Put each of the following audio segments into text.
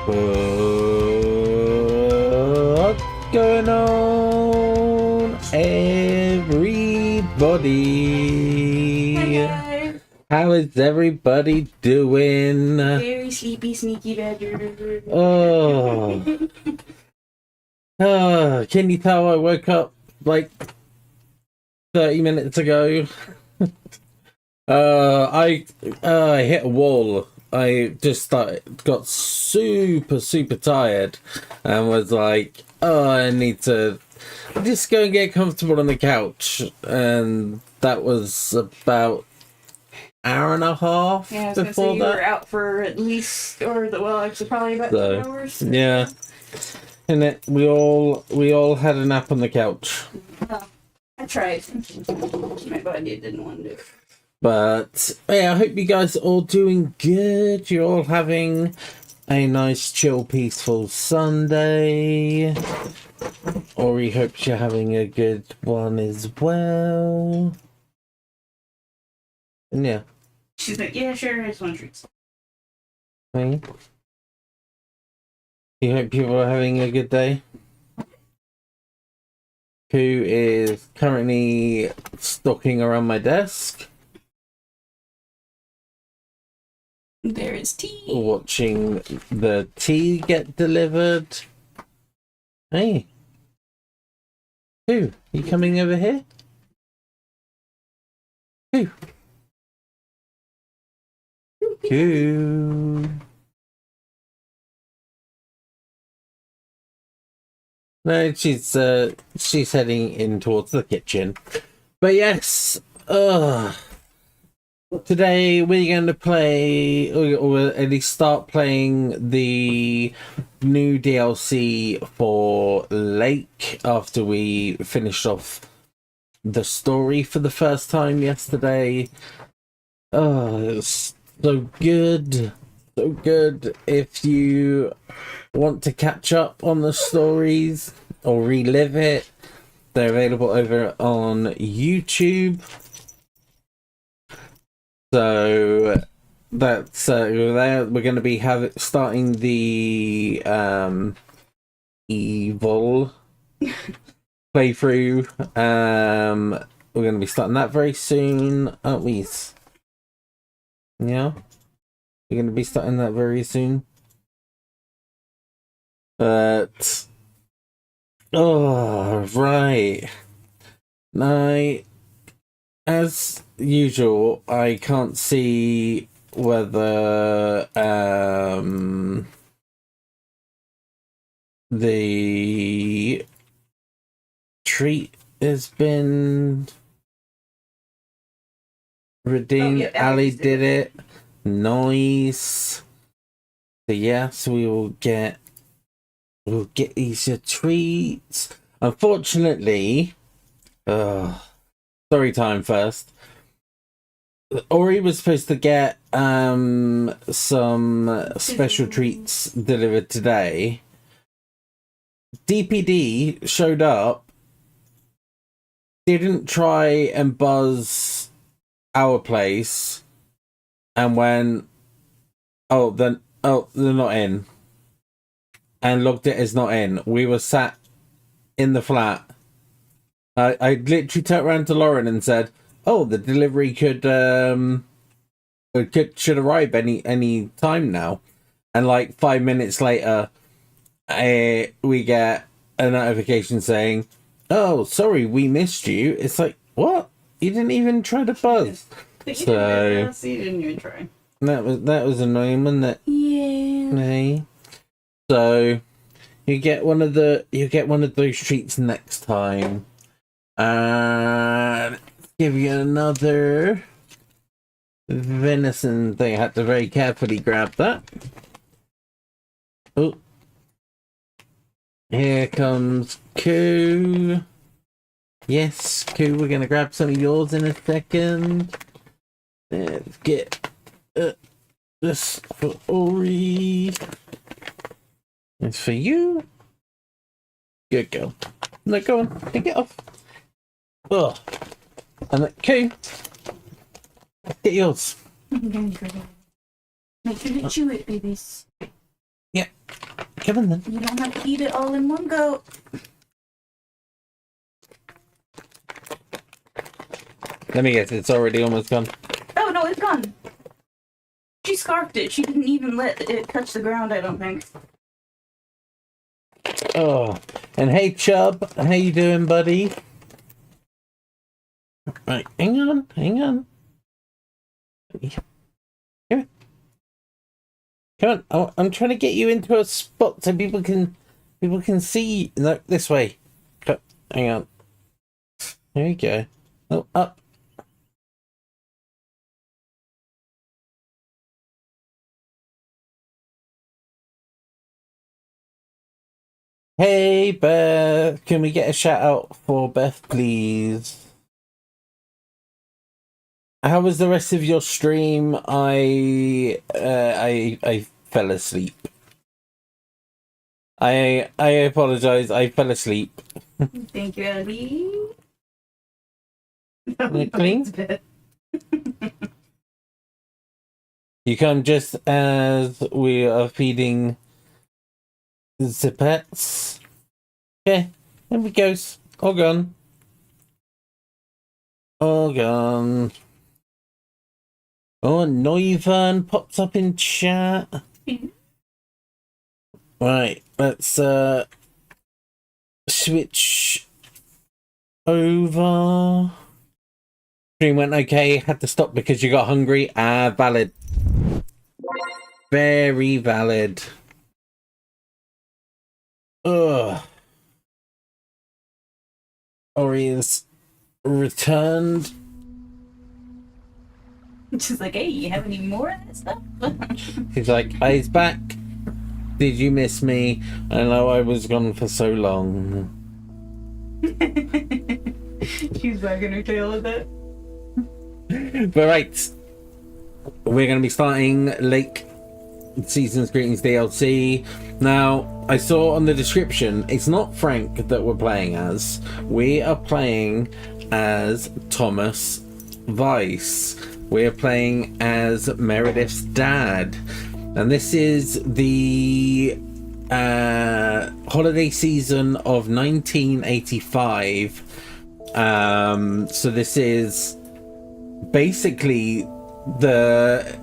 What's going on, everybody? Hi. How is everybody doing? Very sleepy, sneaky badger. Oh, can you tell I woke up like 30 minutes ago? I hit a wall. I just got super tired and was like, oh, I need to just go and get comfortable on the couch. And that was about hour and a half Yeah, I was gonna before say you that. were out for at least, actually probably about 2 hours. Yeah. And we all had a nap on the couch. I tried. My body didn't want to do it. But yeah, I hope you guys are all doing good. You're all having a nice, chill, peaceful Sunday. Ori hopes you're having a good one as well. And yeah. She's like, yeah, sure, I just want treats. Hey. You hope people are having a good day. Who is currently stalking around my desk. There is tea. Watching the tea get delivered. Hey. Who? You coming over here? Who? Who? No, she's heading in towards the kitchen. But yes, today we're going to play, or at least start playing the new DLC for Lake after we finished off the story for the first time yesterday. Oh, it's so good. So good. If you want to catch up on the stories or relive it, they're available over on YouTube. So that's we're going to be starting the Evil playthrough. We're going to be starting that very soon, aren't we? Yeah, we're going to be starting that very soon. But right. Now, as usual, I can't see whether the treat has been redeemed. Oh, yeah, Ali did it. Nice. So yes, we'll get these treats. Unfortunately, story time first. Ori was supposed to get some special treats delivered today. DPD showed up, didn't try and buzz our place, and went, they're not in, and logged it as not in. We were sat in the flat. I literally turned around to Lauren and said, "Oh, the delivery should arrive any time now." And like 5 minutes later, we get a notification saying, "Oh, sorry, we missed you." It's like, what? You didn't even try to buzz. So you didn't even try. That was annoying, wasn't it? Yeah. Hey. So you get one of those treats next time. Let's give you another venison thing. I had to very carefully grab that. Oh, here comes Koo. Yes, Koo, we're gonna grab some of yours in a second. Let's get this for Ori. It's for you. Good girl. No, go on, take it off. Ugh. And Koo, get yours. Make sure to chew it, babies. Yeah. Come on then. You don't have to eat it all in one go. Let me guess, it's already almost gone. Oh, no, it's gone. She scarfed it. She didn't even let it touch the ground, I don't think. Oh, and hey, Chubb, how you doing, buddy? Right, hang on. Come on. Oh, I'm trying to get you into a spot so people can see. No, this way. Hang on. There you go. Oh, up. Hey, Beth. Can we get a shout out for Beth, please? How was the rest of your stream? I fell asleep. I apologize. I fell asleep. Thank you, Ellie. Clean? You come just as we are feeding the pets. Okay, there we goes. All gone. All gone. Oh, Noivern pops up in chat. Right, let's switch over. Stream went okay, had to stop because you got hungry. Ah, valid. Very valid. Ugh. Ori is returned. She's like, hey, you have any more of that stuff? He's like, he's back. Did you miss me? I know I was gone for so long. She's wagging her tail at that. But right, we're going to be starting Lake Season's Greetings DLC. Now, I saw on the description, it's not Frank that we're playing as. We are playing as Thomas Weiss. We're playing as Meredith's dad. And this is the holiday season of 1985. So this is basically the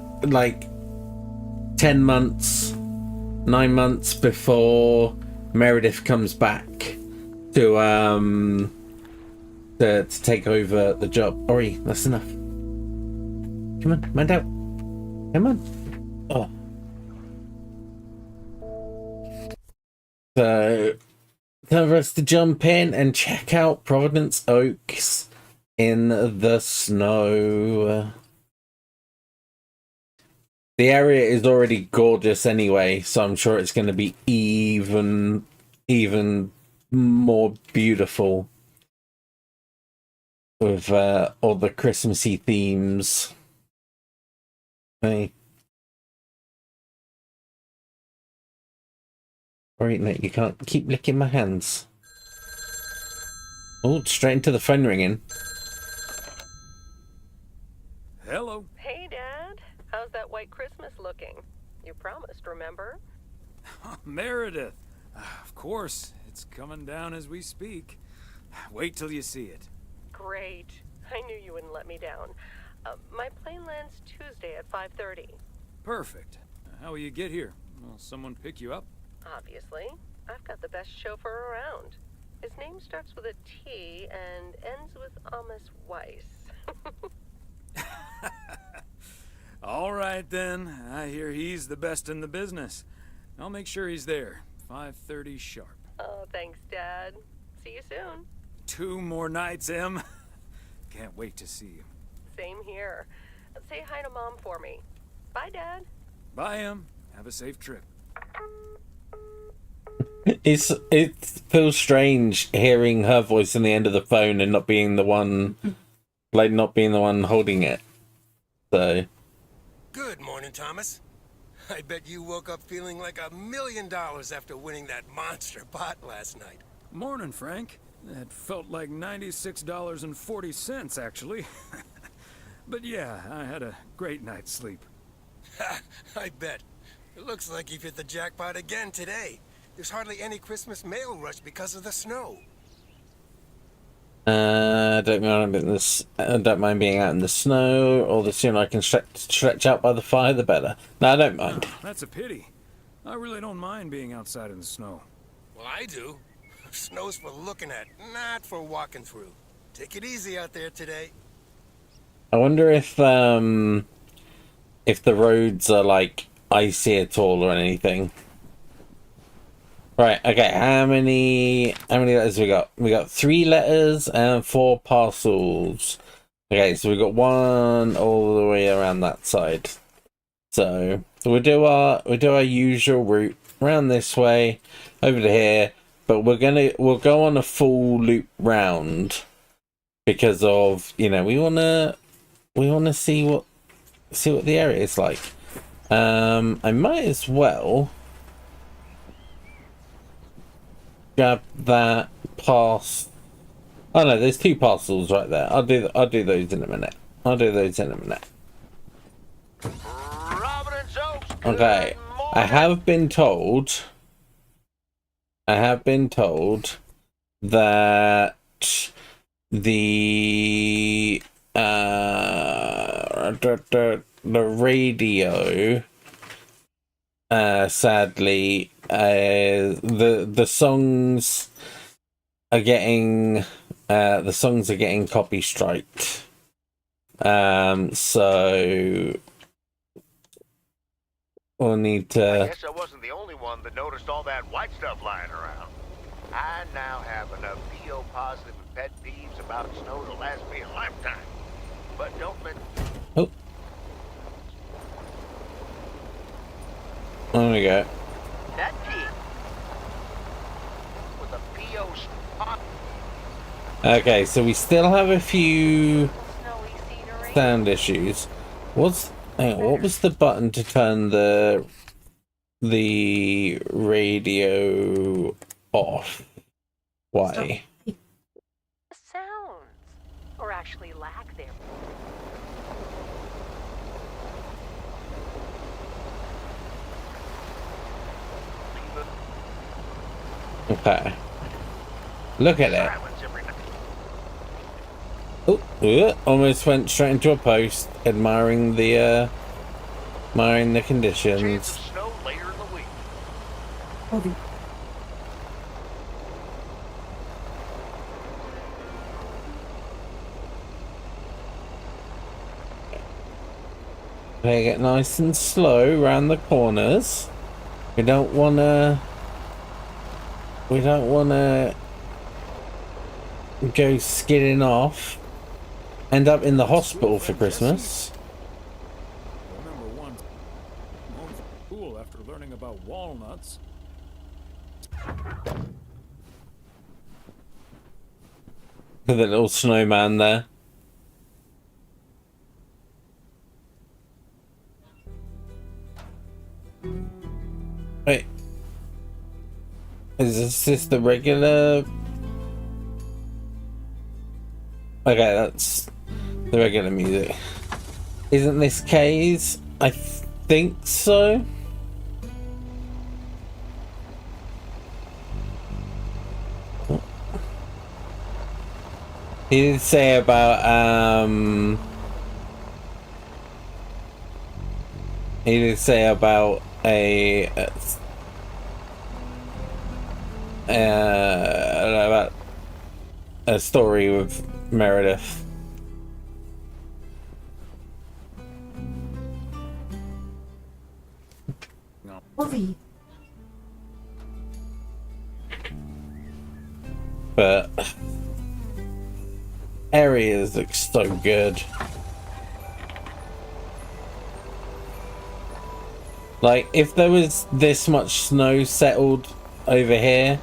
10 months, 9 months before Meredith comes back to take over the job. Ori, that's enough. Come on, mind out. Come on. Oh. So, time for us to jump in and check out Providence Oaks in the snow. The area is already gorgeous anyway, so I'm sure it's going to be even more beautiful with all the Christmassy themes. Hey. Alright, no, you can't keep licking my hands. Oh, straight into the phone ringing. Hello. Hey, Dad. How's that white Christmas looking? You promised, remember? Meredith. Of course, it's coming down as we speak. Wait till you see it. Great. I knew you wouldn't let me down. My plane lands Tuesday at 5:30. Perfect. How will you get here? Will someone pick you up? Obviously. I've got the best chauffeur around. His name starts with a T and ends with Amos Weiss. All right, then. I hear he's the best in the business. I'll make sure he's there. 5:30 sharp. Oh, thanks, Dad. See you soon. 2 more nights, Em. Can't wait to see you. Same here. Say hi to Mom for me. Bye, Dad. Bye, Em. Have a safe trip. It feels strange hearing her voice in the end of the phone and not being the one holding it. So. Good morning, Thomas. I bet you woke up feeling like $1 million after winning that monster pot last night. Morning, Frank. It felt like $96.40, actually. But yeah, I had a great night's sleep. I bet. It looks like you've hit the jackpot again today. There's hardly any Christmas mail rush because of the snow. I don't mind being out in the snow, or the sooner I can stretch out by the fire, the better. No, I don't mind. Oh, that's a pity. I really don't mind being outside in the snow. Well, I do. Snow's for looking at, not for walking through. Take it easy out there today. I wonder if the roads are like icy at all or anything. Right, okay, how many letters we got? We got 3 letters and 4 parcels. Okay, so we got 1 all the way around that side. So we'll do our usual route around this way, over to here, but we'll go on a full loop round because of, you know, we wanna see what the area is like. I might as well grab that pass. Oh no, there's 2 parcels right there. I'll do those in a minute. Providence Oaks. Okay. I have been told that the radio, sadly, the songs are getting copy striked. So we'll need to. I guess I wasn't the only one that noticed all that white stuff lying around. I now have enough PO positive and pet peeves about snow to last me a lifetime. But don't let. Oh. There we go. That pig with a PO spot. Okay, so we still have a few Snowy scenery. sound issues. What was the button to turn the radio off? Why? Sounds. Or actually lack thereof. Okay. Look at it. Silence every night. Oh, almost went straight into a post, admiring the Chance conditions. of snow later in the week. Ovi. They get nice and slow around the corners. We don't wanna go skidding off. End up in the hospital for Christmas. I remember once going to school after learning about walnuts. The little snowman there. Wait. Is this the regular? Okay, that's the regular music. Isn't this Kay's? I think so. He did say about about a story with Meredith. Ovi. But areas look so good. Like, if there was this much snow settled over here,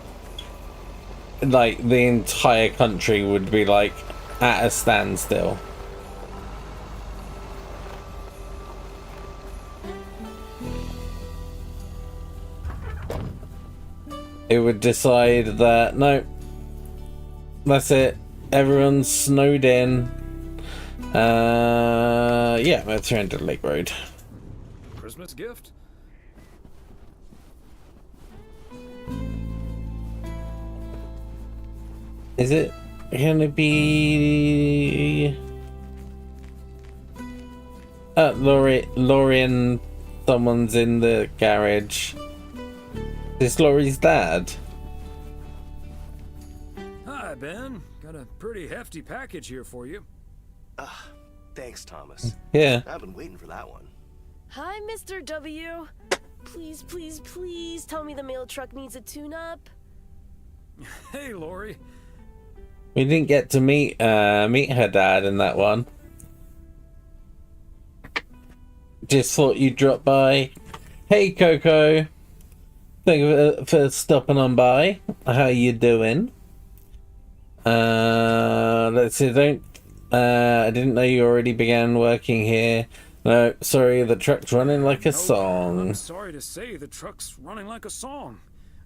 like, the entire country would be, like, at a standstill. It would decide that, no, that's it. Everyone's snowed in. Yeah, we're 300 Lake Road. Christmas gift? Is it gonna be Laurie and someone's in the garage? Is Laurie's dad? Hi, Ben. Got a pretty hefty package here for you. Thanks, Thomas. Yeah. I've been waiting for that one. Hi, Mr. W. Please, please, please tell me the mail truck needs a tune-up. Hey, Laurie. We didn't get to meet her dad in that one. Just thought you'd drop by. Hey, Coco. Thank you for stopping on by. How you doing? Let's see. I didn't know you already began working here. No, sorry, the truck's running like a song. I'm sorry to say the truck's running like a song.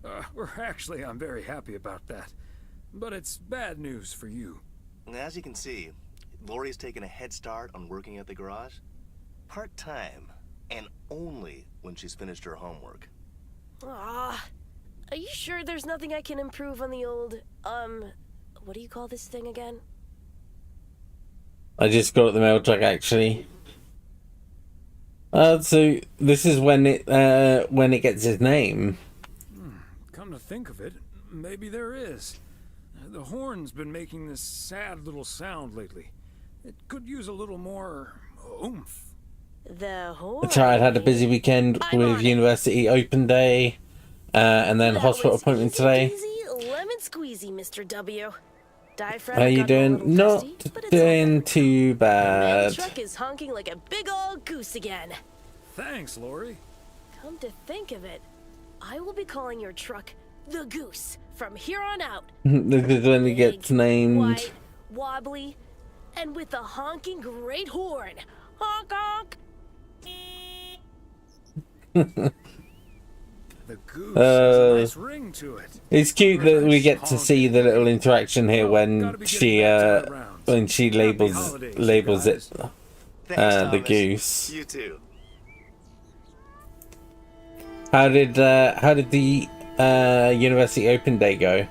I'm very happy about that. But it's bad news for you. As you can see, Laurie's taken a head start on working at the garage. Part-time, and only when she's finished her homework. Ah, are you sure there's nothing I can improve on the old, what do you call this thing again? I just got the mail truck actually. So this is when it gets its name. Come to think of it, maybe there is. The horn's been making this sad little sound lately. It could use a little more oomph. The horn. The child had a busy weekend with university open day, and then hospital appointment today. Lemon squeezy, Mr. W. How you doing? Not doing too bad. The truck is honking like a big old goose again. Thanks, Laurie. Come to think of it, I will be calling your truck the Goose from here on out. This is when it gets named. White, wobbly, and with a honking great horn. Honk honk. The goose has a nice ring to it. It's cute that we get to see the little interaction here when she labels it Thanks, the goose. You too. How did the university open day go?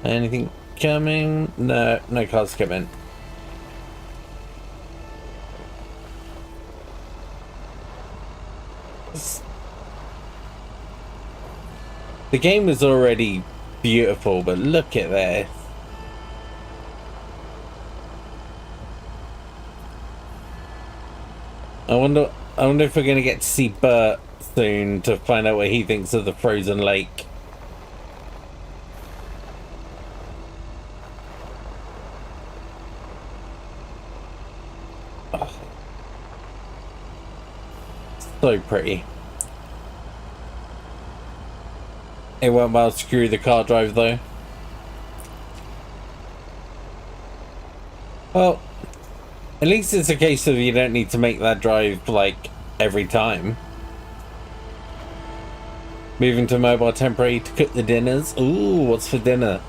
Anything coming? No cars coming. The game is already beautiful, but look at this. I wonder if we're gonna get to see Bert soon to find out what he thinks of the frozen lake. Oh. So pretty. It won't well screw the car drive though. Well, at least it's a case of you don't need to make that drive like every time. Moving to mobile temporary to cook the dinners. Ooh, what's for dinner?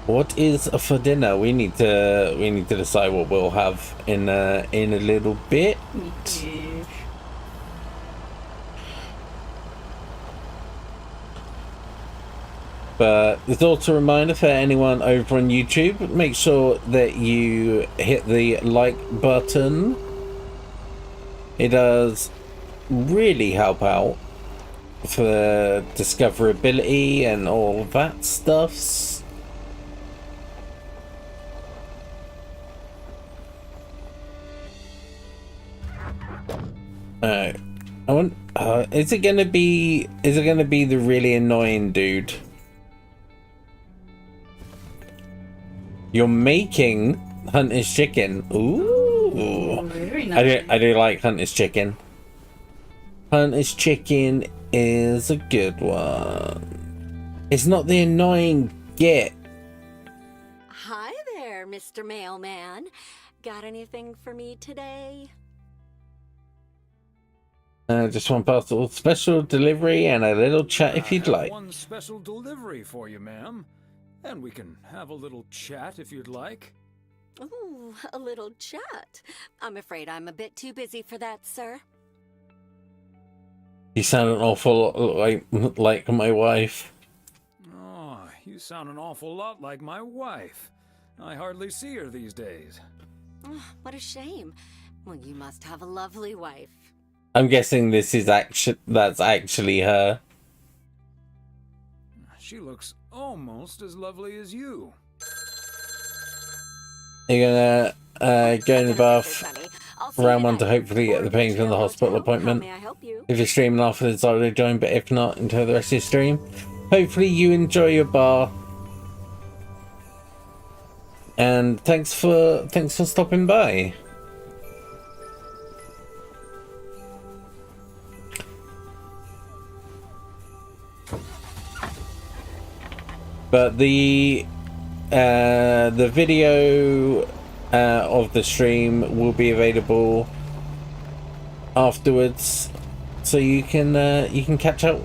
What is for dinner? We need to decide what we'll have in a little bit. But there's also a reminder for anyone over on YouTube, make sure that you hit the like button. It does really help out for discoverability and all that stuff. I want. Is it gonna be the really annoying dude? You're making Hunter's chicken. Ooh. Very nice. I do like Hunter's chicken. Hunter's chicken is a good one. It's not the annoying git. Hi there, Mr. Mailman. Got anything for me today? Just one parcel, special delivery, and a little chat if you'd like. One special delivery for you, ma'am. And we can have a little chat if you'd like. Ooh, a little chat. I'm afraid I'm a bit too busy for that, sir. You sound an awful lot like my wife. Oh, you sound an awful lot like my wife. I hardly see her these days. Oh, what a shame. Well, you must have a lovely wife. I'm guessing that's actually her. She looks almost as lovely as you. You're gonna go in the bath, I'll see round you one to tonight. hopefully get the pain from the Hotel. hospital How appointment. may I help you? If you're streaming after this, I'll join, but if not, enjoy the rest of your stream. Hopefully you enjoy your bar. And thanks for stopping by. But the video of the stream will be available afterwards, so you can catch up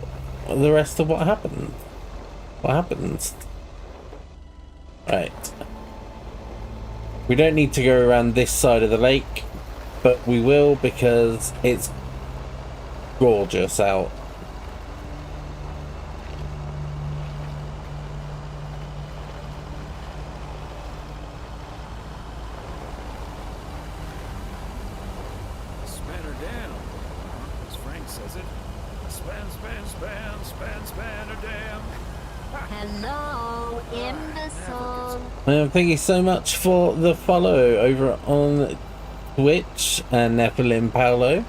the rest of what happened. What happens? Right. We don't need to go around this side of the lake, but we will because it's gorgeous out. Span her down. As Frank says it. Span her down. Hello, imbecile. Thank you so much for the follow over on Twitch and Nephilim Paolo.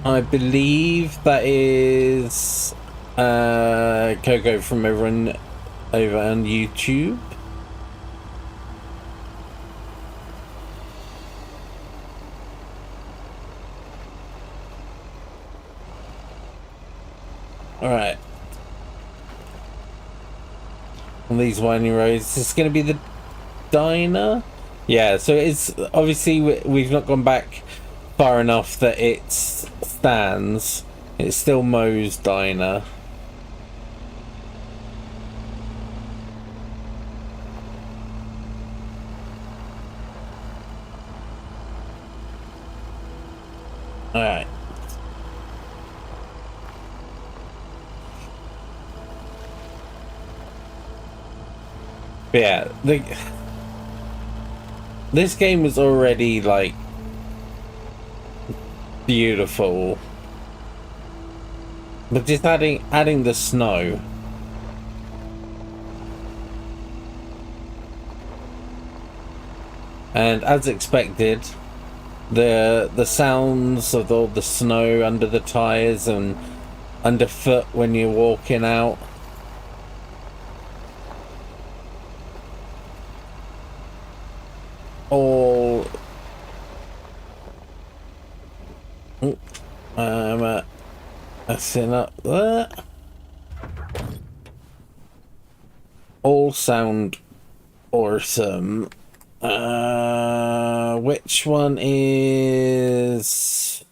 I believe that is Coco from over on YouTube. Alright. On these winding roads, this is going to be the diner? Yeah, so it's obviously we've not gone back far enough that it stands. It's still Moe's diner. Alright. Yeah, this game was already like beautiful, but just adding the snow. And as expected, the sounds of all the snow under the tires and underfoot when you're walking out. All up there. All sound awesome. Which one is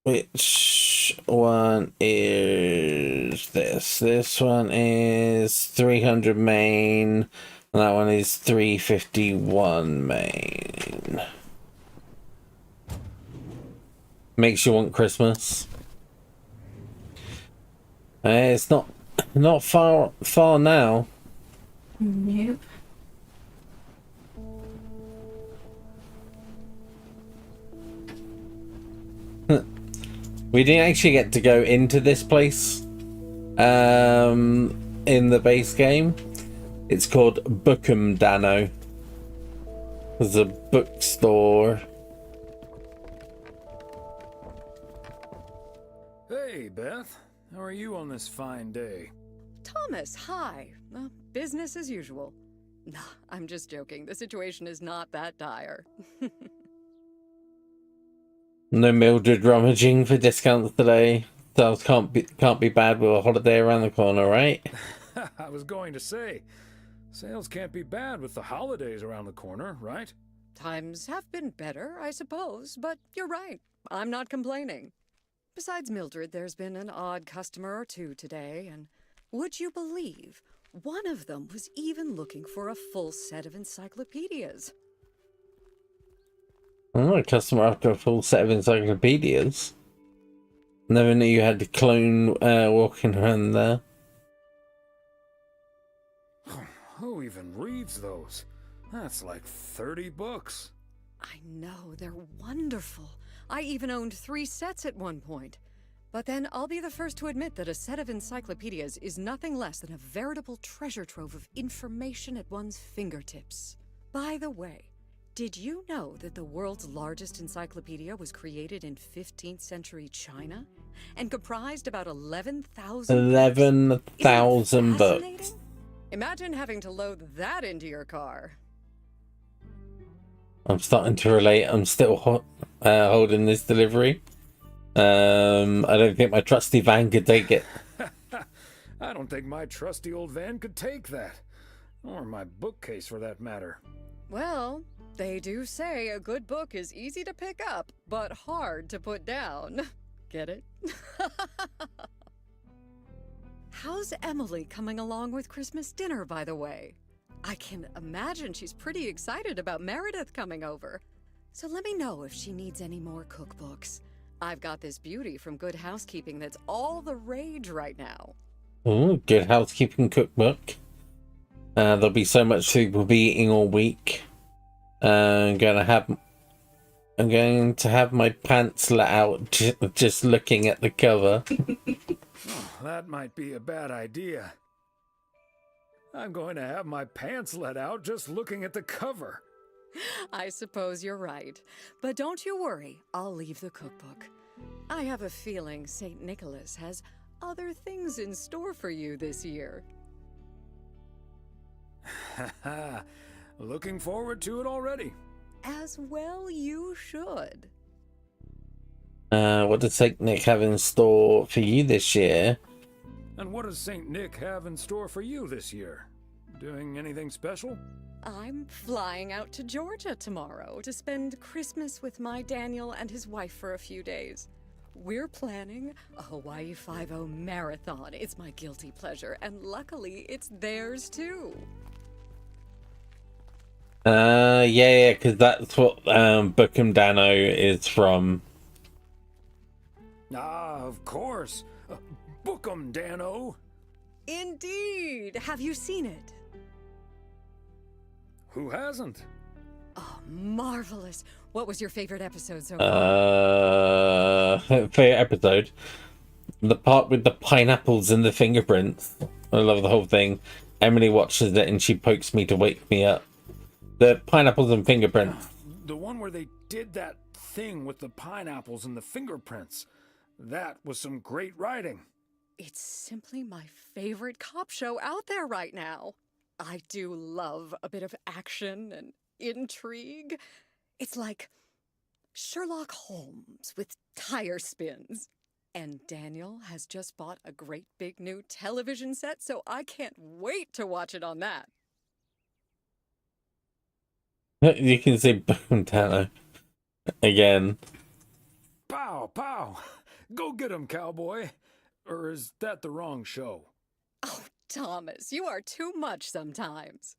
this? This one is 300 main. And that one is 351 main. Makes you want Christmas. It's not far now. Nope. We didn't actually get to go into this place in the base game. It's called Bookham Dano. There's a bookstore. Hey, Beth. How are you on this fine day? Thomas, hi. Business as usual. No, I'm just joking. The situation is not that dire. No Mildred rummaging for discounts today. Sales can't be bad with a holiday around the corner, right? I was going to say, sales can't be bad with the holidays around the corner, right? Times have been better, I suppose, but you're right. I'm not complaining. Besides Mildred, there's been an odd customer or two today, and would you believe One of them was even looking for a full set of encyclopedias. Oh, a customer after a full set of encyclopedias. Never knew you had to clone walking around there. Who even reads those? That's like 30 books. I know, they're wonderful. I even owned 3 sets at one point. But then I'll be the first to admit that a set of encyclopedias is nothing less than a veritable treasure trove of information at one's fingertips. By the way, did you know that the world's largest encyclopedia was created in 15th century China and comprised about 11,000 11,000 books. Imagine having to load that into your car. I'm starting to relate. I'm still holding this delivery. I don't think my trusty van could take it. I don't think my trusty old van could take that. Or my bookcase, for that matter. Well, they do say a good book is easy to pick up, but hard to put down. Get it? How's Emily coming along with Christmas dinner, by the way? I can imagine she's pretty excited about Meredith coming over. So let me know if she needs any more cookbooks. I've got this beauty from Good Housekeeping that's all the rage right now. Oh, Good Housekeeping cookbook. There'll be so much food we'll be eating all week. I'm going to have my pants let out just looking at the cover. Oh, that might be a bad idea. I'm going to have my pants let out just looking at the cover. I suppose you're right. But don't you worry, I'll leave the cookbook. I have a feeling St. Nicholas has other things in store for you this year. Looking forward to it already. As well you should. What does St. Nick have in store for you this year? And what does St. Nick have in store for you this year? Doing anything special? I'm flying out to Georgia tomorrow to spend Christmas with my Daniel and his wife for a few days. We're planning a Hawaii 5-0 marathon. It's my guilty pleasure, and luckily it's theirs too. Yeah, because that's what Bookham Dano is from. Ah, of course. Book 'em, Dano. Indeed. Have you seen it? Who hasn't? Oh, marvelous. What was your favorite episode so far? Favorite episode? The part with the pineapples and the fingerprints. I love the whole thing. Emily watches it and she pokes me to wake me up. The pineapples and fingerprints. The one where they did that thing with the pineapples and the fingerprints. That was some great writing. It's simply my favorite cop show out there right now. I do love a bit of action and intrigue. It's like Sherlock Holmes with tire spins. And Daniel has just bought a great big new television set, so I can't wait to watch it on that. You can see Bookham Dano again. Pow, pow. Go get 'em, cowboy. Or is that the wrong show? Oh, Thomas, you are too much sometimes.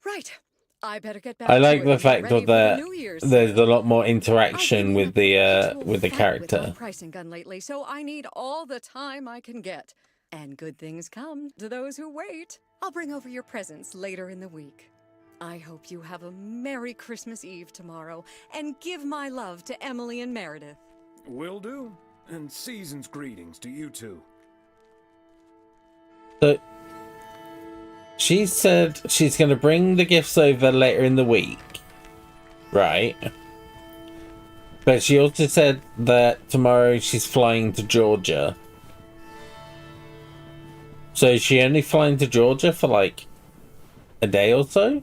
Right, I better get back. I like to the it fact that there's a lot more interaction with the character. With my pricing gun lately, so I need all the time I can get. And good things come to those who wait. I'll bring over your presents later in the week. I hope you have a Merry Christmas Eve tomorrow, and give my love to Emily and Meredith. Will do. And season's greetings to you two. So, she said she's going to bring the gifts over later in the week. Right. But she also said that tomorrow she's flying to Georgia. So is she only flying to Georgia for like a day or so?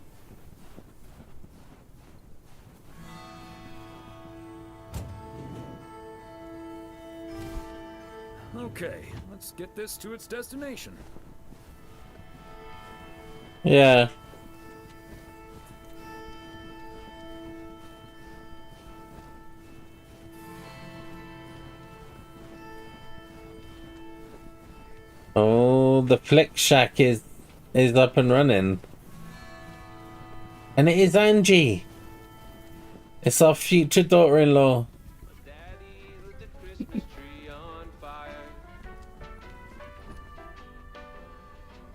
Okay, let's get this to its destination. Yeah. Oh, the Flick Shack is is up and running. And it is Angie. It's our future daughter-in-law.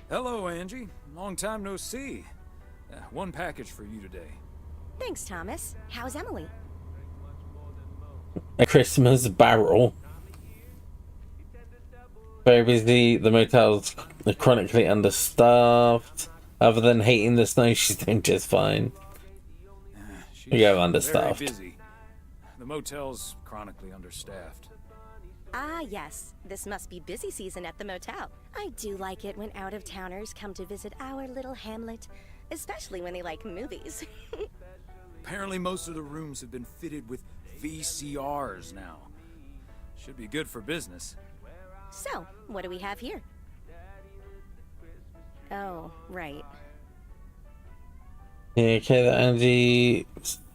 Hello, Angie. Long time no see. One package for you today. Thanks, Thomas. How's Emily? A Christmas barrel. Very busy. The motel's chronically understaffed. Other than hating the snow, she's doing just fine. She's We go understaffed. very busy. The motel's chronically understaffed. Ah, yes. This must be busy season at the motel. I do like it when out-of-towners come to visit our little hamlet, especially when they like movies. Apparently most of the rooms have been fitted with VCRs now. Should be good for business. So, what do we have here? Oh, right. Yeah, okay, Angie.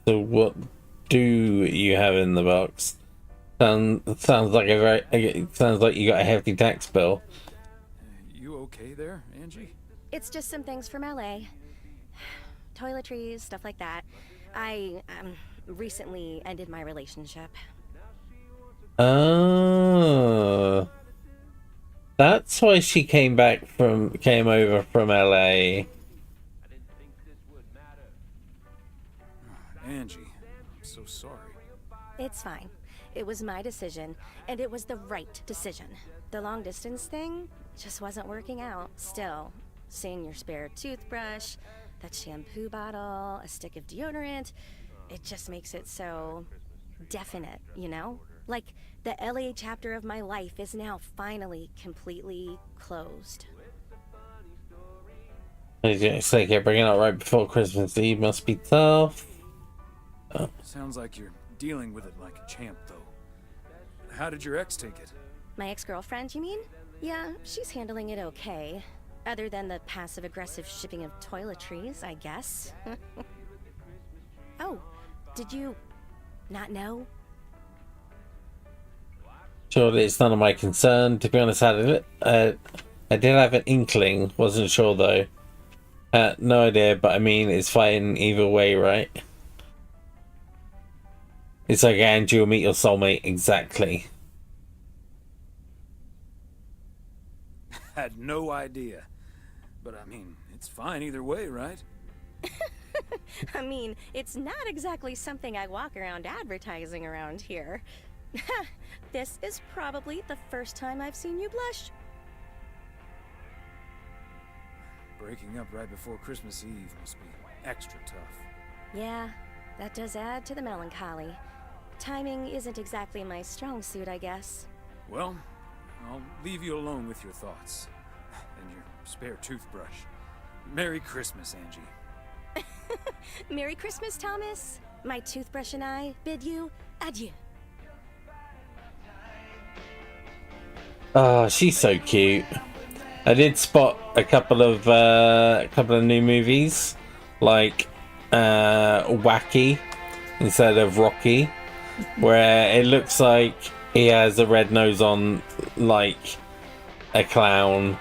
So what do you have in the box? Sounds like sounds like you got a hefty tax bill. You okay there, Angie? It's just some things from LA. Toiletries, stuff like that. I recently ended my relationship. Oh, that's why she came over from LA. Angie, I'm so sorry. It's fine. It was my decision, and it was the right decision. The long distance thing just wasn't working out. Still, seeing your spare toothbrush, that shampoo bottle, a stick of deodorant, it just makes it so definite, you know? Like, the LA chapter of my life is now finally completely closed. It's like you're bringing it up right before Christmas Eve. Must be tough. Oh. Sounds like you're dealing with it like a champ, though. How did your ex take it? My ex-girlfriend, you mean? Yeah, she's handling it okay. Other than the passive-aggressive shipping of toiletries, I guess. Oh, did you not know? Surely it's none of my concern. To be honest, I did have an inkling. Wasn't sure though. No idea, but I mean, it's fine either way, right? It's like Andrew will meet your soulmate, exactly. Had no idea. But I mean, it's fine either way, right? I mean, it's not exactly something I walk around advertising around here. This is probably the first time I've seen you blush. Breaking up right before Christmas Eve must be extra tough. Yeah, that does add to the melancholy. Timing isn't exactly my strong suit, I guess. Well, I'll leave you alone with your thoughts. And your spare toothbrush. Merry Christmas, Angie. Merry Christmas, Thomas. My toothbrush and I bid you adieu. Oh, she's so cute. I did spot a couple of new movies, like Wacky instead of Rocky, where it looks like he has a red nose on, like a clown.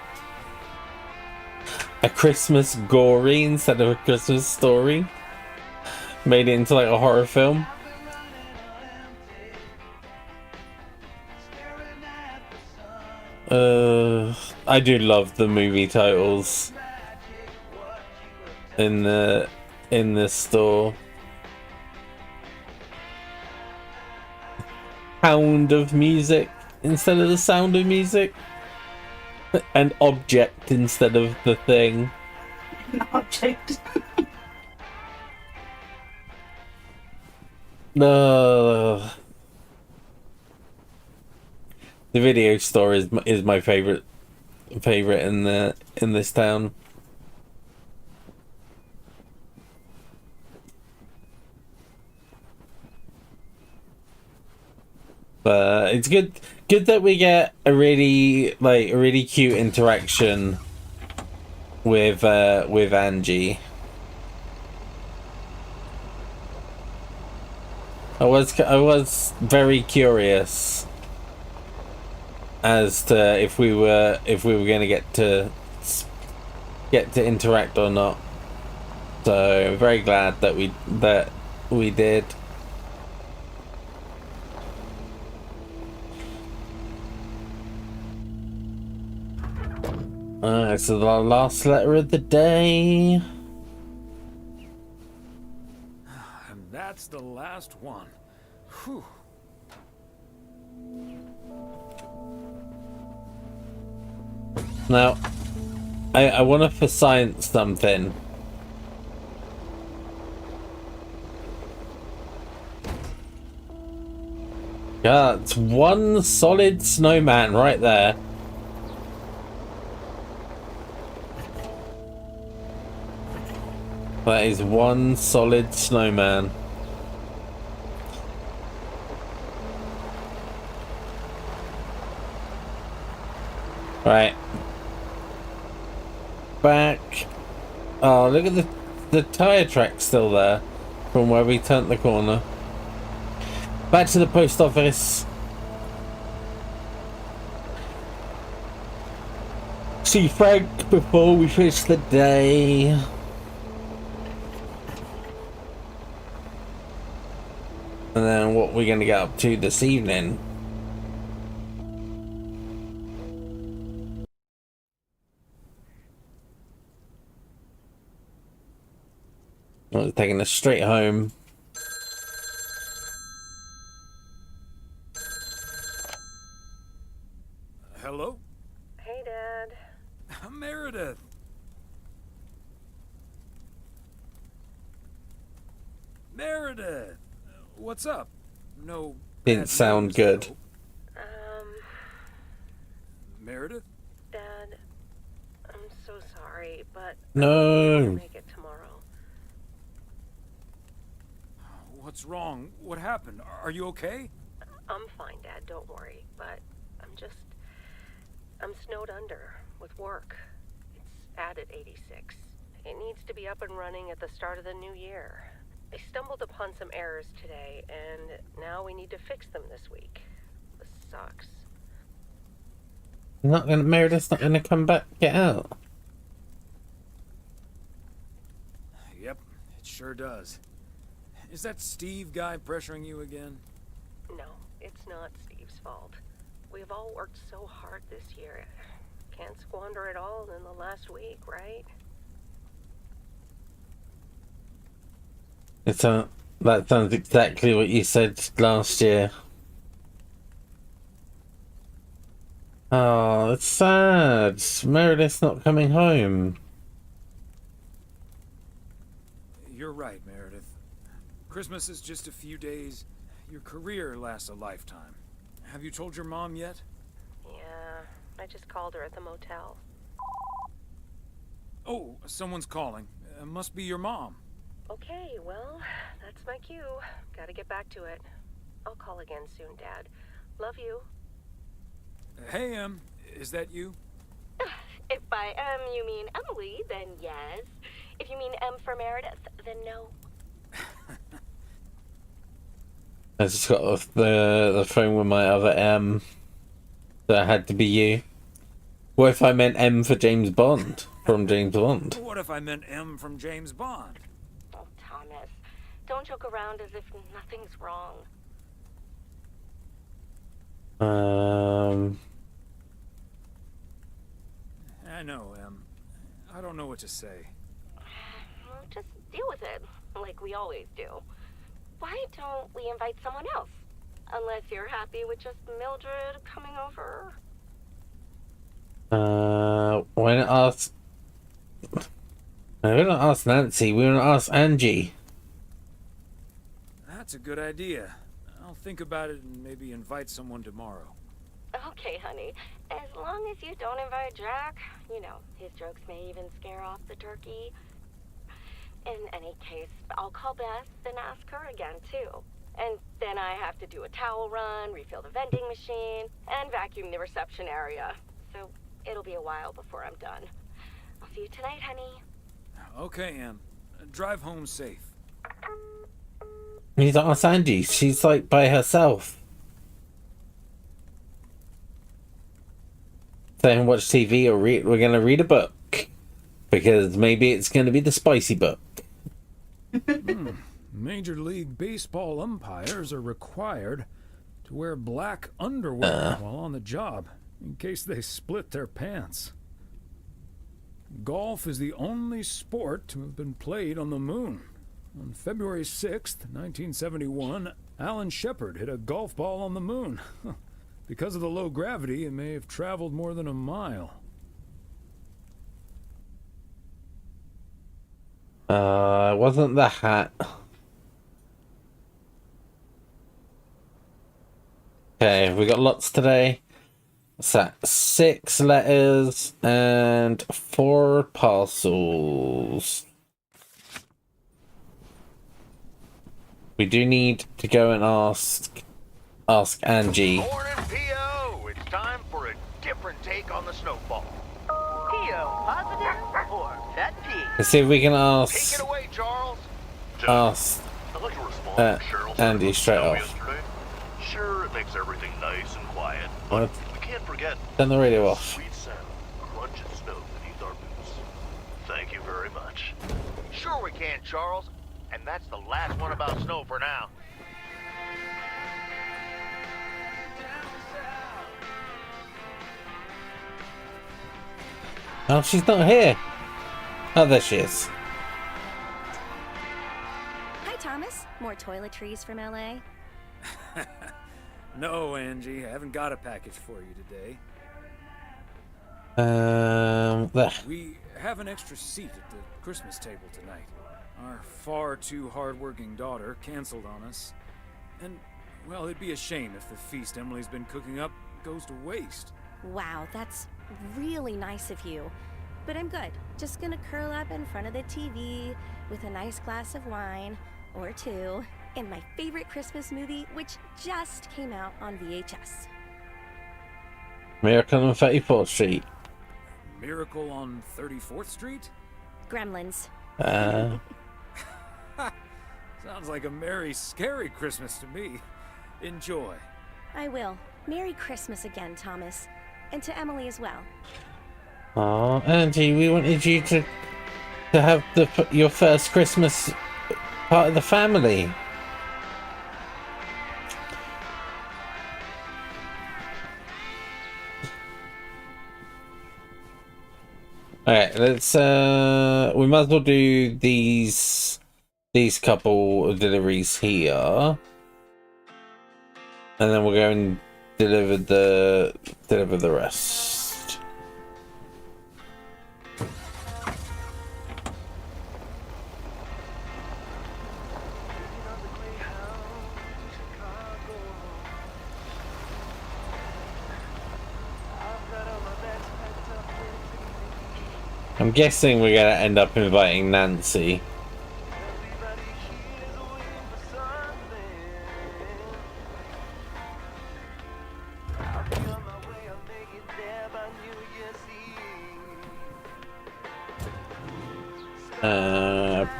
A Christmas Gory instead of a Christmas Story. Made it into like a horror film. I do love the movie titles in the store. Sound of Music instead of the Sound of Music. An object instead of the thing. An object. The video store is my favorite in this town. But it's good that we get a really cute interaction with Angie. I was very curious as to if we were going to get to get to interact or not. So very glad that we did. Alright, so the last letter of the day. And that's the last one. Whew. Now, I want to for science something. Yeah, it's one solid snowman right there. That is one solid snowman. Right. Back. Oh, look at the tire track still there from where we turned the corner. Back to the post office. See Frank before we finish the day. And then what we're going to get up to this evening. Well, taking us straight home. Hello? Hey, Dad. Meredith. Meredith. What's up? No. Didn't bad sound news, good. though. Meredith? Dad, I'm so sorry, but No. I'll make it tomorrow. What's wrong? What happened? Are you okay? I'm fine, Dad, don't worry, but I'm snowed under with work. It's at 86. It needs to be up and running at the start of the new year. I stumbled upon some errors today, and now we need to fix them this week. This sucks. Meredith's not gonna come back, get out. Yep, it sure does. Is that Steve guy pressuring you again? No, it's not Steve's fault. We've all worked so hard this year. Can't squander it all in the last week, right? That sounds exactly what you said last year. Oh, it's sad. Meredith's not coming home. You're right, Meredith. Christmas is just a few days. Your career lasts a lifetime. Have you told your mom yet? Yeah, I just called her at the motel. Oh, someone's calling. Must be your mom. Okay, well, that's my cue. Gotta get back to it. I'll call again soon, Dad. Love you. Hey, is that you? If by you mean Emily, then yes. If you mean M for Meredith, then no. I just got off the phone with my other M. That had to be you. What if I meant M for James Bond? From James Bond. What if I meant M from James Bond? Oh, Thomas, don't joke around as if nothing's wrong. I know, I don't know what to say. Well, just deal with it, like we always do. Why don't we invite someone else? Unless you're happy with just Mildred coming over. Why not ask... We don't ask Nancy, we don't ask Angie. That's a good idea. I'll think about it and maybe invite someone tomorrow. Okay, honey. As long as you don't invite Jack, you know, his jokes may even scare off the turkey. In any case, I'll call Beth and ask her again, too. And then I have to do a towel run, refill the vending machine, and vacuum the reception area. So it'll be a while before I'm done. I'll see you tonight, honey. Okay, Em. Drive home safe. You need to ask Angie, she's like by herself. Saying watch TV or we're gonna read a book. because maybe it's going to be the spicy book. Major League Baseball umpires are required to wear black underwear while on the job, in case they split their pants. Golf is the only sport to have been played on the moon. On February 6th, 1971, Alan Shepard hit a golf ball on the moon. Because of the low gravity, it may have traveled more than a mile. It wasn't the hat. Okay, we got lots today. What's that? 6 letters and 4 parcels. We do need to go and ask Angie. Morning, P.O. It's time for a different take on the snowfall. P.O. positive or pet peeve? Let's see if we can Take ask it away, Charles. I'd like to respond to Cheryl's Andy straight email off. yesterday. Sure, it makes everything nice and quiet, What? but we can't forget Turn the radio off. sweet sound, crunch of snow beneath our boots. Thank you very much. Sure we can, Charles. And that's the last one about snow for now. Oh, she's not here. Oh, there she is. Hi, Thomas. More toiletries from LA? No, Angie, I haven't got a package for you today. There. We have an extra seat at the Christmas table tonight. Our far too hard-working daughter canceled on us. And, well, it'd be a shame if the feast Emily's been cooking up goes to waste. Wow, that's really nice of you. But I'm good. Just gonna curl up in front of the TV with a nice glass of wine, or 2, and my favorite Christmas movie, which just came out on VHS. Miracle on 34th Street. Miracle on 34th Street? Gremlins. Sounds like a merry, scary Christmas to me. Enjoy. I will. Merry Christmas again, Thomas. And to Emily as well. Oh, Angie, we wanted you to have your first Christmas part of the family. Alright, let's we might as well do these couple of deliveries here. And then we'll go and deliver the rest. I'm guessing we're gonna end up inviting Nancy.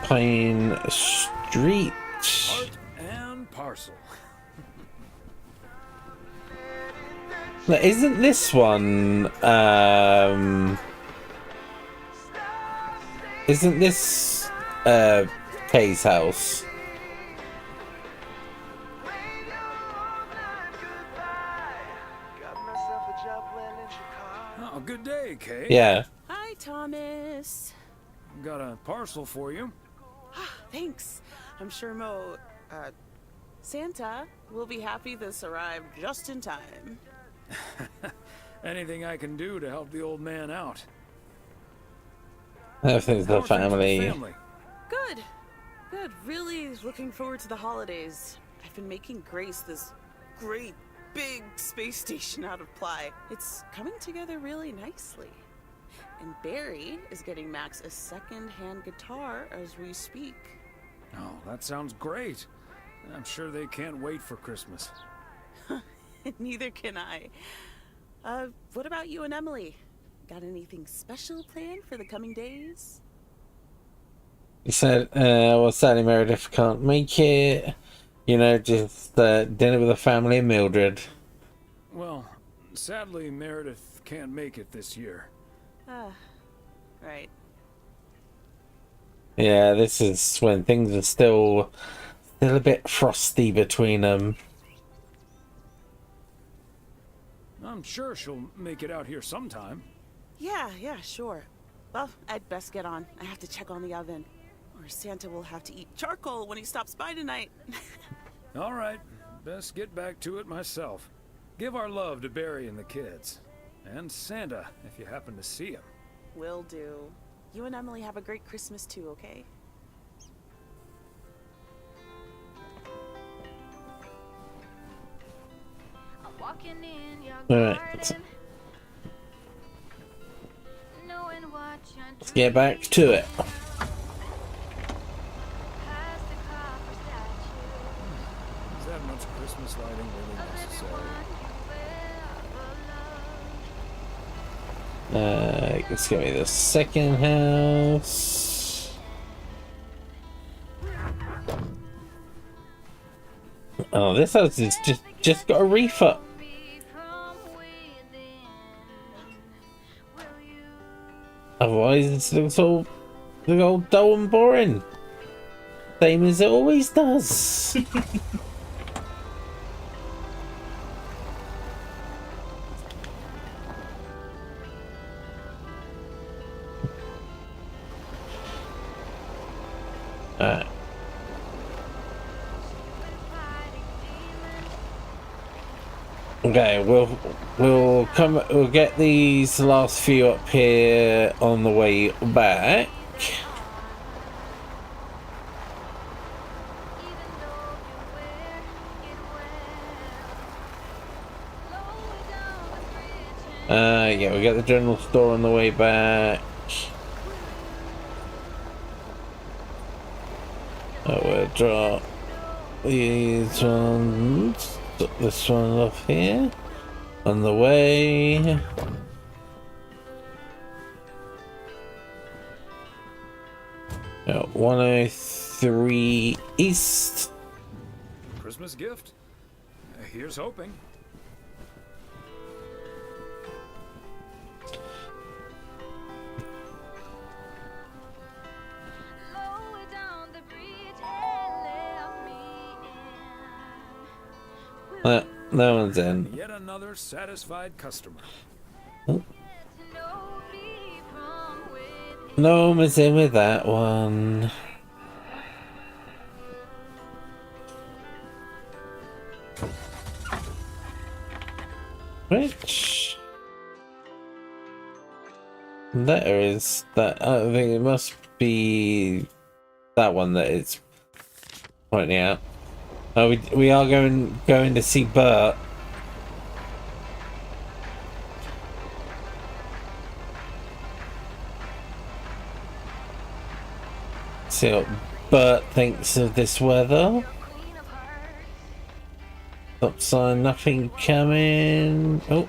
Pine Street. Part and parcel. Now, isn't this one, isn't this, Kay's house? Oh, good day, Kay. Yeah. Hi, Thomas. Got a parcel for you. Thanks. I'm sure Santa will be happy this arrived just in time. Anything I can do to help the old man out. Everything's the family. Good. Good. Really looking forward to the holidays. I've been making Grace this great big space station out of ply. It's coming together really nicely. And Barry is getting Max a second-hand guitar as we speak. Oh, that sounds great. I'm sure they can't wait for Christmas. Neither can I. What about you and Emily? Got anything special planned for the coming days? He said, well, sadly Meredith can't make it. You know, just dinner with the family and Mildred. Well, sadly Meredith can't make it this year. Right. Yeah, this is when things are still a bit frosty between them. I'm sure she'll make it out here sometime. Yeah, sure. Well, I'd best get on. I have to check on the oven. Or Santa will have to eat charcoal when he stops by tonight. All right, best get back to it myself. Give our love to Barry and the kids. And Santa, if you happen to see him. Will do. You and Emily have a great Christmas too, okay? Alright. Let's get back to it. Is that much Christmas lighting really necessary? Let's give me the second house. Oh, this house is just got a refurb. Otherwise, it looks all dull and boring. Same as it always does. Alright. Okay, we'll get these last few up here on the way back. Yeah, we get the general store on the way back. We'll drop these ones. Put this one off here. On the way. Oh, 103 East. Christmas gift? Here's hoping. That one's in. Yet another satisfied customer. Oh. No one was in with that one. Which letter is that? I think it must be that one that it's pointing out. Oh, we are going to see Bert. See what Bert thinks of this weather. Stop sign, nothing coming. Oh.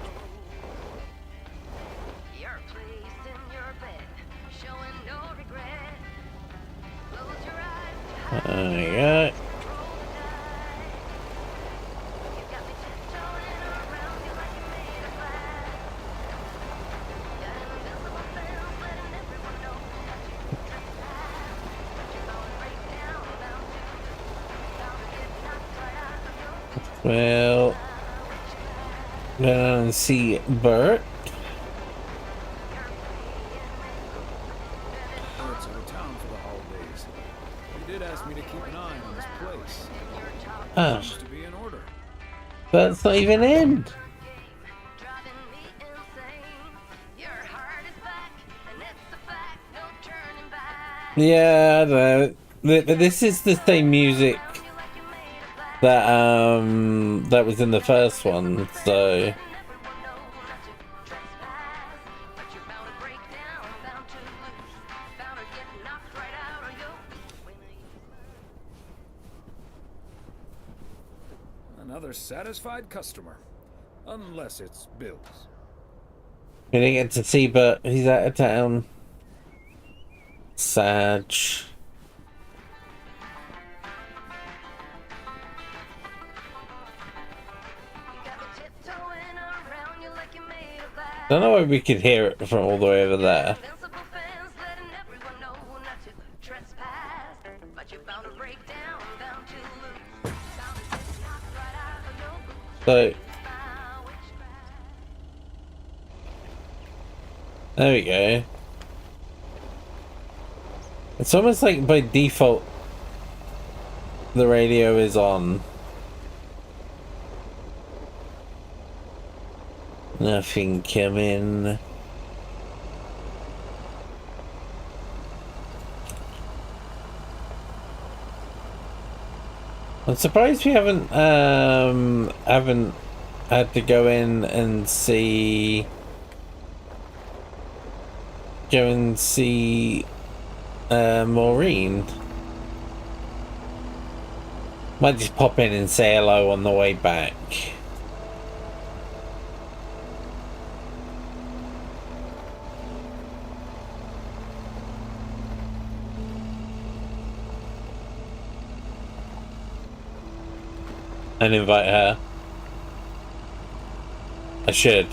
There you go. Well, then see Bert. Bert's out of town for the holidays. He did ask me to keep an eye on this place. Ah, Seems to be in order. Bert's not even in. Yeah, I know. This is the same music that was in the first one, so Another satisfied customer. Unless it's Bill's. we didn't get to see Bert. He's out of town. Sad. Don't know why we could hear it from all the way over there. So there we go. It's almost like by default the radio is on. Nothing coming. I'm surprised we haven't had to go in and see Maureen. Might just pop in and say hello on the way back. And invite her. I should.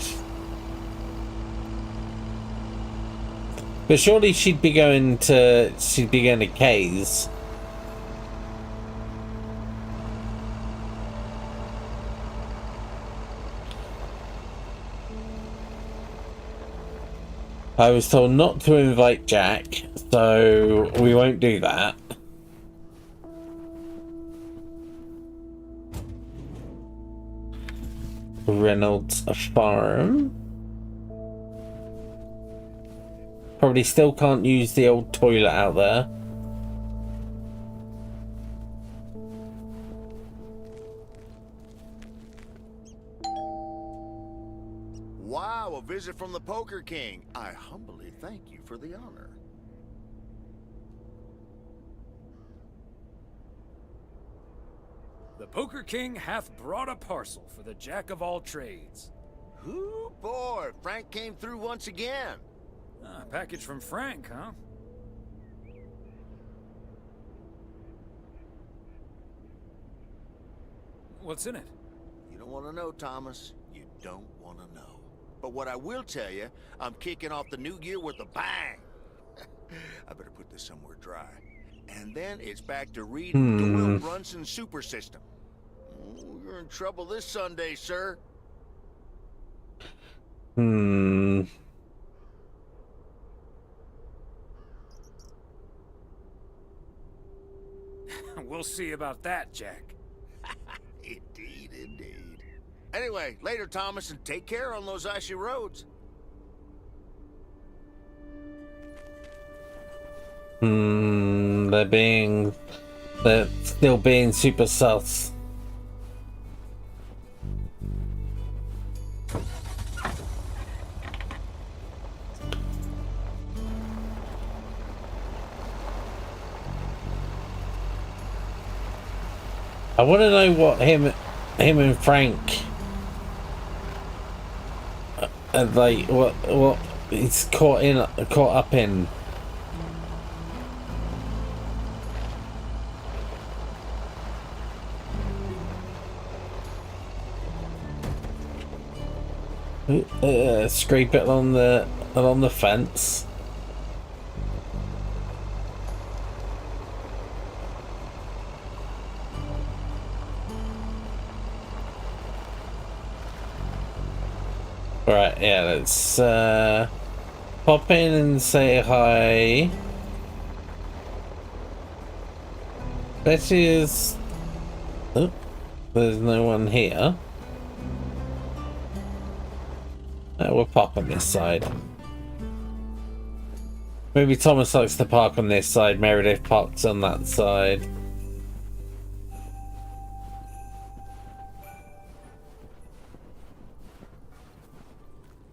But surely she'd be going to Kay's. I was told not to invite Jack, so we won't do that. Reynolds Farm. Probably still can't use the old toilet out there. Wow, a visit from the Poker King. I humbly thank you for the honor. The Poker King hath brought a parcel for the Jack of all trades. Ooh, boy, Frank came through once again. A package from Frank, huh? What's in it? You don't want to know, Thomas. You don't want to know. But what I will tell you, I'm kicking off the new year with a bang. I better put this somewhere dry. And then it's back to reading Doyle Brunson's super system. Ooh, you're in trouble this Sunday, sir. We'll see about that, Jack. Indeed, indeed. Anyway, later, Thomas, and take care on those icy roads. They're still being super sus. I want to know what him and Frank like what he's caught up in. Scrape it along the fence. Right, yeah, let's pop in and say hi. That is... Oh, there's no one here. We'll park on this side. Maybe Thomas likes to park on this side, Meredith parks on that side.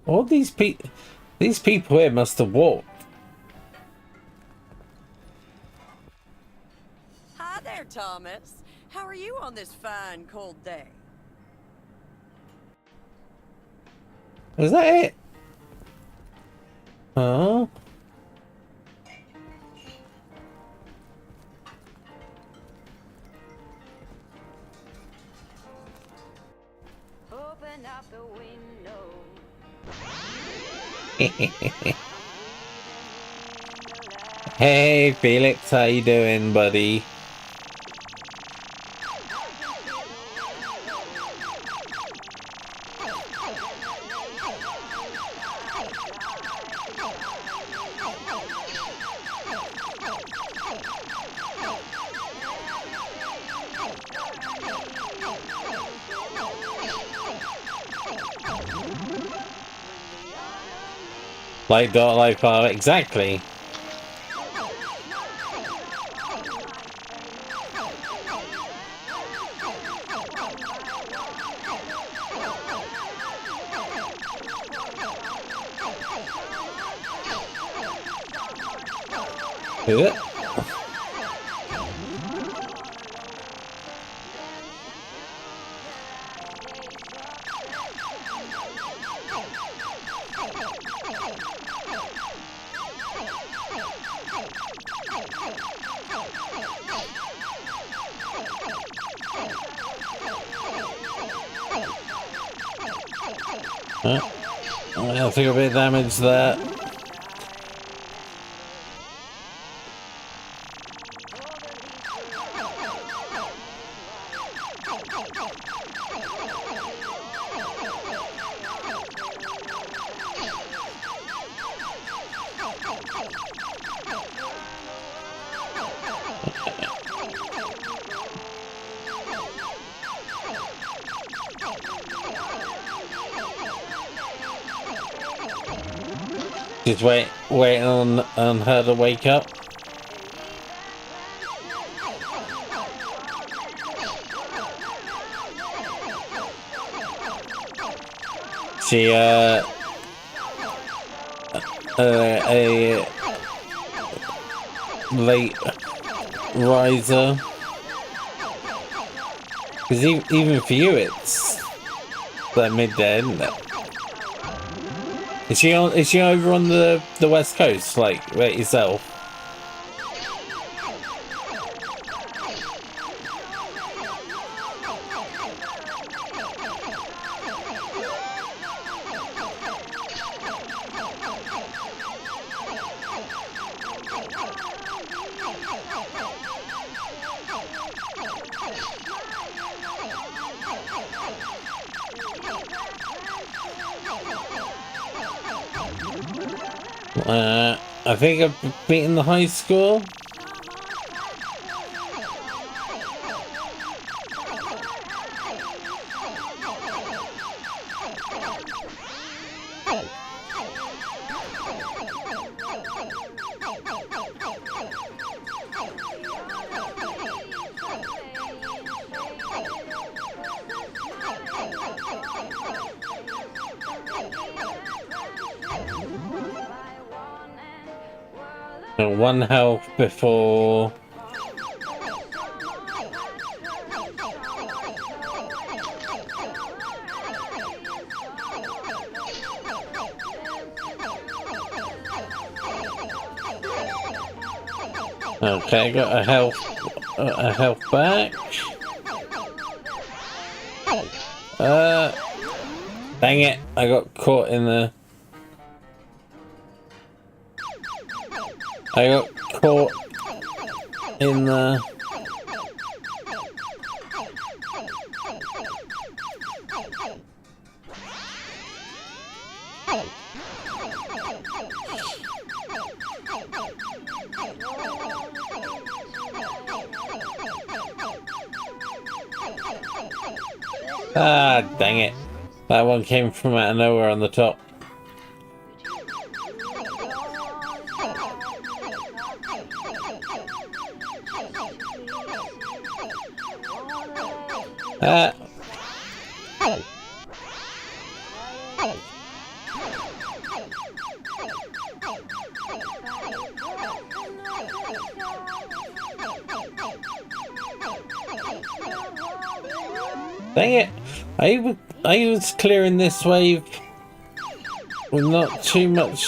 All these people here must have walked. Hi there, Thomas. How are you on this fine, cold day? Is that it? Huh? Open up the window. Hey Felix, how you doing, buddy? Like dot, like far, exactly. Yeah. I think a bit of damage there. Just waiting on her to wake up. She a late riser. Because even for you, it's like midday, isn't it? Is she over on the west coast, like right yourself? I think I've beaten the high score. And 1 health before. Okay, got a health back. Dang it, I got caught in the. I got caught in the. Ah, dang it. That one came from out of nowhere on the top. Dang it! I was clearing this wave with not too much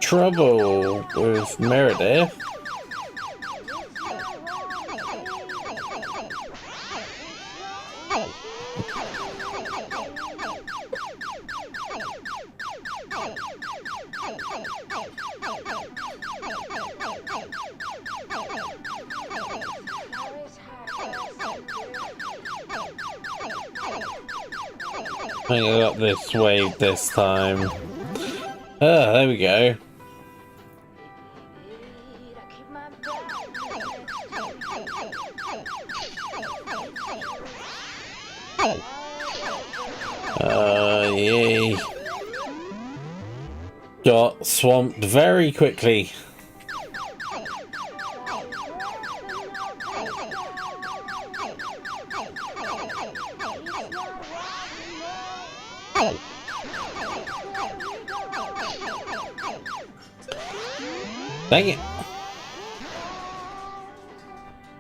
trouble with Meredith. I think I got this wave this time. Ah, there we go. Yay. got swamped very quickly. Dang it.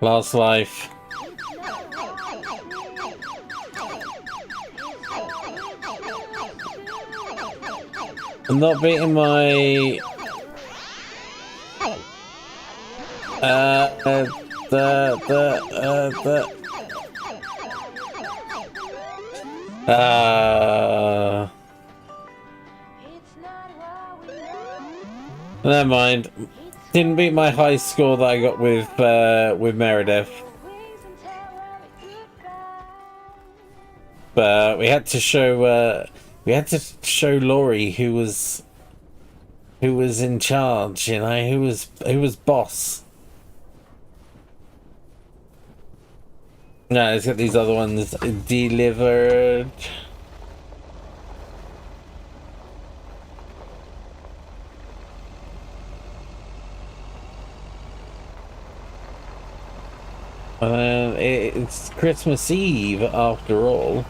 Last life. I'm not beating my never mind. Didn't beat my high score that I got with Meredith. But we had to show Laurie who was in charge, you know, who was boss. No, let's get these other ones delivered. It's Christmas Eve after all.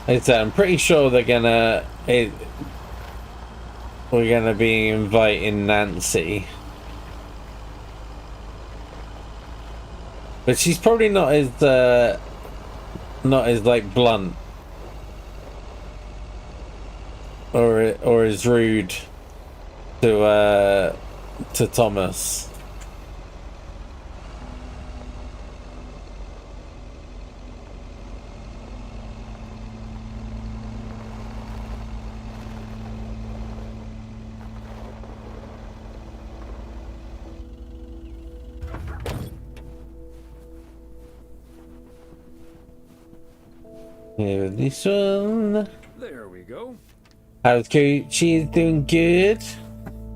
I'm pretty sure we're gonna be inviting Nancy, but she's probably not as like blunt or as rude to Thomas. Here, this one. There we go. How's Coot? She's doing good.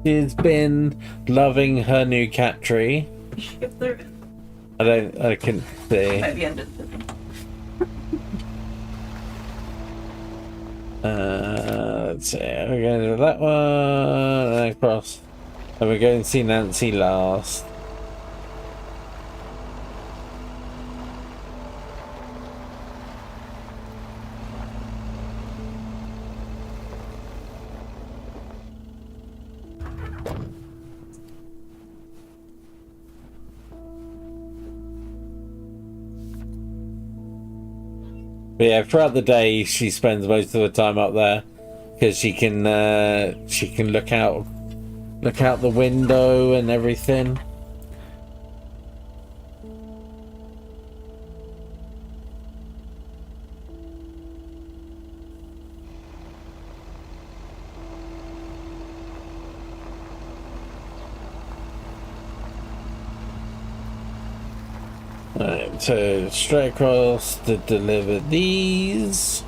She's been loving her new cat tree. If they're I couldn't see. might be under the Let's see. We're going to do that one and across. And we're going to see Nancy last. But yeah, throughout the day she spends most of the time up there because she can look out the window and everything. Alright, so straight across to deliver these.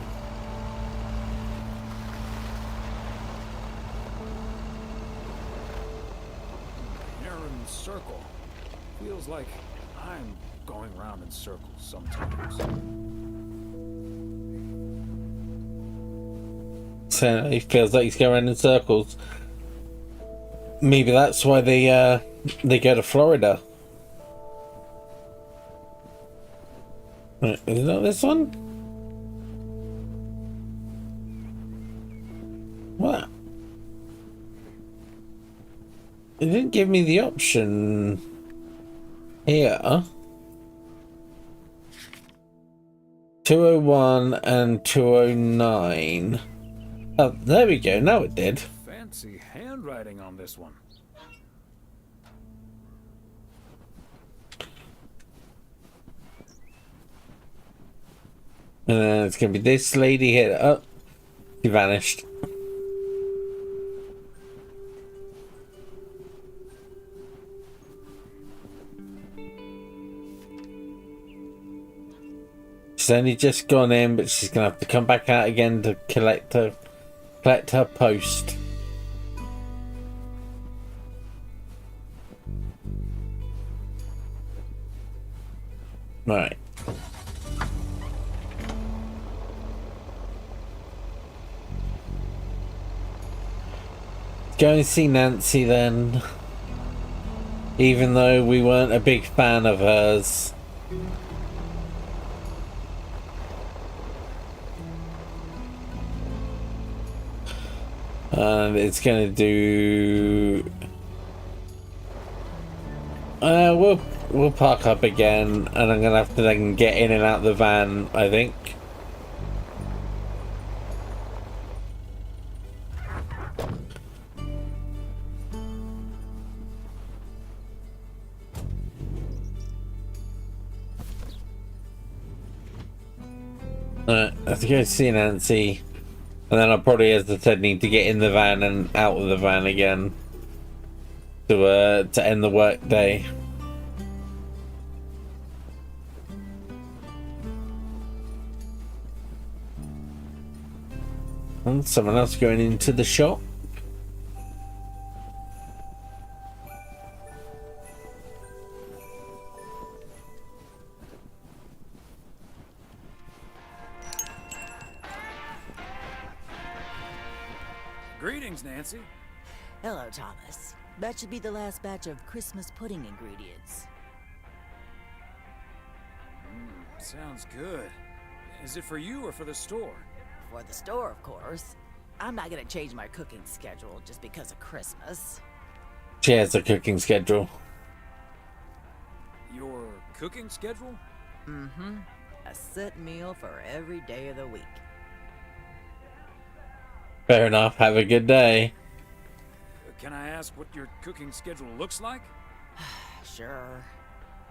Aaron's circle. Feels like I'm going round in circles sometimes. So he feels like he's going around in circles. Maybe that's why they go to Florida. Right, is it not this one? What? It didn't give me the option here. 201 and 209. Oh, there we go. Now it did. Fancy handwriting on this one. And then it's gonna be this lady here. Oh, she vanished. She's only just gone in, but she's gonna have to come back out again to collect her post. Right. go and see Nancy then. Even though we weren't a big fan of hers. And it's gonna do... we'll park up again, and I'm gonna have to then get in and out the van, I think. Let's go see Nancy, and then I'll probably, as I said, need to get in the van and out of the van again to end the work day. And someone else going into the shop. Greetings, Nancy. Hello, Thomas. That should be the last batch of Christmas pudding ingredients. Sounds good. Is it for you or for the store? For the store, of course. I'm not gonna change my cooking schedule just because of Christmas. She has a cooking schedule. Your cooking schedule? Mm-hmm. A set meal for every day of the week. Fair enough. Have a good day. Can I ask what your cooking schedule looks like? Sure.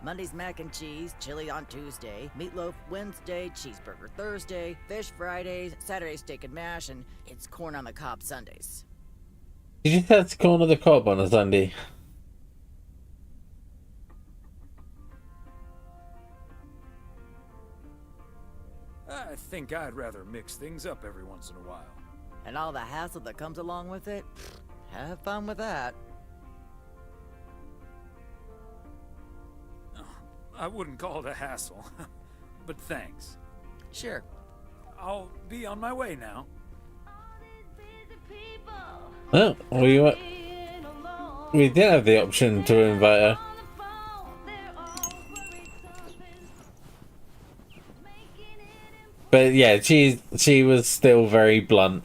Monday's mac and cheese, chili on Tuesday, meatloaf Wednesday, cheeseburger Thursday, fish Fridays, Saturday steak and mash, and it's corn on the cob Sundays. Did you say it's corn on the cob on a Sunday? I think I'd rather mix things up every once in a while. And all the hassle that comes along with it? Have fun with that. I wouldn't call it a hassle, but thanks. Sure. I'll be on my way now. Oh, we did have the option to invite her. But yeah, she was still very blunt.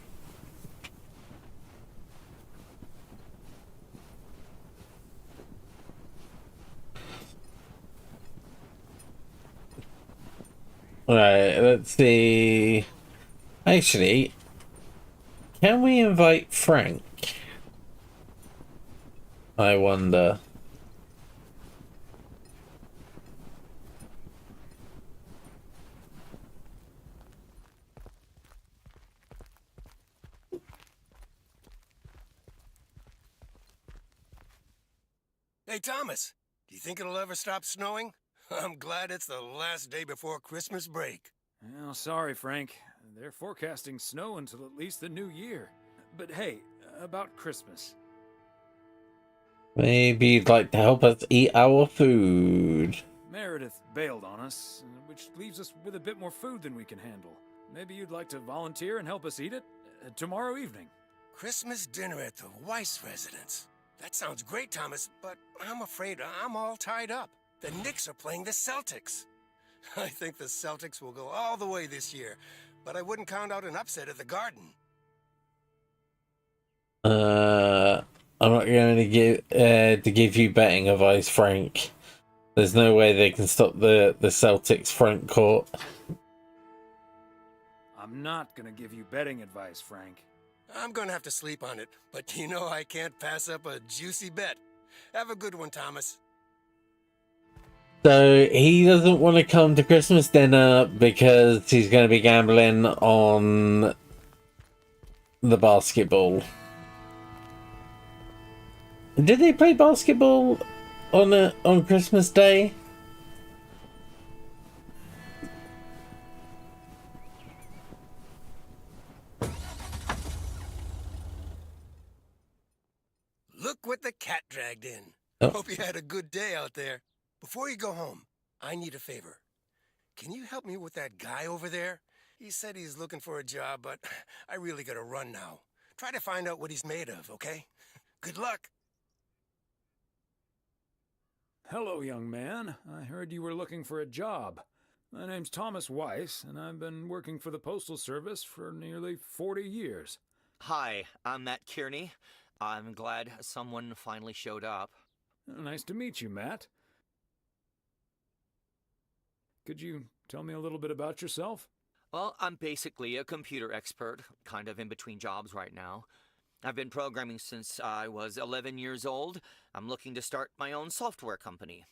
Right, let's see. Actually, can we invite Frank? I wonder. Hey, Thomas, do you think it'll ever stop snowing? I'm glad it's the last day before Christmas break. Well, sorry, Frank. They're forecasting snow until at least the new year. But hey, about Christmas. Maybe you'd like to help us eat our food. Meredith bailed on us, which leaves us with a bit more food than we can handle. Maybe you'd like to volunteer and help us eat it tomorrow evening. Christmas dinner at the Weiss residence. That sounds great, Thomas, but I'm afraid I'm all tied up. The Knicks are playing the Celtics. I think the Celtics will go all the way this year, but I wouldn't count out an upset at the Garden. I'm not going to give you betting advice, Frank. There's no way they can stop the Celtics front court. I'm not gonna give you betting advice, Frank. I'm gonna have to sleep on it, but you know I can't pass up a juicy bet. Have a good one, Thomas. So he doesn't want to come to Christmas dinner because he's going to be gambling on the basketball. Did they play basketball on Christmas Day? Look what the cat dragged in. Oh. Hope you had a good day out there. Before you go home, I need a favor. Can you help me with that guy over there? He said he's looking for a job, but I really gotta run now. Try to find out what he's made of, okay? Good luck. Hello, young man. I heard you were looking for a job. My name's Thomas Weiss, and I've been working for the Postal Service for nearly 40 years. Hi, I'm Matt Kearney. I'm glad someone finally showed up. Nice to meet you, Matt. Could you tell me a little bit about yourself? Well, I'm basically a computer expert, kind of in between jobs right now. I've been programming since I was 11 years old. I'm looking to start my own software company.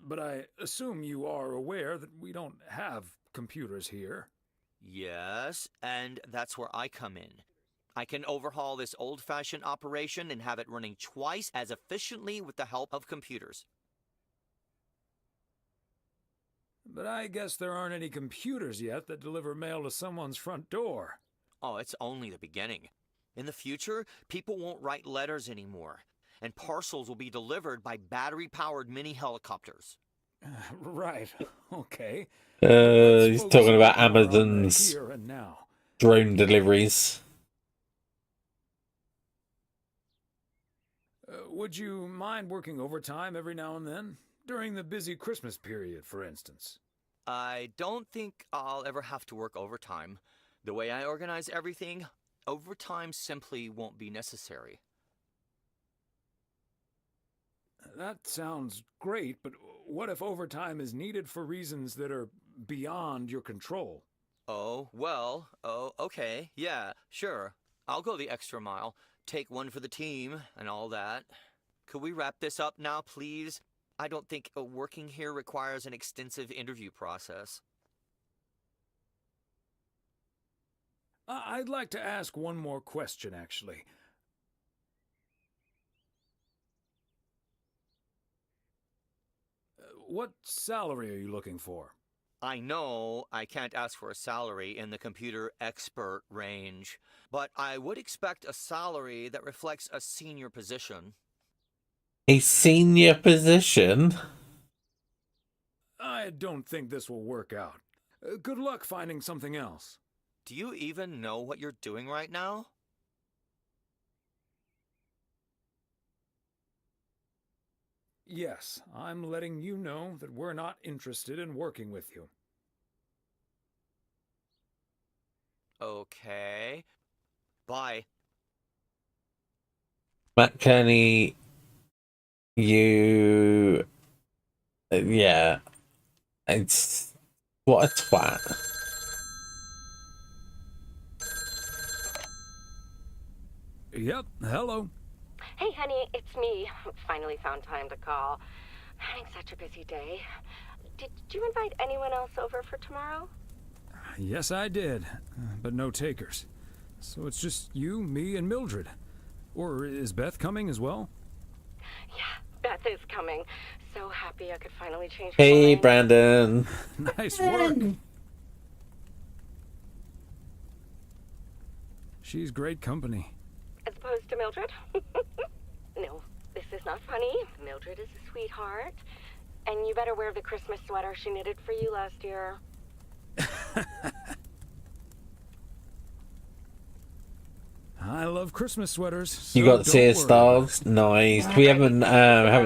But I assume you are aware that we don't have computers here. Yes, and that's where I come in. I can overhaul this old-fashioned operation and have it running twice as efficiently with the help of computers. But I guess there aren't any computers yet that deliver mail to someone's front door. Oh, it's only the beginning. In the future, people won't write letters anymore, and parcels will be delivered by battery-powered mini-helicopters. Right, okay. He's talking about Amazon's Here and now. drone deliveries. Would you mind working overtime every now and then? During the busy Christmas period, for instance. I don't think I'll ever have to work overtime. The way I organize everything, overtime simply won't be necessary. That sounds great, but what if overtime is needed for reasons that are beyond your control? Oh, okay, yeah, sure. I'll go the extra mile, take one for the team, and all that. Could we wrap this up now, please? I don't think working here requires an extensive interview process. I'd like to ask one more question, actually. What salary are you looking for? I know I can't ask for a salary in the computer expert range, but I would expect a salary that reflects a senior position. A senior position? I don't think this will work out. Good luck finding something else. Do you even know what you're doing right now? Yes, I'm letting you know that we're not interested in working with you. Okay. Bye. Matt Kearney, you... yeah. It's... what a twat. Yep, hello. Hey, honey, it's me. Finally found time to call. Having such a busy day. Did you invite anyone else over for tomorrow? Yes, I did, but no takers. So it's just you, me, and Mildred. Or is Beth coming as well? Yeah, Beth is coming. So happy I could finally change my Hey, mind. Brandon. Nice work. She's great company. As opposed to Mildred? No, this is not funny. Mildred is a sweetheart. And you better wear the Christmas sweater she knitted for you last year. I love Christmas sweaters. So You got to see don't his stars? Nice. We haven't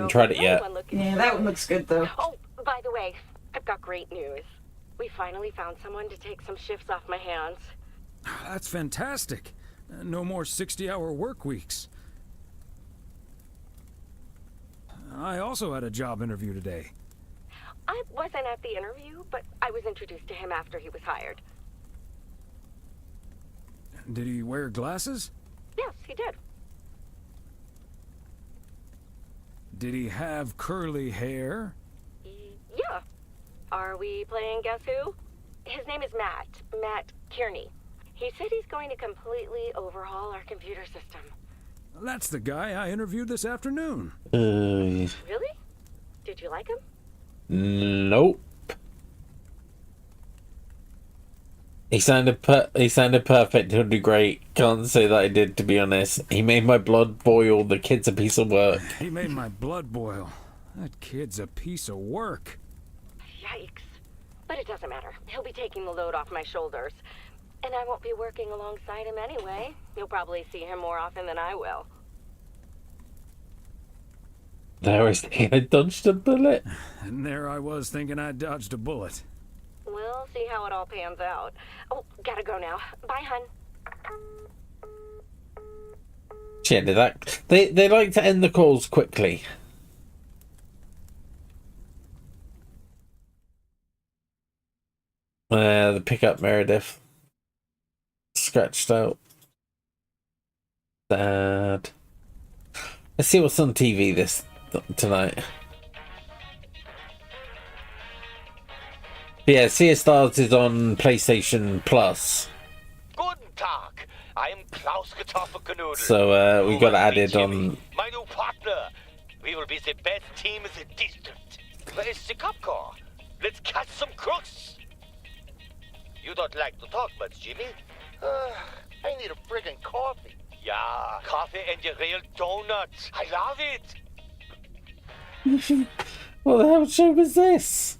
tried it yet. Yeah, that one looks good though. Oh, by the way, I've got great news. We finally found someone to take some shifts off my hands. That's fantastic. No more 60-hour work weeks. I also had a job interview today. I wasn't at the interview, but I was introduced to him after he was hired. Did he wear glasses? Yes, he did. Did he have curly hair? Yeah. Are we playing Guess Who? His name is Matt Kearney. He said he's going to completely overhaul our computer system. That's the guy I interviewed this afternoon. Really? Did you like him? Nope. He sounded perfect. He'll do great. Can't say that I did, to be honest. He made my blood boil. The kid's a piece of work. He made my blood boil. That kid's a piece of work. Yikes. But it doesn't matter. He'll be taking the load off my shoulders. And I won't be working alongside him anyway. You'll probably see him more often than I will. There I think I dodged a bullet. And there I was thinking I dodged a bullet. We'll see how it all pans out. Oh, gotta go now. Bye, hun. She ended that. They like to end the calls quickly. The pickup Meredith. Scratched out. Sad. Let's see what's on TV tonight. Yeah, Sea of Stars is on PlayStation Plus. Guten Tag. I'm Klaus Kartoffelkanoodle. So we got added on. My new partner. We will be the best team in the district. Where is the cop car? Let's catch some crooks. You don't like to talk much, Jimmy? I need a friggin' coffee. Yeah, coffee and your real donuts. I love it. What the hell show was this?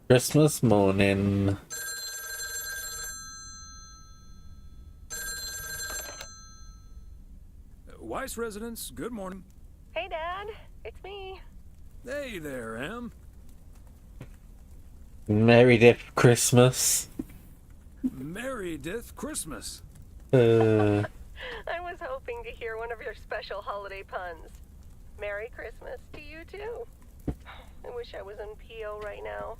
Christmas morning. Weiss residents, good morning. Hey, Dad. It's me. Hey there, Em. Meredith Christmas. Meredith Christmas. I was hoping to hear one of your special holiday puns. Merry Christmas to you, too. I wish I was in PO right now.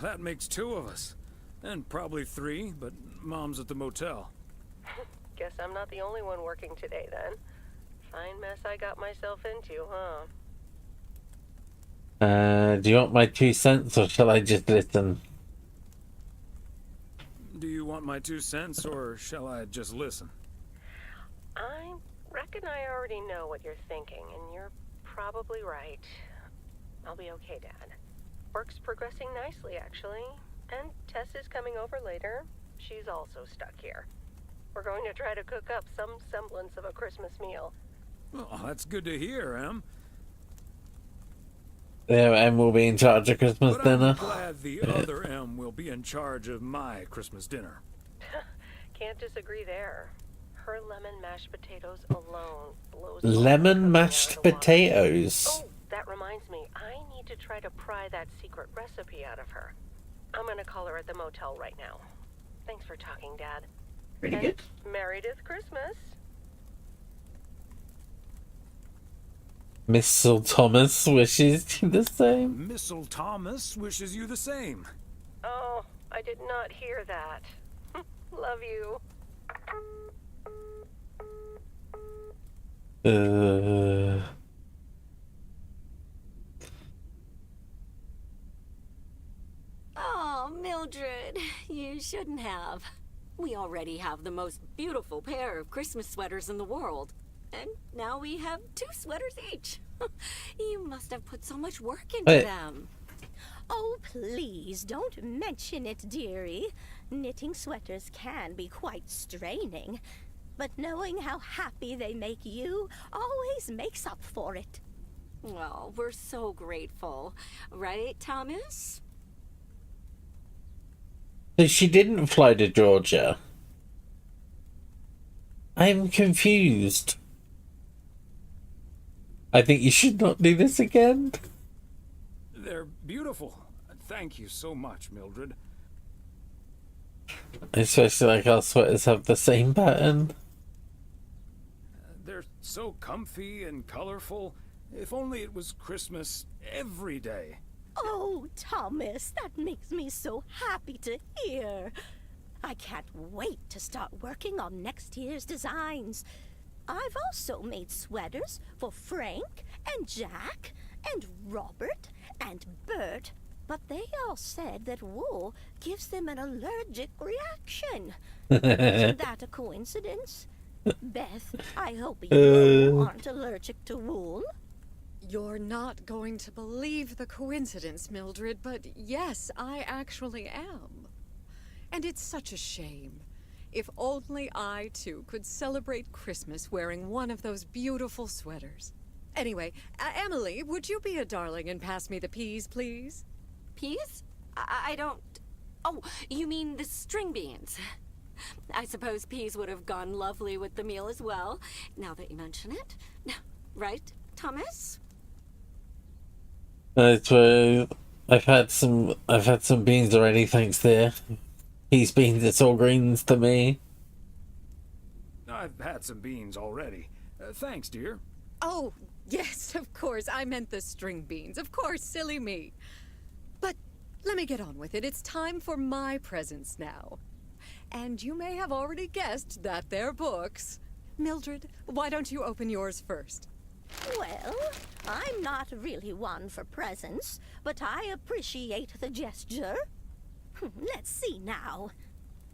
That makes 2 of us. And probably 3, but Mom's at the motel. Guess I'm not the only one working today, then. Fine mess I got myself into, huh? Do you want my 2 cents or shall I just listen? Do you want my 2 cents or shall I just listen? I reckon I already know what you're thinking, and you're probably right. I'll be okay, Dad. Work's progressing nicely, actually. And Tess is coming over later. She's also stuck here. We're going to try to cook up some semblance of a Christmas meal. Oh, that's good to hear, Em. Yeah, Em will be in charge of Christmas But dinner. I'm glad the other Em will be in charge of my Christmas dinner. Can't disagree there. Her lemon mashed potatoes alone blows. Lemon mashed potatoes. Oh, that reminds me. I need to try to pry that secret recipe out of her. I'm gonna call her at the motel right now. Thanks for talking, Dad. Pretty and good. Meredith Christmas. Missile Thomas wishes you the same. Missile Thomas wishes you the same. Oh, I did not hear that. Love you. Oh, Mildred, you shouldn't have. We already have the most beautiful pair of Christmas sweaters in the world. And now we have 2 sweaters each. You must have put so much work into them. Oh, please, don't mention it, dearie. Knitting sweaters can be quite straining. But knowing how happy they make you always makes up for it. Well, we're so grateful. Right, Thomas? So she didn't fly to Georgia. I'm confused. I think you should not do this again. They're beautiful. Thank you so much, Mildred. Especially like our sweaters have the same pattern. They're so comfy and colorful. If only it was Christmas every day. Oh, Thomas, that makes me so happy to hear. I can't wait to start working on next year's designs. I've also made sweaters for Frank and Jack and Robert and Bert, but they all said that wool gives them an allergic reaction. Isn't that a coincidence? Beth, I hope you aren't allergic to wool. You're not going to believe the coincidence, Mildred, but yes, I actually am. And it's such a shame. If only I, too, could celebrate Christmas wearing one of those beautiful sweaters. Anyway, Emily, would you be a darling and pass me the peas, please? Peas? I don't... Oh, you mean the string beans. I suppose peas would have gone lovely with the meal as well, now that you mention it. Right, Thomas? I've had some beans already, thanks dear. Peas, beans, it's all greens to me. I've had some beans already. Thanks, dear. Oh, yes, of course. I meant the string beans. Of course, silly me. But let me get on with it. It's time for my presents now. And you may have already guessed that they're books. Mildred, why don't you open yours first? Well, I'm not really one for presents, but I appreciate the gesture. Let's see now.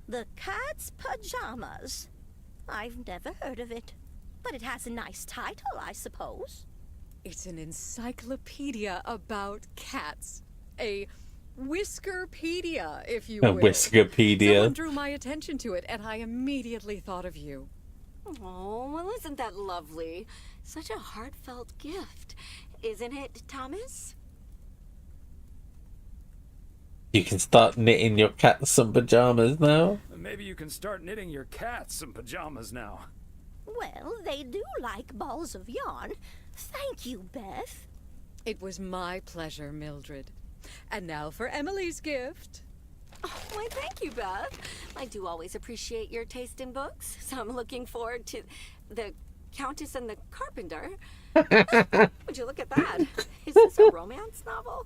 The Cat's Pajamas. I've never heard of it, but it has a nice title, I suppose. It's an encyclopedia about cats. A Whiskerpedia, if you will. A Whiskerpedia. Someone drew my attention to it, and I immediately thought of you. Oh, well, isn't that lovely? Such a heartfelt gift. Isn't it, Thomas? You can start knitting your cat some pajamas now. Maybe you can start knitting your cats some pajamas now. Well, they do like balls of yarn. Thank you, Beth. It was my pleasure, Mildred. And now for Emily's gift. Oh, why, thank you, Beth. I do always appreciate your taste in books, so I'm looking forward to The Countess and the Carpenter. Would you look at that? Is this a romance novel?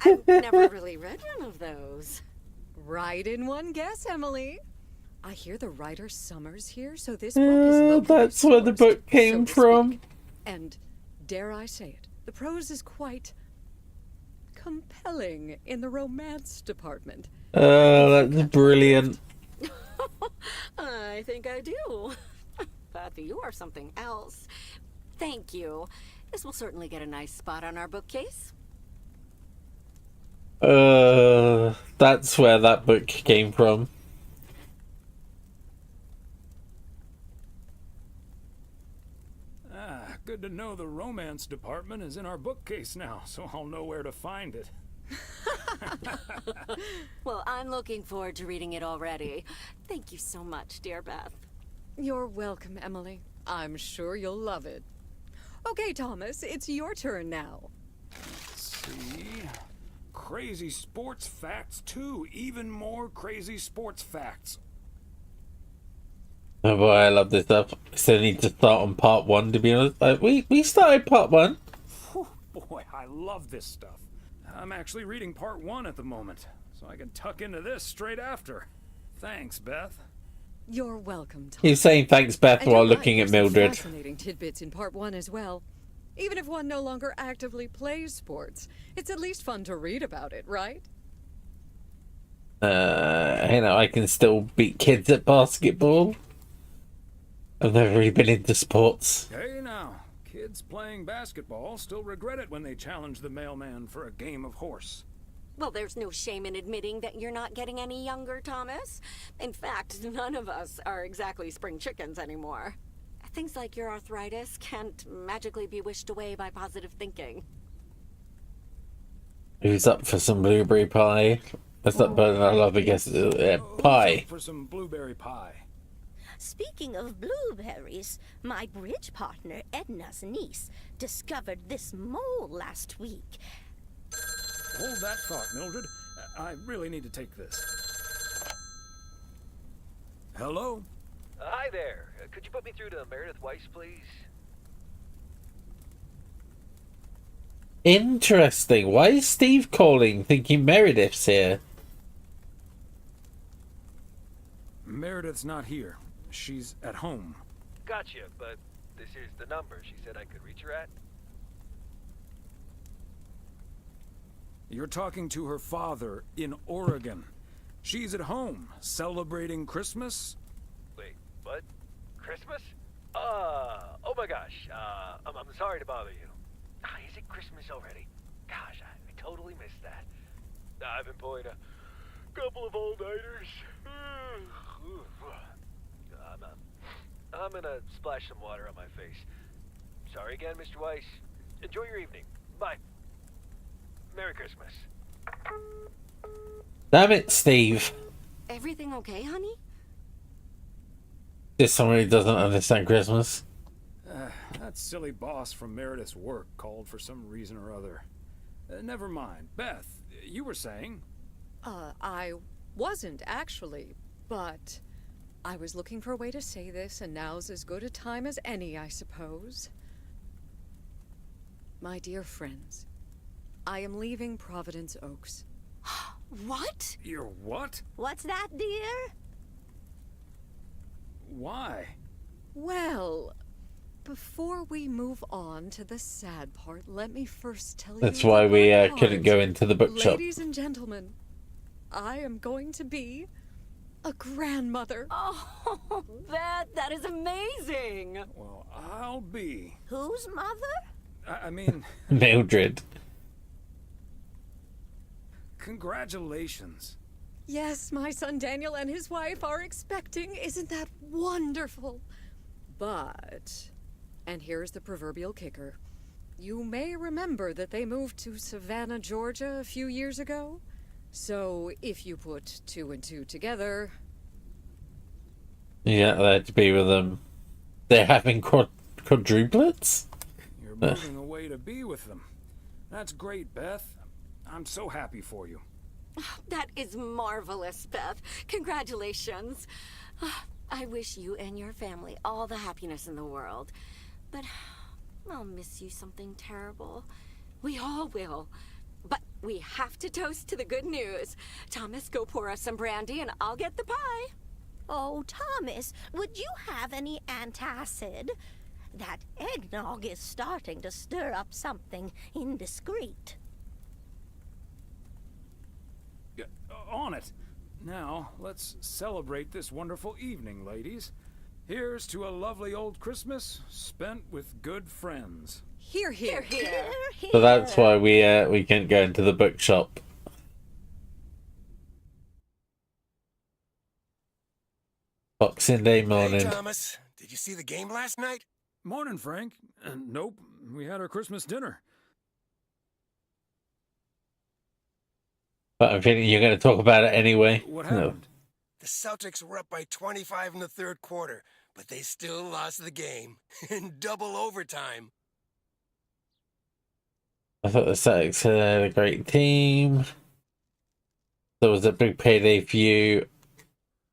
I've never really read one of those. Right in one guess, Emily. I hear the writer Summers here, so this book is locally That's where the book came from. And, dare I say it, the prose is quite compelling in the romance department. That's brilliant. I think I do. Beth, you are something else. Thank you. This will certainly get a nice spot on our bookcase. That's where that book came from. Good to know the romance department is in our bookcase now, so I'll know where to find it. Well, I'm looking forward to reading it already. Thank you so much, dear Beth. You're welcome, Emily. I'm sure you'll love it. Okay, Thomas, it's your turn now. Let's see. Crazy sports facts 2. Even more crazy sports facts. Oh boy, I love this stuff. I still need to start on part 1, to be honest. We started part 1. Whew, boy, I love this stuff. I'm actually reading part 1 at the moment, so I can tuck into this straight after. Thanks, Beth. You're welcome, Thomas. He's saying thanks, Beth, And while you're right, looking at there's some Mildred. Fascinating tidbits in part 1 as well. Even if one no longer actively plays sports, it's at least fun to read about it, right? I can still beat kids at basketball. I've never really been into sports. Hey now, kids playing basketball still regret it when they challenge the mailman for a game of horse. Well, there's no shame in admitting that you're not getting any younger, Thomas. In fact, none of us are exactly spring chickens anymore. Things like your arthritis can't magically be wished away by positive thinking. Who's up for some blueberry pie? That's not better than I love, I guess. Pie. For some blueberry pie. Speaking of blueberries, my bridge partner Edna's niece discovered this mole last week. Hold that thought, Mildred. I really need to take this. Hello? Hi there. Could you put me through to Meredith Weiss, please? Interesting. Why is Steve calling, thinking Meredith's here? Meredith's not here. She's at home. Gotcha, but this is the number she said I could reach her at. You're talking to her father in Oregon. She's at home, celebrating Christmas. Wait, what? Christmas? Oh my gosh. I'm sorry to bother you. Is it Christmas already? Gosh, I totally missed that. I've been pulling a couple of all-nighters. I'm gonna splash some water on my face. Sorry again, Mr. Weiss. Enjoy your evening. Bye. Merry Christmas. Damn it, Steve. Everything okay, honey? Just somebody who doesn't understand Christmas. That silly boss from Meredith's work called for some reason or other. Never mind. Beth, you were saying? I wasn't actually, but I was looking for a way to say this, and now's as good a time as any, I suppose. My dear friends, I am leaving Providence Oaks. What? You're what? What's that, dear? Why? Well, before we move on to the sad part, let me first tell you. That's why we couldn't go into the bookshop. Ladies and gentlemen, I am going to be a grandmother. Oh, Beth, that is amazing. Well, I'll be. Whose mother? I mean... Mildred. Congratulations. Yes, my son Daniel and his wife are expecting. Isn't that wonderful? But, and here's the proverbial kicker. You may remember that they moved to Savannah, Georgia a few years ago. So, if you put 2 and 2 together... Yeah, that to be with them. They're having quadruplets? You're moving away to be with them. That's great, Beth. I'm so happy for you. That is marvelous, Beth. Congratulations. I wish you and your family all the happiness in the world. But I'll miss you something terrible. We all will. But we have to toast to the good news. Thomas, go pour us some brandy and I'll get the pie. Oh, Thomas, would you have any antacid? That eggnog is starting to stir up something indiscreet. On it. Now, let's celebrate this wonderful evening, ladies. Here's to a lovely old Christmas spent with good friends. Hear, hear, hear. So that's why we can't go into the bookshop. Boxing Day morning. Hey, Thomas. Did you see the game last night? Morning, Frank. Nope. We had our Christmas dinner. But I'm feeling you're going to talk about it anyway. What happened? The Celtics were up by 25 in the third quarter, but they still lost the game in double overtime. I thought the Celtics had a great team. There was a big payday for you.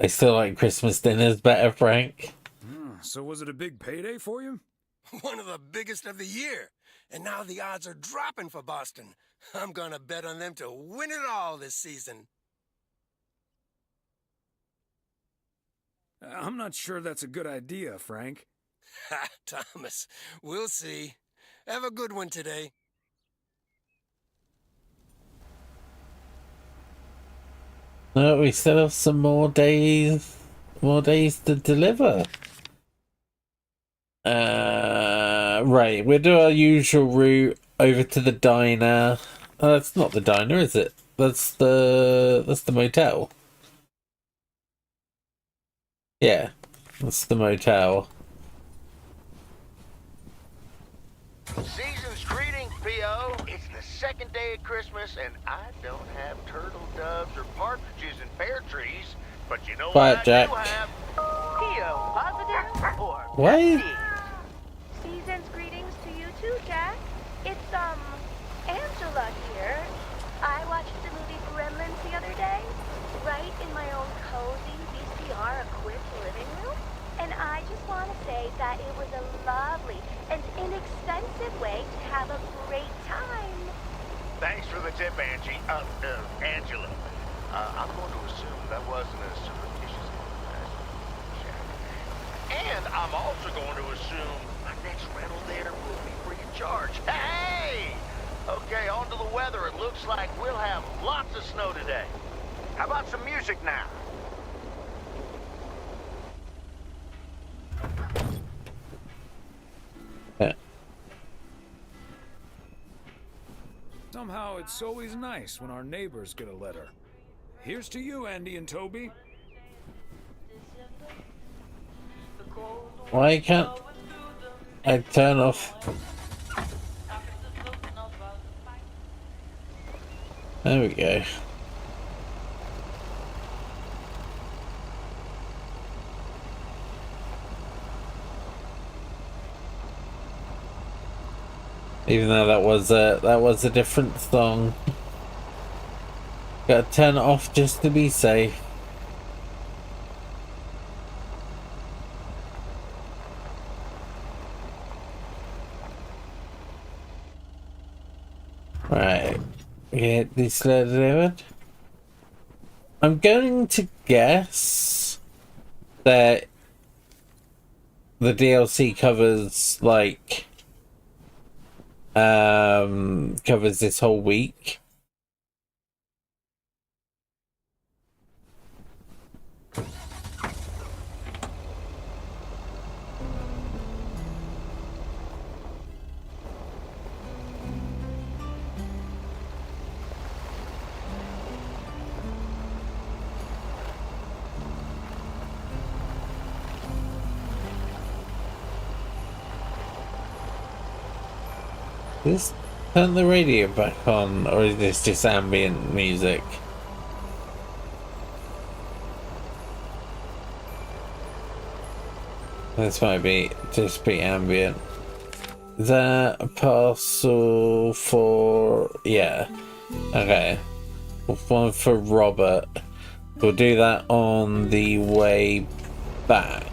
I still like Christmas dinners better, Frank. So was it a big payday for you? One of the biggest of the year. And now the odds are dropping for Boston. I'm gonna bet on them to win it all this season. I'm not sure that's a good idea, Frank. Ha, Thomas. We'll see. Have a good one today. No, we still have some more days to deliver. Right, we'll do our usual route over to the diner. Oh, that's not the diner, is it? That's the motel. Yeah, that's the motel. Season's greetings, P.O. It's the second day of Christmas, and I don't have turtle doves or partridges in pear trees, but you know Quiet, what Jack. I do have? P.O. positive or What? negative? Season's greetings to you too, Jack. It's, Angela here. I watched the movie Gremlins the other day, right in my own cozy VCR-equipped living room. And I just want to say that it was a lovely and inexpensive way to have a great time. Thanks for the tip, Angie. Angela. I'm going to assume that wasn't a surreptitious and I'm also going to assume my next rental there will be free of charge. Hey! Okay, on to the weather. It looks like we'll have lots of snow today. How about some music now? Somehow it's always nice when our neighbors get a letter. Here's to you, Andy and Toby. Why can't I turn off? There we go. Even though that was a different song. Gotta turn it off just to be safe. Right. Get this delivered. I'm going to guess that the DLC covers like covers this whole week. This turn the radio back on, or is this just ambient music? This might be just be ambient. Is that a parcel for? Yeah. Okay. One for Robert. We'll do that on the way back.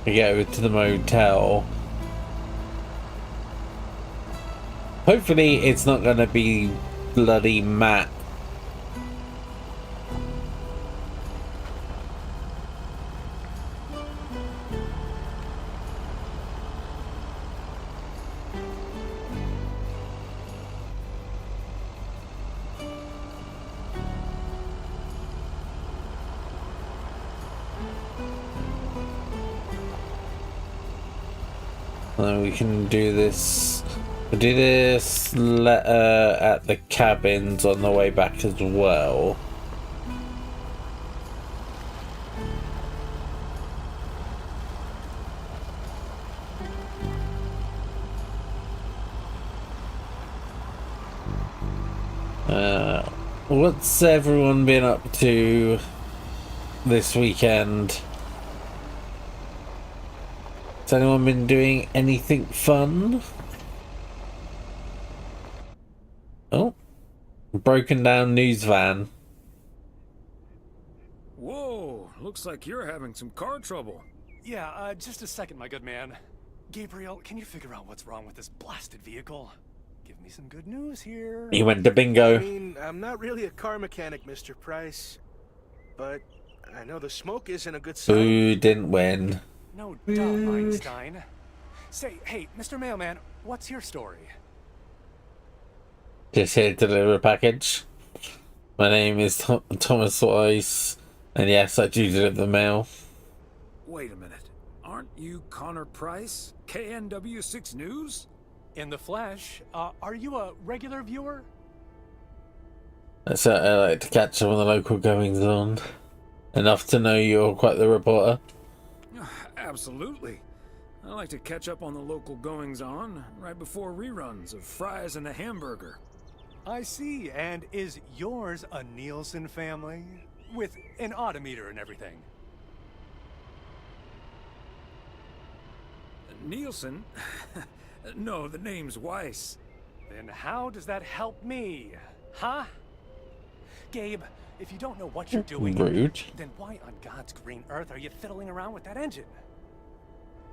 We get over to the motel. Hopefully it's not gonna be bloody Matt. We can do this. We'll do this letter at the cabins on the way back as well. What's everyone been up to this weekend? Has anyone been doing anything fun? Oh, broken down news van. Whoa, looks like you're having some car trouble. Yeah, just a second, my good man. Gabriel, can you figure out what's wrong with this blasted vehicle? Give me some good news here. He went to bingo. I mean, I'm not really a car mechanic, Mr. Price, but I know the smoke isn't a good sign. Who didn't win? No duh, Einstein. Say, hey, Mr. Mailman, what's your story? Just here to deliver a package. My name is Thomas Weiss, and yes, I do deliver the mail. Wait a minute. Aren't you Connor Price? KNW6 News? In the flesh. Are you a regular viewer? So I like to catch up on the local goings on. Enough to know you're quite the reporter. Absolutely. I like to catch up on the local goings-on right before reruns of Fries and the Hamburger. I see. And is yours a Nielsen family? With an odometer and everything? Nielsen? No, the name's Weiss. Then how does that help me? Huh? Gabe, if you don't know what you're doing, rude, then why on God's green earth are you fiddling around with that engine?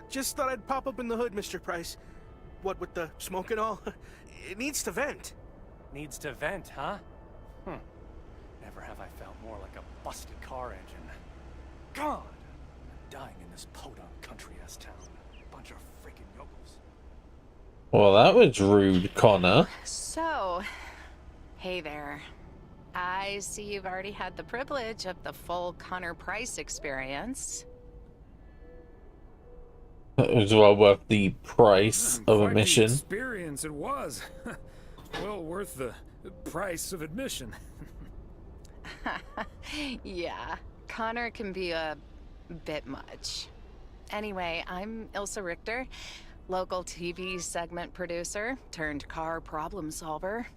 Just thought I'd pop up in the hood, Mr. Price. What with the smoke and all? It needs to vent. Needs to vent, huh? Never have I felt more like a busted car engine. God! I'm dying in this podunk country-ass town. Bunch of freaking yokels. Well, that was rude, Connor. So, hey there. I see you've already had the privilege of the full Connor Price experience. It was well worth the price of Quite the admission. experience it was. Well worth the price of admission. Yeah, Connor can be a bit much. Anyway, I'm Ilsa Richter, local TV segment producer turned car problem solver.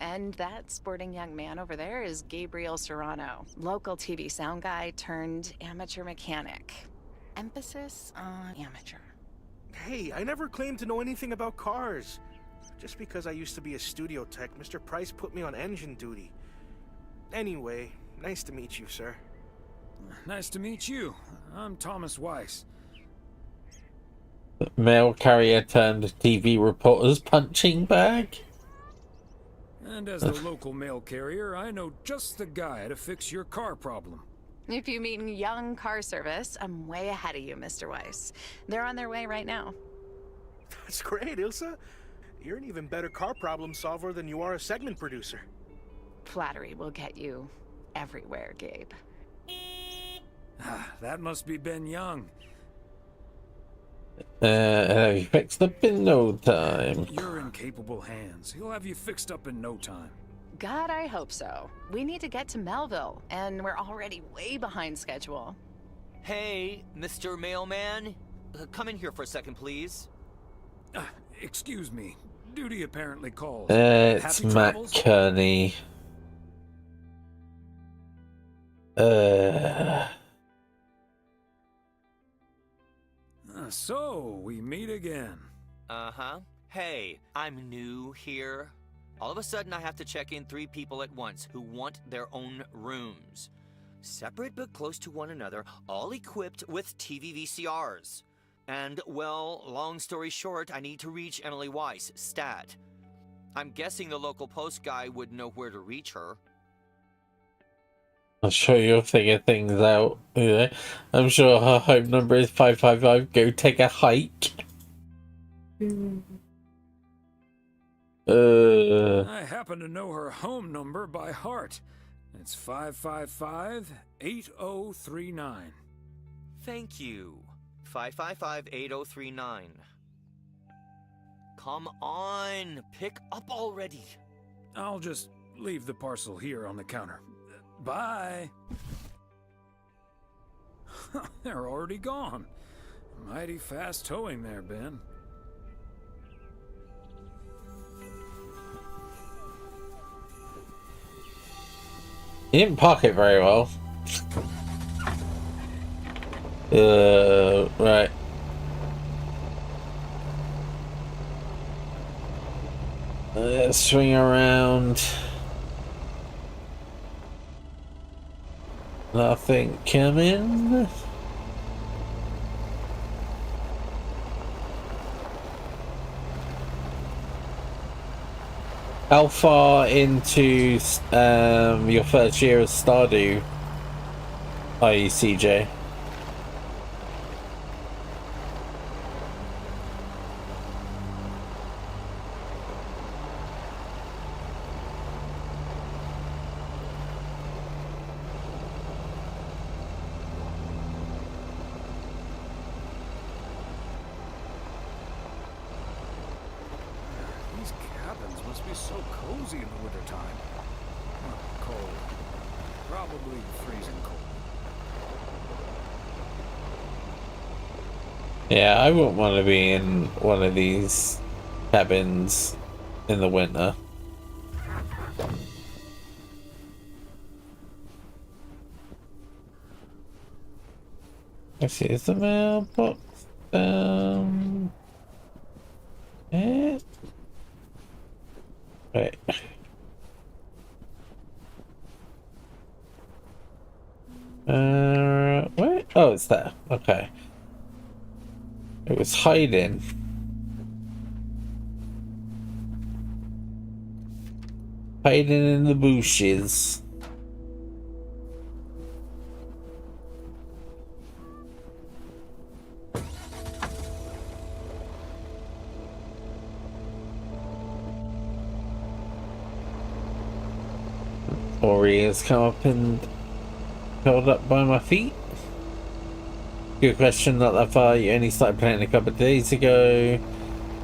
And that sporting young man over there is Gabriel Serrano, local TV sound guy turned amateur mechanic. Emphasis on amateur. Hey, I never claimed to know anything about cars. Just because I used to be a studio tech, Mr. Price put me on engine duty. Anyway, nice to meet you, sir. Nice to meet you. I'm Thomas Weiss. Mail carrier turned TV reporter's punching bag. And as the local mail carrier, I know just the guy to fix your car problem. If you mean young car service, I'm way ahead of you, Mr. Weiss. They're on their way right now. That's great, Ilsa. You're an even better car problem solver than you are a segment producer. Flattery will get you everywhere, Gabe. That must be Ben Young. He fixed up in no time. You're in capable hands. He'll have you fixed up in no time. God, I hope so. We need to get to Melville, and we're already way behind schedule. Hey, Mr. Mailman. Come in here for a second, please. Excuse me. Duty apparently calls. It's Happy Matt travels? Kearney. So, we meet again. Uh-huh. Hey, I'm new here. All of a sudden, I have to check in 3 people at once who want their own rooms. Separate but close to one another, all equipped with TV VCRs. And, well, long story short, I need to reach Emily Weiss, stat. I'm guessing the local post guy would know where to reach her. I'm sure you'll figure things out. Yeah. I'm sure her home number is 555. Go take a hike. I happen to know her home number by heart. It's 555-8039. Thank you. 555-8039. Come on, pick up already. I'll just leave the parcel here on the counter. Bye. They're already gone. Mighty fast towing there, Ben. He didn't park it very well. Right. Let's swing around. Nothing coming. How far into your first year of Stardew are you, CJ? These cabins must be so cozy in the wintertime. Cold. Probably freezing cold. Yeah, I wouldn't want to be in one of these cabins in the winter. Let's see, is the mailbox down? Yeah. Wait. Wait. Oh, it's there. Okay. It was hiding. Hiding in the bushes. Ori has come up and held up by my feet. Good question, not that far. You only started playing a couple of days ago.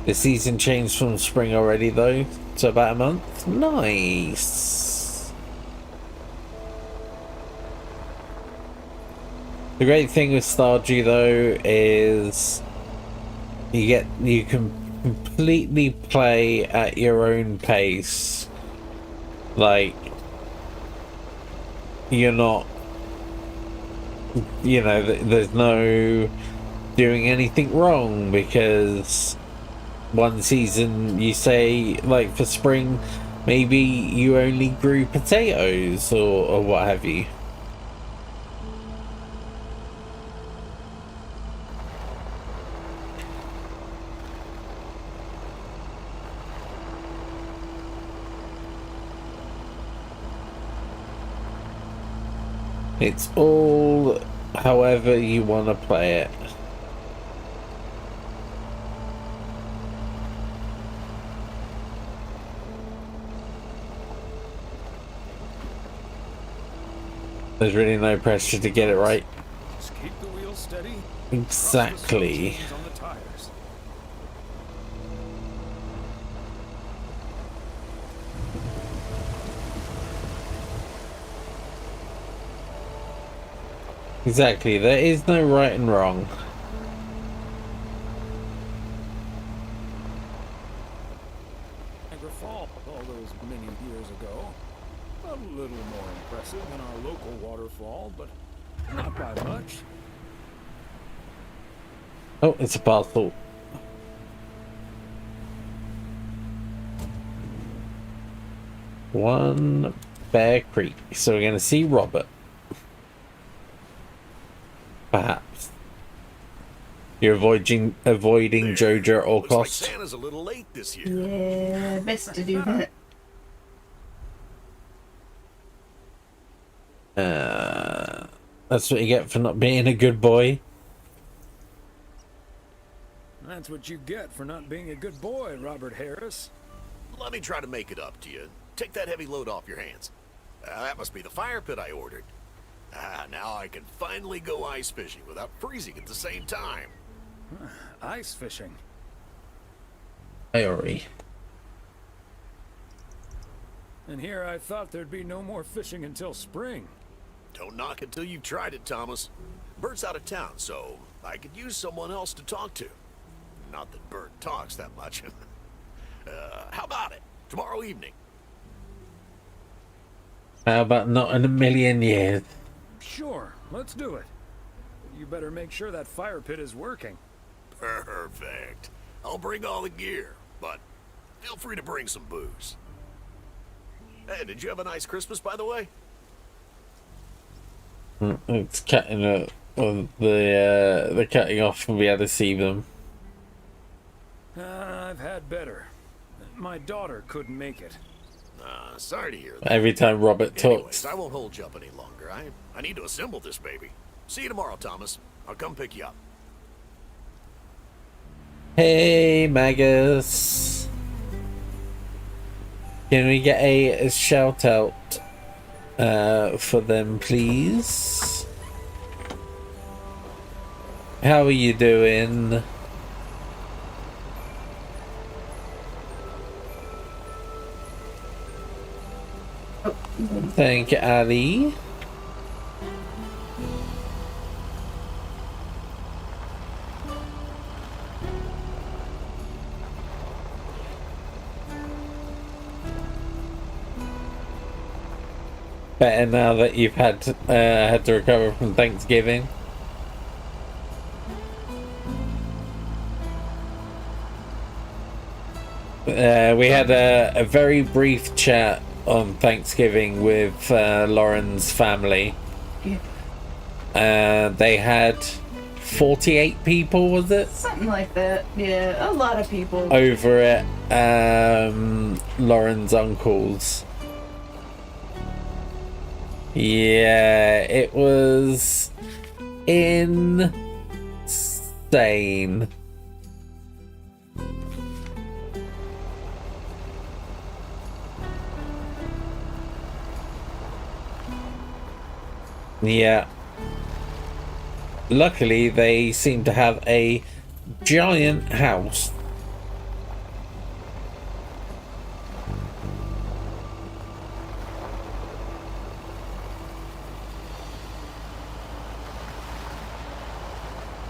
The season changed from spring already, though, to about a month. Nice. The great thing with Stardew, though, is you can completely play at your own pace. Like, you're not, you know, there's no doing anything wrong, because one season you say, like for spring, maybe you only grew potatoes or what have you. It's all however you want to play it. There's really no pressure to get it right. Just keep the wheel steady. Exactly. On the tires. Exactly. There is no right and wrong. Niagara Falls all those many years ago. A little more impressive than our local waterfall, but not by much. Oh, it's a parcel. One Bear Creek. So we're going to see Robert. Perhaps. You're avoiding Jojo at all costs. Like Santa's a little late this year. Yeah, best to do that. That's what you get for not being a good boy. That's what you get for not being a good boy, Robert Harris. Let me try to make it up to you. Take that heavy load off your hands. That must be the fire pit I ordered. Now I can finally go ice fishing without freezing at the same time. Ice fishing. Iori. And here I thought there'd be no more fishing until spring. Don't knock until you've tried it, Thomas. Bert's out of town, so I could use someone else to talk to. Not that Bert talks that much. How about it? Tomorrow evening. How about not in a million years? Sure, let's do it. You better make sure that fire pit is working. Perfect. I'll bring all the gear, but feel free to bring some booze. Hey, did you have a nice Christmas, by the way? It's cutting the cutting off and be able to see them. I've had better. My daughter couldn't make it. Sorry to hear that. Every time Robert talks. Anyways, I won't hold you up any longer. I need to assemble this baby. See you tomorrow, Thomas. I'll come pick you up. Hey, Magus. Can we get a shout out for them, please? How are you doing? Thank you, Ali. Better now that you've had to recover from Thanksgiving. We had a very brief chat on Thanksgiving with Lauren's family. Yeah. They had 48 people, was it? Something like that. Yeah, a lot of people. Over at Lauren's uncle's. Yeah, it was insane. Yeah. luckily, they seem to have a giant house.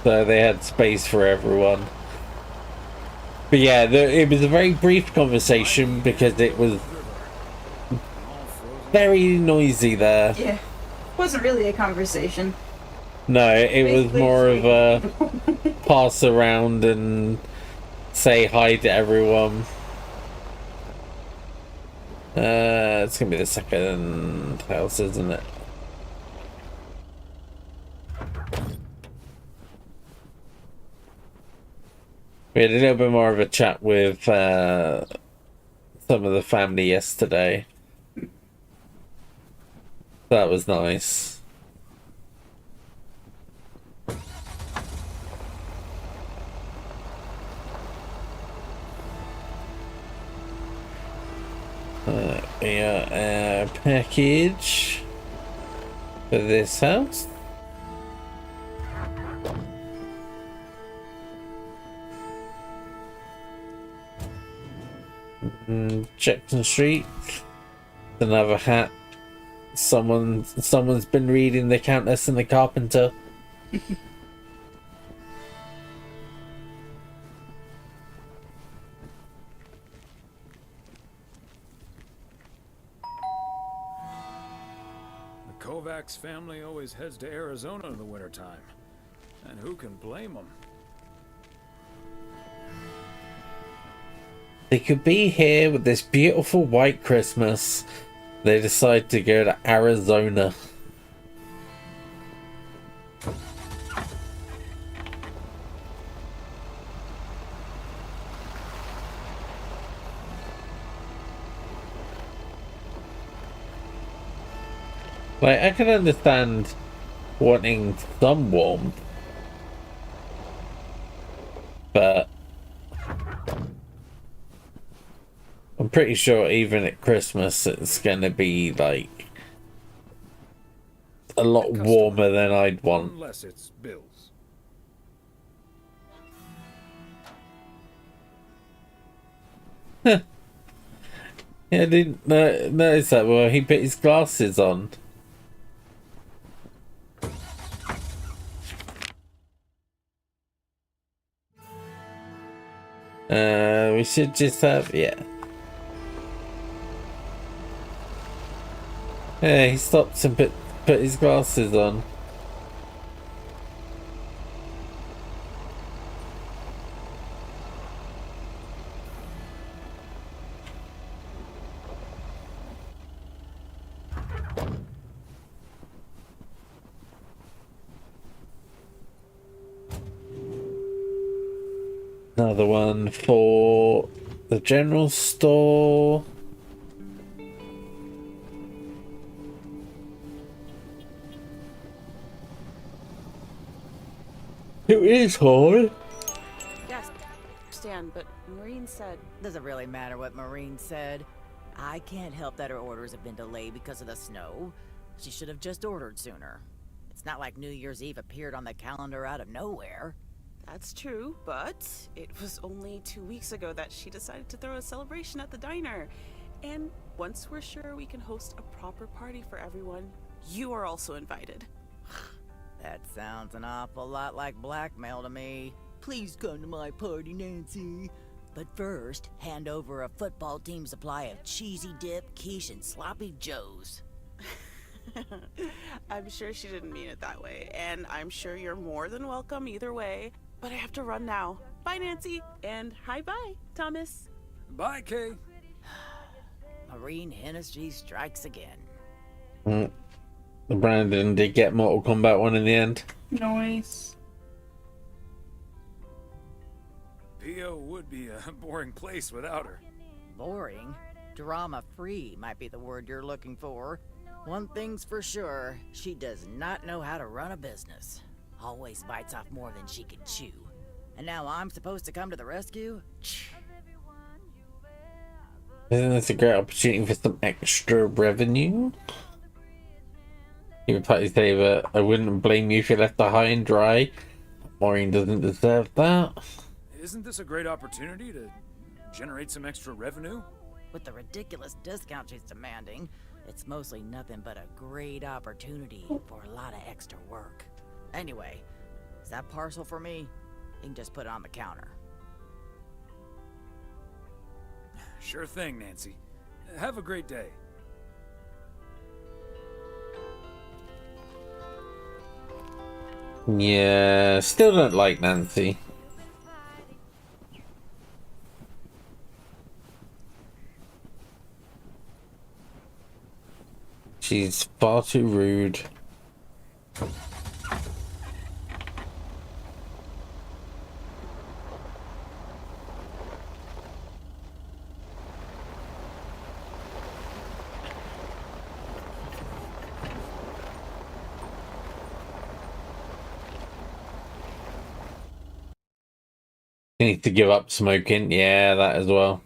So they had space for everyone. But yeah, it was a very brief conversation because it was very noisy there. Yeah. Wasn't really a conversation. No, it was Basically, more of a pass around and say hi to everyone. It's gonna be the second house, isn't it? We had a little bit more of a chat with some of the family yesterday. That was nice. Yeah, package for this house. Jackson Street. Another hat. Someone's been reading The Countess and the Carpenter. The Kovacs family always heads to Arizona in the wintertime. And who can blame them? They could be here with this beautiful white Christmas. They decide to go to Arizona. Like, I can understand wanting some warmth, but I'm pretty sure even at Christmas it's gonna be like a lot warmer than I'd want. Unless it's Bill's. Yeah, I didn't notice that. Well, he put his glasses on. We should just have, yeah. Yeah, he stops and put his glasses on. Another one for the general store. It is hard. Yes, understand, but Maureen said... Doesn't really matter what Maureen said. I can't help that her orders have been delayed because of the snow. She should have just ordered sooner. It's not like New Year's Eve appeared on the calendar out of nowhere. That's true, but it was only 2 weeks ago that she decided to throw a celebration at the diner. And once we're sure we can host a proper party for everyone, you are also invited. That sounds an awful lot like blackmail to me. Please come to my party, Nancy. But first, hand over a football team supply of cheesy dip, quiche, and sloppy joes. I'm sure she didn't mean it that way, and I'm sure you're more than welcome either way. But I have to run now. Bye, Nancy. And hi-bye, Thomas. Bye, Kay. Maureen Hennessy strikes again. Brandon did get Mortal Kombat 1 in the end. Nice. P.O. would be a boring place without her. Boring? Drama-free might be the word you're looking for. One thing's for sure, she does not know how to run a business. Always bites off more than she can chew. And now I'm supposed to come to the rescue? Isn't this a great opportunity for some extra revenue? He would probably say that I wouldn't blame you if you left her high and dry. Maureen doesn't deserve that. Isn't this a great opportunity to generate some extra revenue? With the ridiculous discount she's demanding, it's mostly nothing but a great opportunity for a lot of extra work. Anyway, is that parcel for me? You can just put it on the counter. Sure thing, Nancy. Have a great day. Yeah, still don't like Nancy. She's far too rude. You need to give up smoking. Yeah, that as well.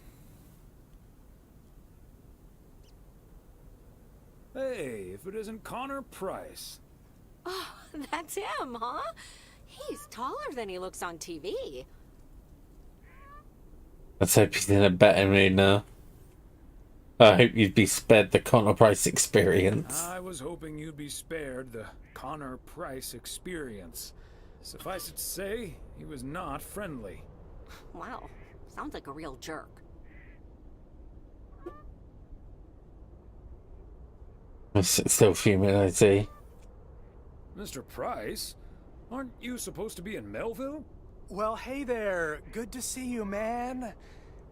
Hey, if it isn't Connor Price. Oh, that's him, huh? He's taller than he looks on TV. Let's hope he's in a better mood now. I hope you'd be spared the Connor Price experience. I was hoping you'd be spared the Connor Price experience. Suffice it to say, he was not friendly. Wow, sounds like a real jerk. Still fuming, I see. Mr. Price? Aren't you supposed to be in Melville? Well, hey there. Good to see you, man.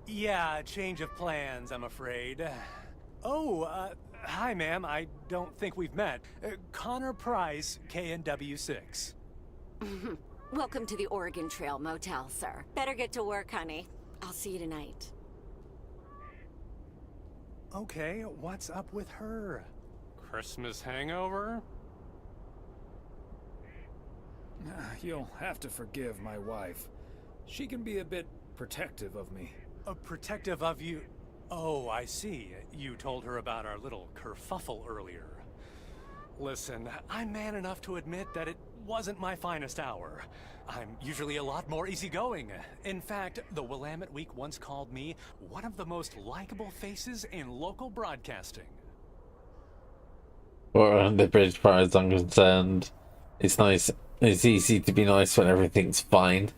Yeah, change of plans, I'm afraid. Oh, hi, ma'am. I don't think we've met. Connor Price, KNW6. Welcome to the Oregon Trail Motel, sir. Better get to work, honey. I'll see you tonight. Okay, what's up with her? Christmas hangover? You'll have to forgive my wife. She can be a bit protective of me. Protective of you? Oh, I see. You told her about our little kerfuffle earlier. Listen, I'm man enough to admit that it wasn't my finest hour. I'm usually a lot more easygoing. In fact, the Willamette Week once called me one of the most likable faces in local broadcasting. Well, the bridge, as far as I'm concerned, it's nice. It's easy to be nice when everything's fine.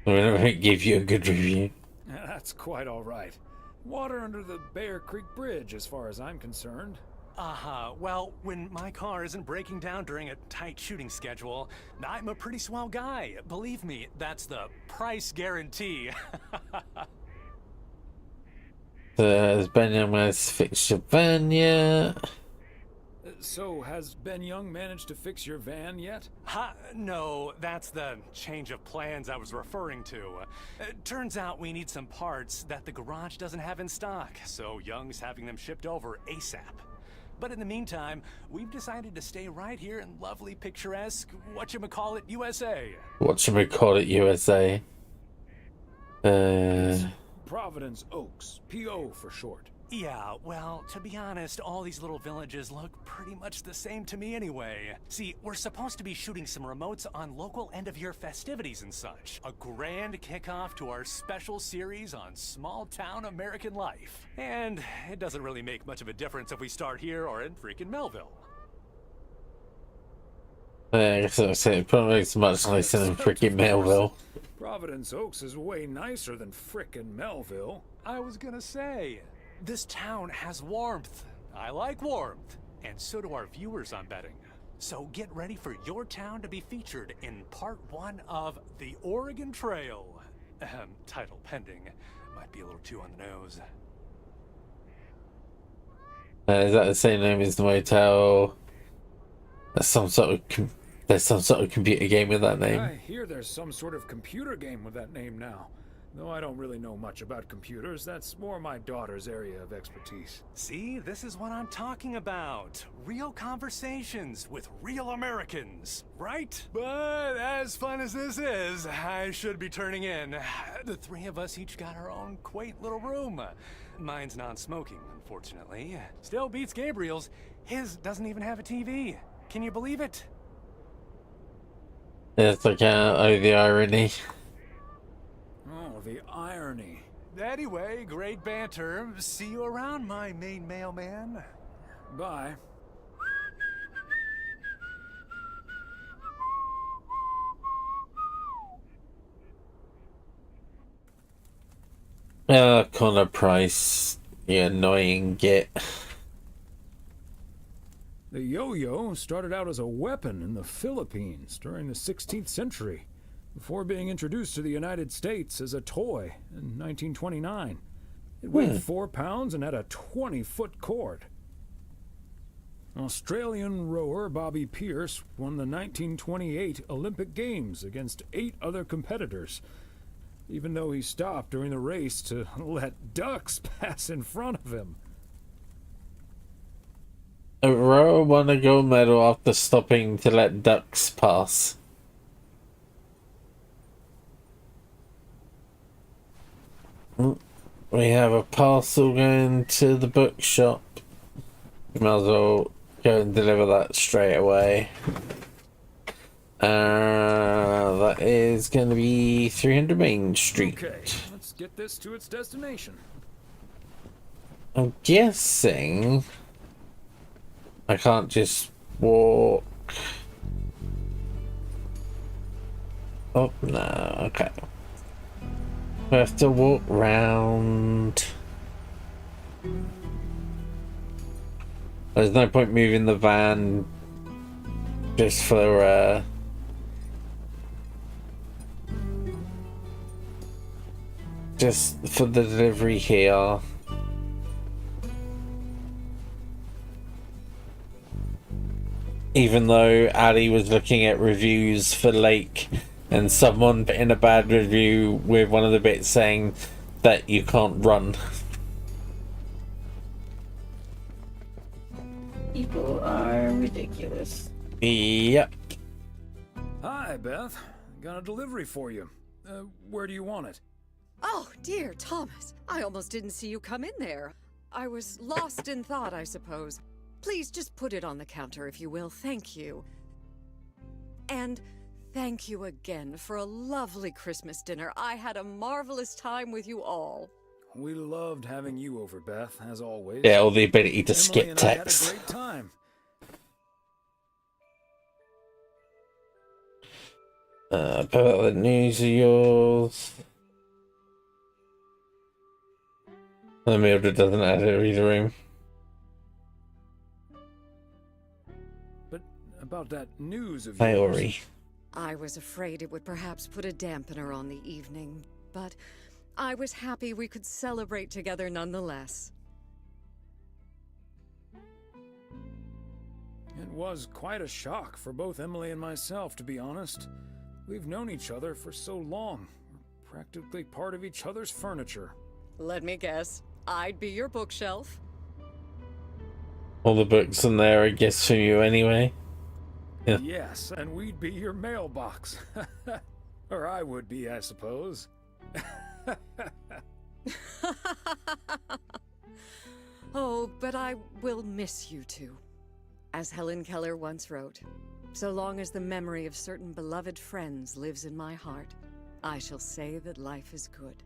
We don't give you a good review. That's quite all right. Water under the Bear Creek Bridge, as far as I'm concerned. Well, when my car isn't breaking down during a tight shooting schedule, I'm a pretty swell guy. Believe me, that's the price guarantee. Has Ben Young fixed your van yet? So, has Ben Young managed to fix your van yet? No, that's the change of plans I was referring to. Turns out we need some parts that the garage doesn't have in stock, so Young's having them shipped over ASAP. But in the meantime, we've decided to stay right here in lovely, picturesque, whatchamacallit, USA. Whatchamacallit, USA? Providence Oaks, PO for short. Yeah, well, to be honest, all these little villages look pretty much the same to me anyway. See, we're supposed to be shooting some remotes on local end-of-year festivities and such. A grand kickoff to our special series on small-town American life. And it doesn't really make much of a difference if we start here or in freaking Melville. I guess I say it probably makes much nicer than freaking Melville. Providence Oaks is way nicer than frickin' Melville. I was gonna say, this town has warmth. I like warmth. And so do our viewers, I'm betting. So get ready for your town to be featured in part 1 of The Oregon Trail. Title pending. Might be a little too on the nose. Is that the same name as the motel? There's some sort of computer game with that name. I hear there's some sort of computer game with that name now. Though I don't really know much about computers, that's more my daughter's area of expertise. See, this is what I'm talking about. Real conversations with real Americans, right? But as fun as this is, I should be turning in. The 3 of us each got our own quaint little room. Mine's non-smoking, unfortunately. Still beats Gabriel's. His doesn't even have a TV. Can you believe it? It's like, oh, the irony. Oh, the irony. Anyway, great banter. See you around, my main mailman. Bye. Connor Price, you annoying git. The yo-yo started out as a weapon in the Philippines during the 16th century, before being introduced to the United States as a toy in 1929. It weighed 4 pounds and had a 20-foot cord. Australian rower Bobby Pierce won the 1928 Olympic Games against 8 other competitors, even though he stopped during the race to let ducks pass in front of him. A rower won a gold medal after stopping to let ducks pass. We have a parcel going to the bookshop. Might as well go and deliver that straight away. That is going to be 300 Main Street. Okay, let's get this to its destination. I'm guessing I can't just walk. Oh, no, okay. We have to walk round. There's no point moving the van just for the delivery here. Even though Ali was looking at reviews for Lake and someone put in a bad review with one of the bits saying that you can't run. People are ridiculous. Yep. Hi, Beth. Got a delivery for you. Where do you want it? Oh, dear Thomas. I almost didn't see you come in there. I was lost in thought, I suppose. Please just put it on the counter, if you will. Thank you. And thank you again for a lovely Christmas dinner. I had a marvelous time with you all. We loved having you over, Beth, as always. Yeah, all the ability to Emily skip and I had a text. great time. About the news of yours. The Mildred doesn't have to read the room. But about that news of Hi, yours. Ori. I was afraid it would perhaps put a dampener on the evening, but I was happy we could celebrate together nonetheless. It was quite a shock for both Emily and myself, to be honest. We've known each other for so long. We're practically part of each other's furniture. Let me guess. I'd be your bookshelf. All the books in there, I guess, for you anyway. Yeah. Yes, and we'd be your mailbox. Or I would be, I suppose. Oh, but I will miss you two. As Helen Keller once wrote, so long as the memory of certain beloved friends lives in my heart, I shall say that life is good.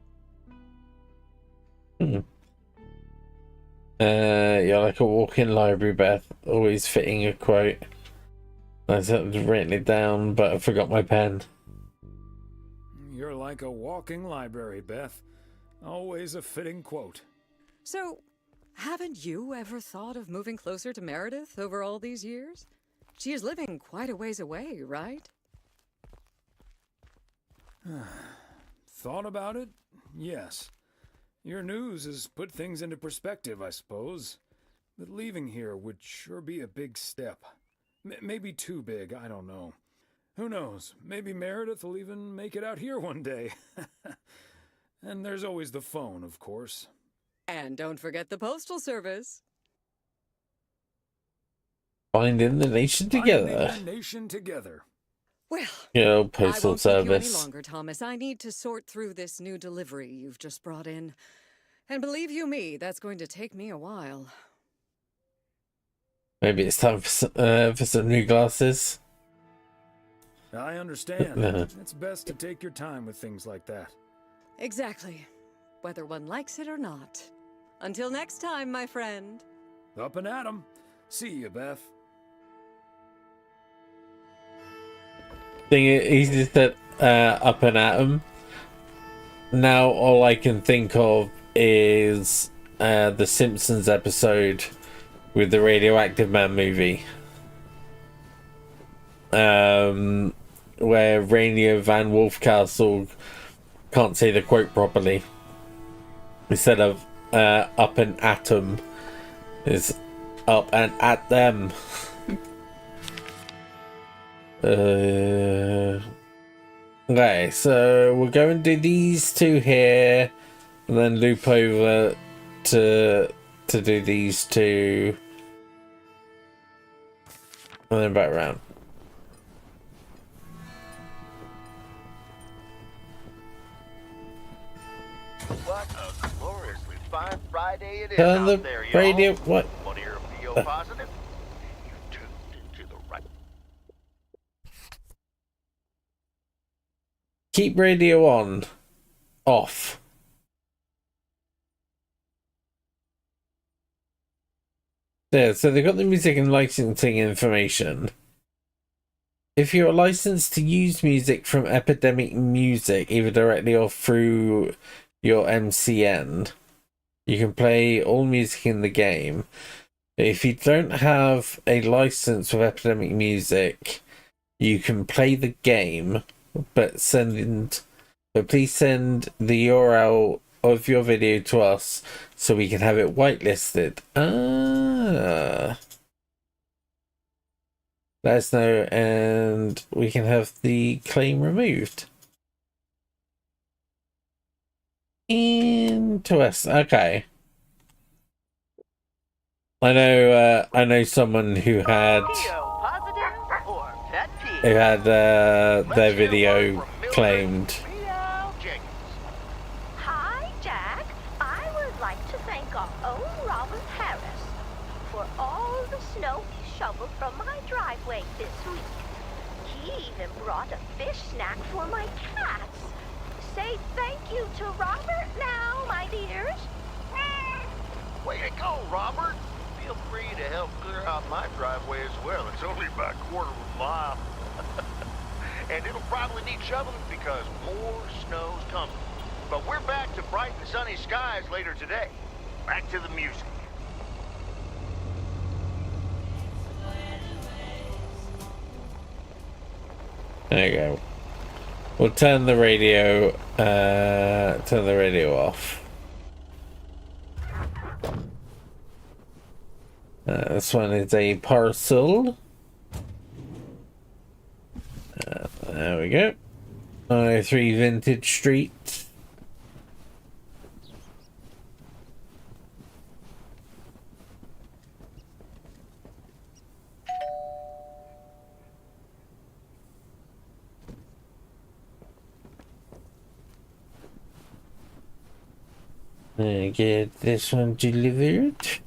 You're like a walk-in library, Beth. Always fitting a quote. I've written it down, but I forgot my pen. You're like a walking library, Beth. Always a fitting quote. So, haven't you ever thought of moving closer to Meredith over all these years? She is living quite a ways away, right? Thought about it? Yes. Your news has put things into perspective, I suppose. But leaving here would sure be a big step. Maybe too big, I don't know. Who knows? Maybe Meredith will even make it out here one day. And there's always the phone, of course. And don't forget the postal service. Binding the nation together. Binding the nation together. Well, Your I postal won't keep you any service. longer, Thomas. I need to sort through this new delivery you've just brought in. And believe you me, that's going to take me a while. Maybe it's time for some new glasses. I understand. It's best to take your time with things like that. Exactly. Whether one likes it or not. Until next time, my friend. Up and at 'em. See you, Beth. Thing is, he just said up and at 'em. Now all I can think of is the Simpsons episode with the Radioactive Man movie. Where Rainier Van Wolfcastle can't say the quote properly. Instead of up and atom, is up and at them. Okay, so we'll go and do these two here, and then loop over to do these two, and then back around. What a gloriously fine Friday it is Turn out the there, y'all. radio. What? Want to hear a PO positive? You tuned into the right. Keep radio on. Off. There, so they've got the music and licensing information. If you're licensed to use music from Epidemic Music, either directly or through your MCN, you can play all music in the game. If you don't have a license with Epidemic Music, you can play the game, but please send the URL of your video to us so we can have it whitelisted. Let us know and we can have the claim removed. Interesting. Okay. I know someone who had their video claimed. Hi, Jack. I would like to thank our own Robert Harris for all the snow he shoveled from my driveway this week. He even brought a fish snack for my cats. Say thank you to Robert now, my dears. Way to go, Robert. Feel free to help clear out my driveway as well. It's only about a quarter of a mile. And it'll probably need shoveling because more snow's coming. But we're back to bright and sunny skies later today. Back to the music. There you go. We'll turn the radio off. This one is a parcel. There we go. 903 Vintage Street. Get this one delivered.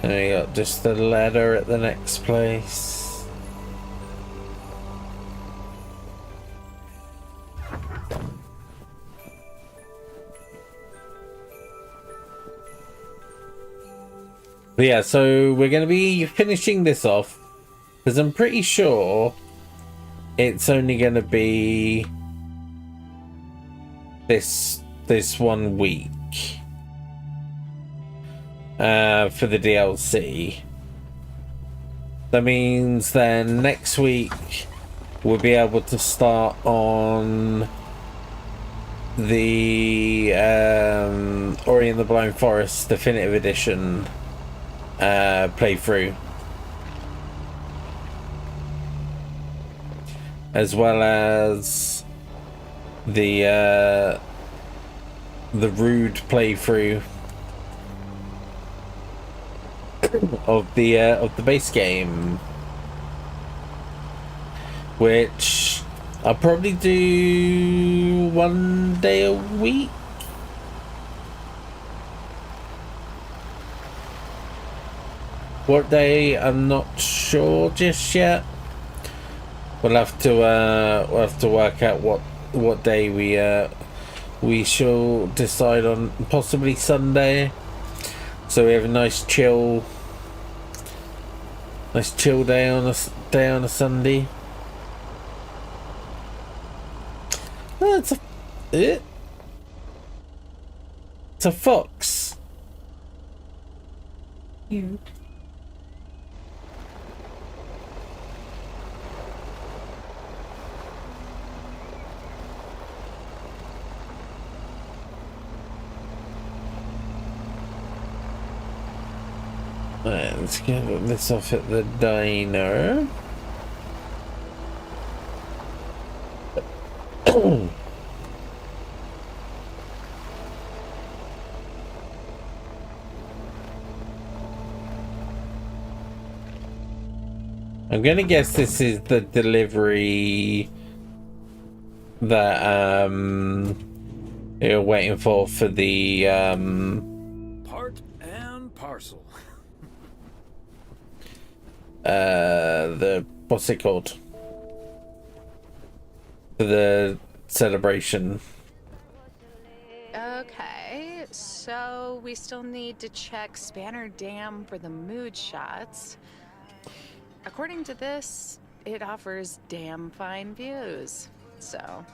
And we got just the ladder at the next place. But yeah, so we're going to be finishing this off because I'm pretty sure it's only going to be this 1 week for the DLC. That means then next week we'll be able to start on the Ori and the Blind Forest Definitive Edition playthrough, as well as the Rude playthrough of the base game, which I'll probably do 1 day a week. What day? I'm not sure just yet. We'll have to work out what day we shall decide on. Possibly Sunday, so we have a nice chill day on a Sunday. Oh, it's a fox. Cute. Right, let's get this off at the diner. I'm gonna guess this is the delivery that you're waiting for the Part and parcel. the what's it called? For the celebration. Okay, so we still need to check Spanner Dam for the mood shots. According to this, it offers damn fine views. So.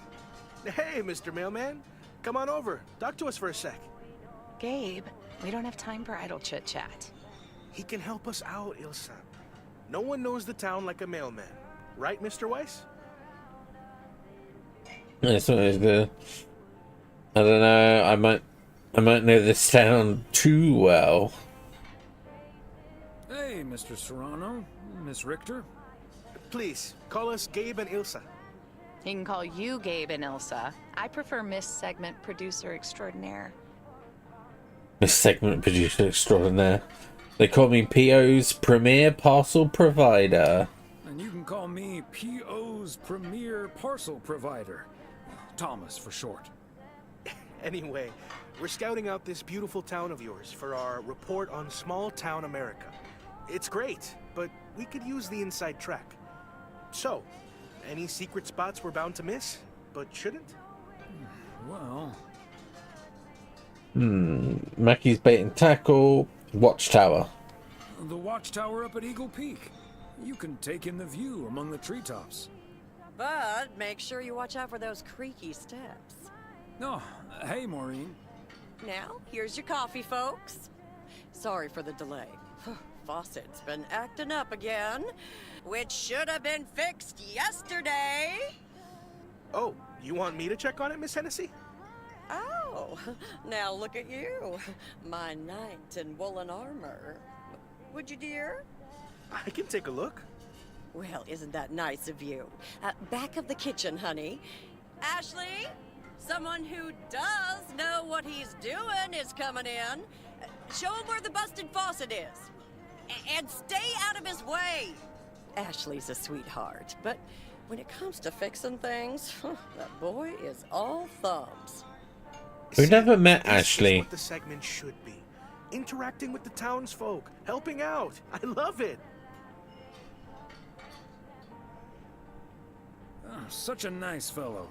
Hey, Mr. Mailman. Come on over. Talk to us for a sec. Gabe, we don't have time for idle chit-chat. He can help us out, Ilsa. No one knows the town like a mailman. Right, Mr. Weiss? That's always good. I don't know. I might know this town too well. Hey, Mr. Serrano, Miss Richter. Please call us Gabe and Ilsa. He can call you Gabe and Ilsa. I prefer Miss Segment Producer Extraordinaire. Miss Segment Producer Extraordinaire. They call me PO's Premier Parcel Provider. And you can call me PO's Premier Parcel Provider. Thomas for short. Anyway, we're scouting out this beautiful town of yours for our report on small town America. It's great, but we could use the inside track. So, any secret spots we're bound to miss, but shouldn't? Well... Mackey's Bait and Tackle, Watchtower. The watchtower up at Eagle Peak. You can take in the view among the treetops. But make sure you watch out for those creaky steps. Oh, hey, Maureen. Now, here's your coffee, folks. Sorry for the delay. Faucet's been acting up again, which should have been fixed yesterday. Oh, you want me to check on it, Miss Hennessy? Oh, now look at you. My knight in woolen armor. Would you, dear? I can take a look. Well, isn't that nice of you? Back of the kitchen, honey. Ashley, someone who does know what he's doing is coming in. Show him where the busted faucet is. And stay out of his way. Ashley's a sweetheart, but when it comes to fixing things, that boy is all thumbs. We never met This Ashley. is what the segment should be. Interacting with the townsfolk, helping out. I love it. Oh, such a nice fellow.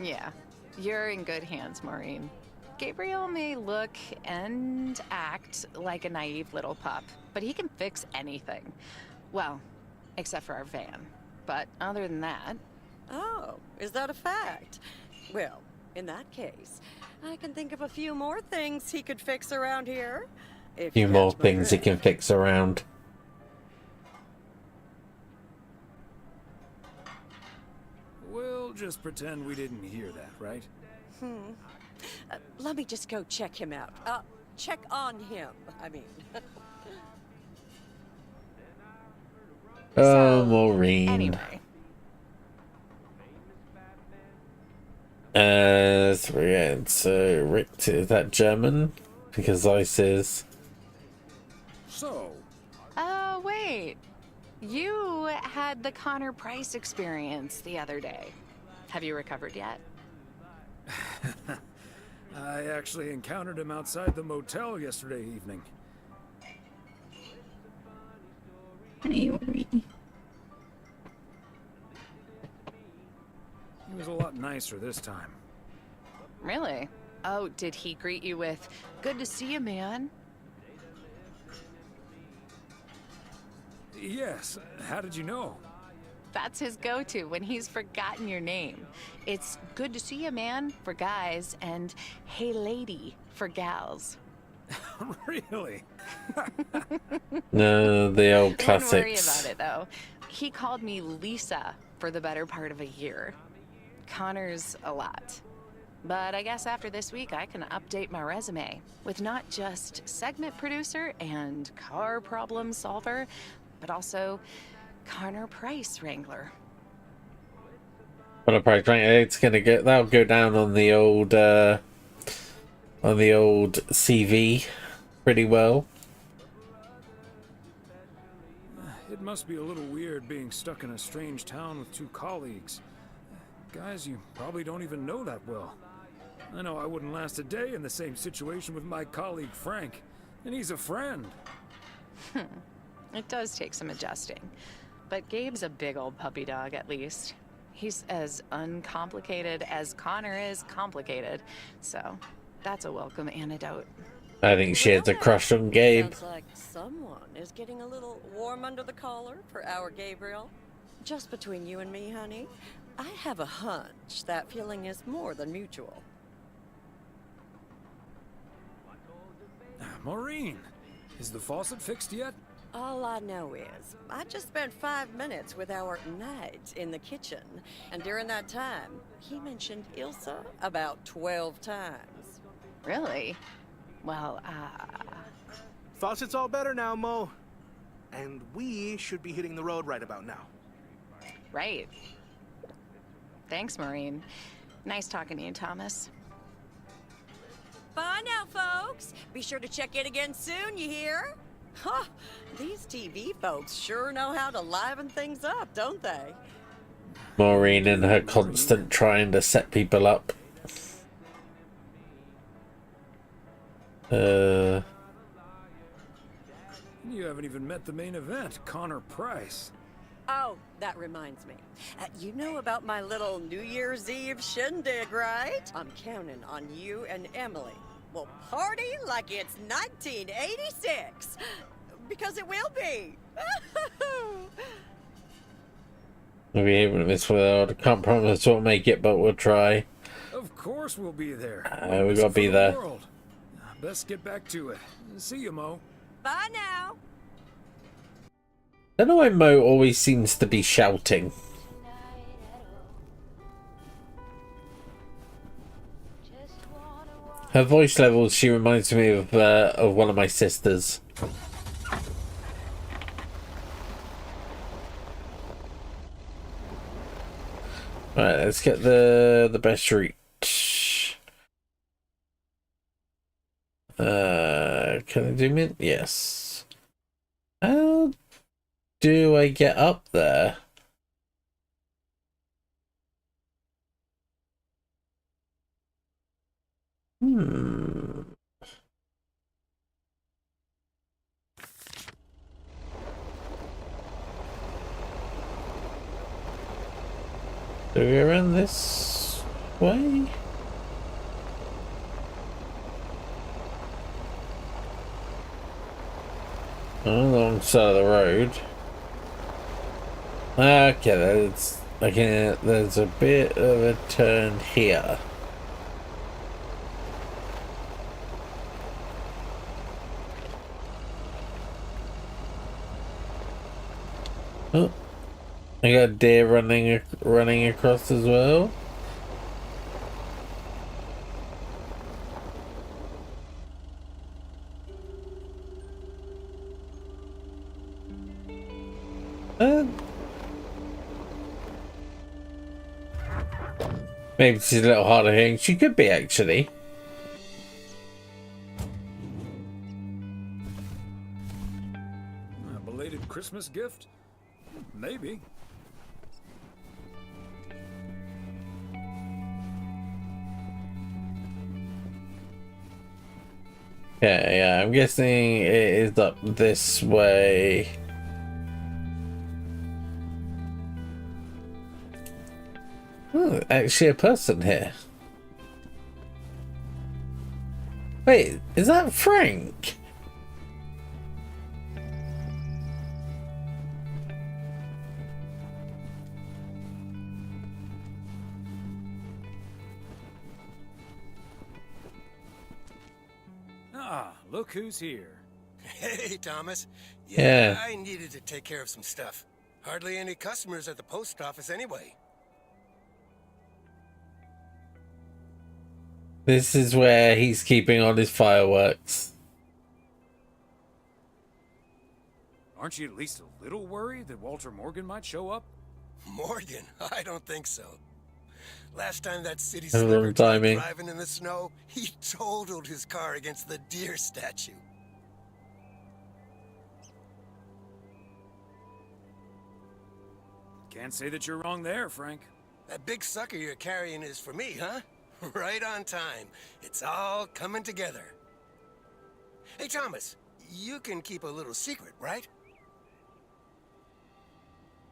Yeah, you're in good hands, Maureen. Gabriel may look and act like a naive little pup, but he can fix anything. Well, except for our van. But other than that... Oh, is that a fact? Well, in that case, I can think of a few more things he could fix around here. A few more things he can fix around. We'll just pretend we didn't hear that, right? Let me just go check him out. Check on him, I mean. Oh, Maureen. Anyway. So Rick, is that German? Because Weiss is. So. Wait. You had the Connor Price experience the other day. Have you recovered yet? I actually encountered him outside the motel yesterday evening. Hey, He was a lot nicer this time. Really? Oh, did he greet you with, "Good to see you, man"? Yes. How did you know? That's his go-to when he's forgotten your name. It's "Good to see you, man" for guys and "Hey, lady" for gals. Really? No, the old Don't worry classics. about it, though. He called me Lisa for the better part of a year. Connor's a lot. But I guess after this week, I can update my resume with not just segment producer and car problem solver, but also Connor Price wrangler. But I'm probably trying. It's gonna go. That'll go down on the old CV pretty well. It must be a little weird being stuck in a strange town with two colleagues. Guys you probably don't even know that well. I know I wouldn't last a day in the same situation with my colleague Frank, and he's a friend. It does take some adjusting. But Gabe's a big old puppy dog, at least. He's as uncomplicated as Connor is complicated, so that's a welcome antidote. I think she has a crush on Gabe. Sounds like someone is getting a little warm under the collar for our Gabriel. Just between you and me, honey, I have a hunch that feeling is more than mutual. Maureen, is the faucet fixed yet? All I know is, I just spent 5 minutes with our knight in the kitchen, and during that time, he mentioned Ilsa about 12 times. Really? Well, Faucet's all better now, Mo. And we should be hitting the road right about now. Right. Thanks, Maureen. Nice talking to you, Thomas. Bye now, folks. Be sure to check in again soon, you hear? Huh, these TV folks sure know how to liven things up, don't they? Maureen and her constant trying to set people up. You haven't even met the main event, Connor Price. Oh, that reminds me. You know about my little New Year's Eve shindig, right? I'm counting on you and Emily. We'll party like it's 1986. Because it will be. Maybe even if it's without, I can't promise we'll make it, but we'll try. Of course we'll be there. We gotta be there. World. Best get back to it. See you, Mo. Bye now. I don't know why Mo always seems to be shouting. Her voice levels, she reminds me of one of my sisters. Right, let's get the best route. Can I zoom in? Yes. How do I get up there? Do we go around this way? Along the side of the road. Okay, there's a bit of a turn here. Oh, I got a deer running across as well. Maybe she's a little harder hitting. She could be, actually. A belated Christmas gift? Maybe. Yeah, I'm guessing it is up this way. Oh, actually a person here. Wait, is that Frank? Ah, look who's here. Hey, Thomas. Yeah. I needed to take care of some stuff. Hardly any customers at the post office anyway. This is where he's keeping all his fireworks. Aren't you at least a little worried that Walter Morgan might show up? Morgan? I don't think so. Last time that city Have a slicker little tried timing. driving in the snow, he totaled his car against the deer statue. Can't say that you're wrong there, Frank. That big sucker you're carrying is for me, huh? Right on time. It's all coming together. Hey, Thomas, you can keep a little secret, right?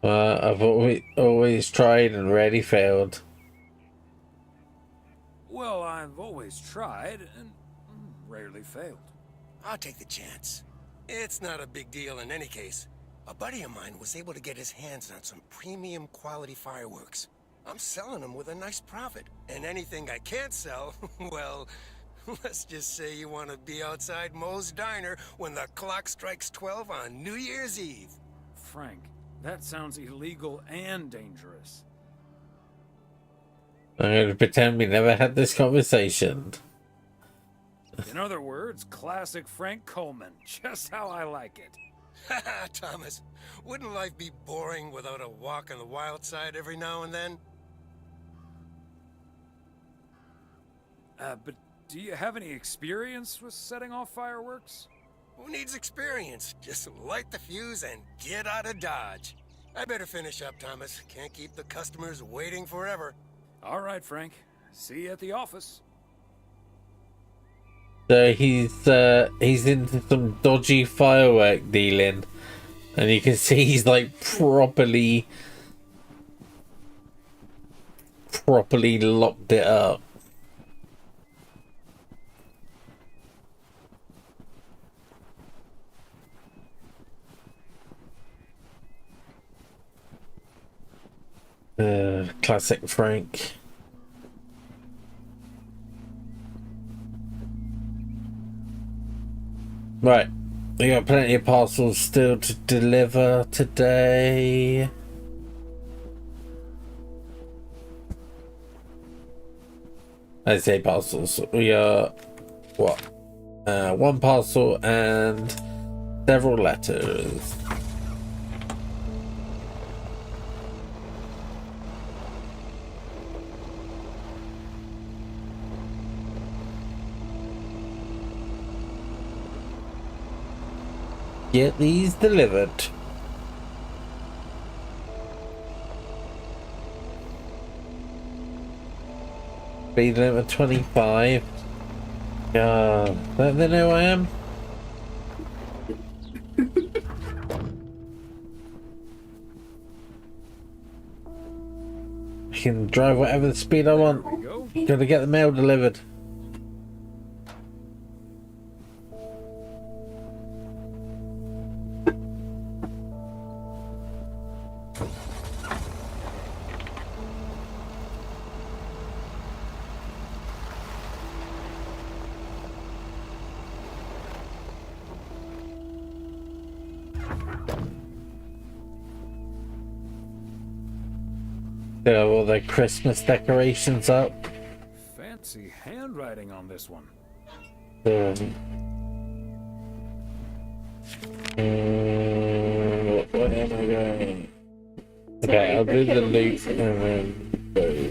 I've always tried and rarely failed. Well, I've always tried and rarely failed. I'll take the chance. It's not a big deal in any case. A buddy of mine was able to get his hands on some premium quality fireworks. I'm selling them with a nice profit. And anything I can't sell, well, let's just say you want to be outside Moe's Diner when the clock strikes 12 on New Year's Eve. Frank, that sounds illegal and dangerous. I'm going to pretend we never had this conversation. In other words, classic Frank Coleman. Just how I like it. Haha, Thomas, wouldn't life be boring without a walk on the wild side every now and then? But do you have any experience with setting off fireworks? Who needs experience? Just light the fuse and get out of Dodge. I better finish up, Thomas. Can't keep the customers waiting forever. All right, Frank. See you at the office. So he's into some dodgy firework dealing, and you can see he's like properly locked it up. Classic Frank. Right, we got plenty of parcels still to deliver today. I say parcels. We are what? One parcel and several letters. Get these delivered. Speed limit 25. Don't they know who I am? I can drive whatever the speed I want. Gotta get the mail delivered. They have all their Christmas decorations up. Fancy handwriting on this one. Where am I going? Okay, I'll do the loop and then go.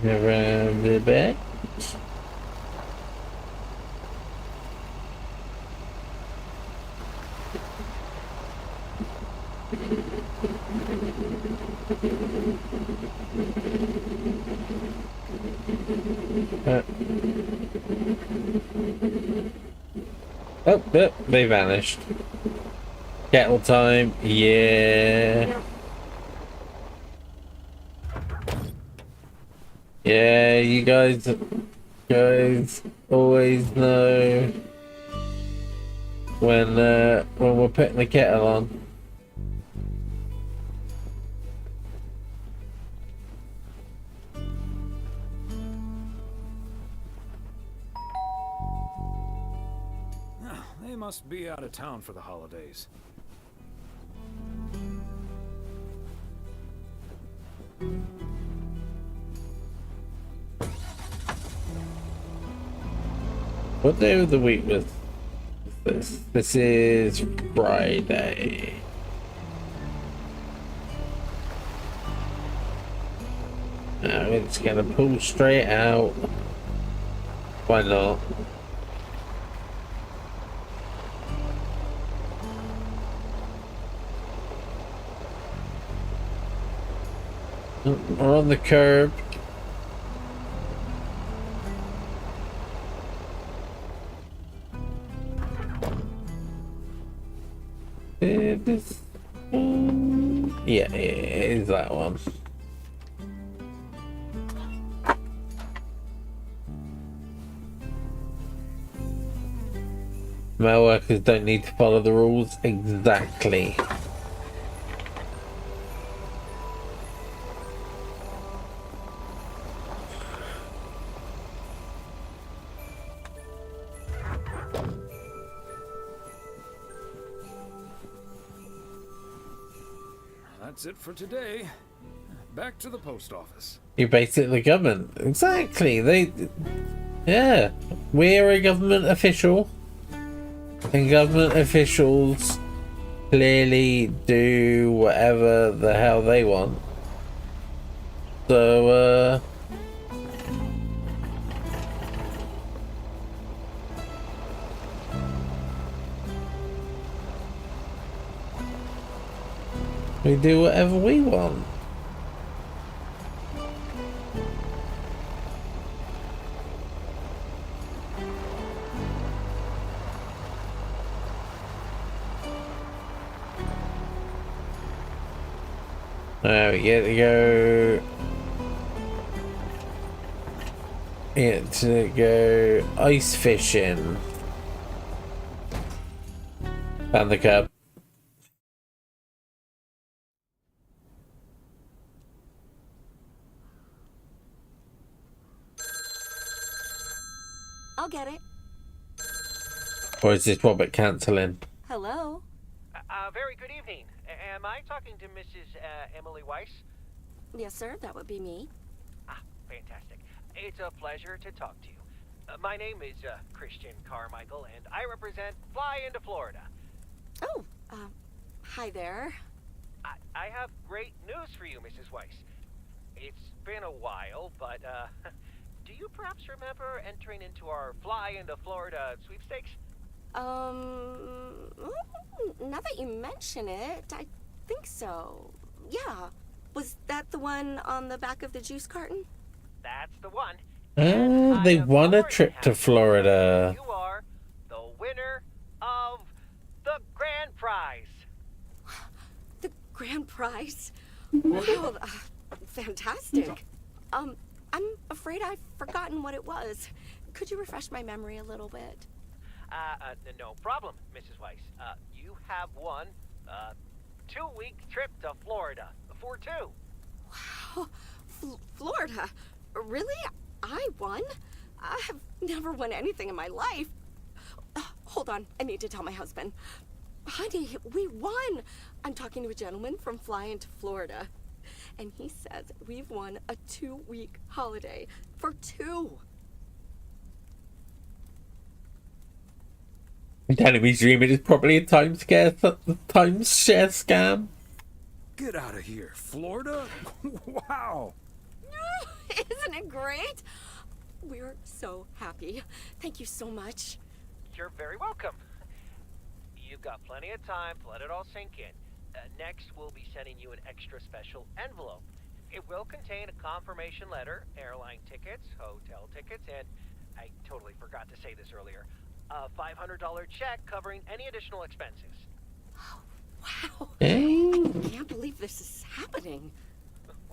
Around the back. Oh, they vanished. Kettle time, yeah. Yeah, you guys always know when we're putting the kettle on. They must be out of town for the holidays. What day of the week was this? This is Friday. Now it's gonna pull straight out. Why not? We're on the curb. This one? Yeah, it is that one. My workers don't need to follow the rules exactly. That's it for today. Back to the post office. You're basically government. Exactly. Yeah. We're a government official. And government officials clearly do whatever the hell they want. So, we do whatever we want. Now we get to go. Get to go ice fishing. Found the cub. I'll get it. Or is this Robert cancelling? Hello? Very good evening. Am I talking to Mrs. Emily Weiss? Yes, sir, that would be me. Ah, fantastic. It's a pleasure to talk to you. My name is Christian Carmichael, and I represent Fly into Florida. Oh, hi there. I have great news for you, Mrs. Weiss. It's been a while, but, do you perhaps remember entering into our Fly into Florida sweepstakes? Now that you mention it, I think so. Yeah. Was that the one on the back of the juice carton? That's the one. They won a trip to Florida. You are the winner of the grand prize. The grand prize? Wow, fantastic. I'm afraid I've forgotten what it was. Could you refresh my memory a little bit? No problem, Mrs. Weiss. You have won a 2-week trip to Florida for 2. Wow, Florida? Really? I won? I have never won anything in my life. Hold on, I need to tell my husband. Honey, we won! I'm talking to a gentleman from Fly into Florida. And he says we've won a 2-week holiday for 2. I'm telling me, dreaming is probably a timeshare scam. Get out of here, Florida? Wow. Isn't it great? We're so happy. Thank you so much. You're very welcome. You've got plenty of time to let it all sink in. Next, we'll be sending you an extra special envelope. It will contain a confirmation letter, airline tickets, hotel tickets, and I totally forgot to say this earlier, a $500 check covering any additional expenses. Wow. Hey. I can't believe this is happening.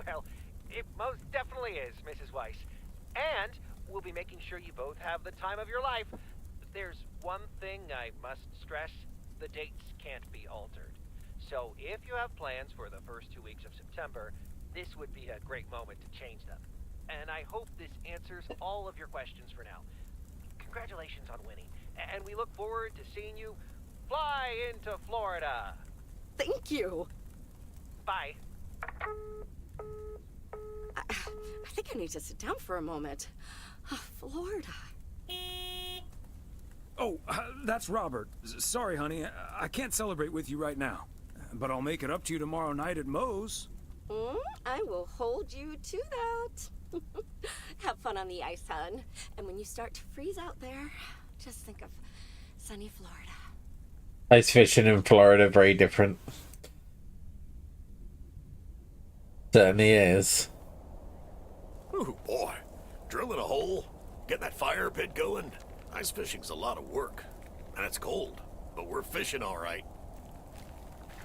Well, it most definitely is, Mrs. Weiss. And we'll be making sure you both have the time of your life. There's one thing I must stress. The dates can't be altered. So if you have plans for the first 2 weeks of September, this would be a great moment to change them. And I hope this answers all of your questions for now. Congratulations on winning. And we look forward to seeing you fly into Florida. Thank you. Bye. I think I need to sit down for a moment. Florida. Oh, that's Robert. Sorry, honey. I can't celebrate with you right now. But I'll make it up to you tomorrow night at Moe's. I will hold you to that. Have fun on the ice, hon. And when you start to freeze out there, just think of sunny Florida. Ice fishing in Florida, very different. Certainly is. Ooh, boy. Drilling a hole, getting that fire pit going. Ice fishing's a lot of work. And it's cold, but we're fishing all right.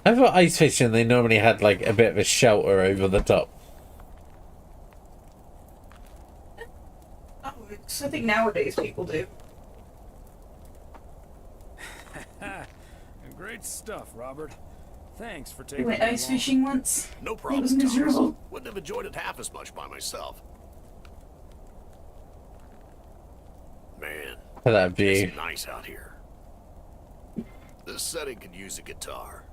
I thought ice fishing, they normally had like a bit of a shelter over the top. Oh, I think nowadays people do. Great stuff, Robert. Thanks for We taking went me ice along. fishing once. No problem, It was miserable. Thomas. Wouldn't have enjoyed it half as much by myself. Man, For that view. it's nice out here. This setting could use a guitar.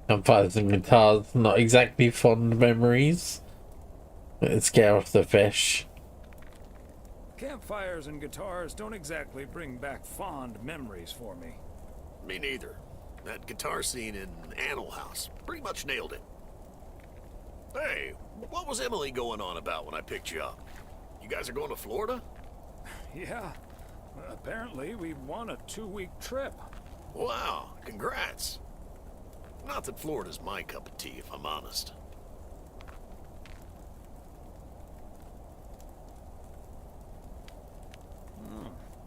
Campfires and guitars, not exactly fond memories. Let's get off the fish. Campfires and guitars don't exactly bring back fond memories for me. Me neither. That guitar scene in Animal House pretty much nailed it. Hey, what was Emily going on about when I picked you up? You guys are going to Florida? Yeah. Apparently, we won a 2-week trip. Wow, congrats. Not that Florida's my cup of tea, if I'm honest.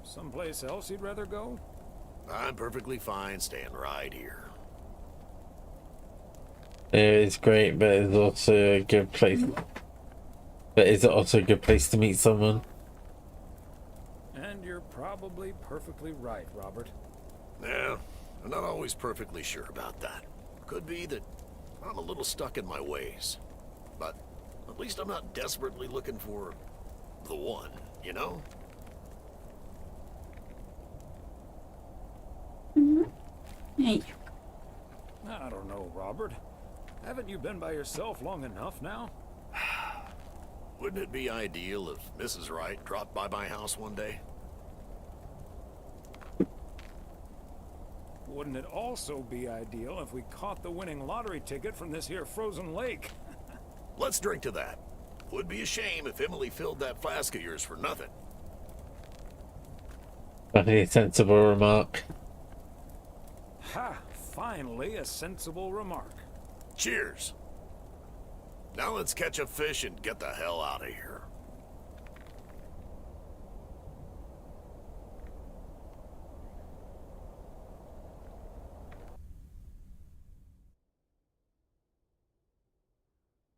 Someplace else you'd rather go? I'm perfectly fine staying right here. It's great, but it's also a good place. But it's also a good place to meet someone. And you're probably perfectly right, Robert. Yeah, I'm not always perfectly sure about that. Could be that I'm a little stuck in my ways. But at least I'm not desperately looking for the one, you know? Hey. I don't know, Robert. Haven't you been by yourself long enough now? Wouldn't it be ideal if Mrs. Wright dropped by my house one day? Wouldn't it also be ideal if we caught the winning lottery ticket from this here frozen lake? Let's drink to that. Would be a shame if Emily filled that flask of yours for nothing. A sensible remark. Ha! Finally, a sensible remark. Cheers. Now let's catch a fish and get the hell out of here.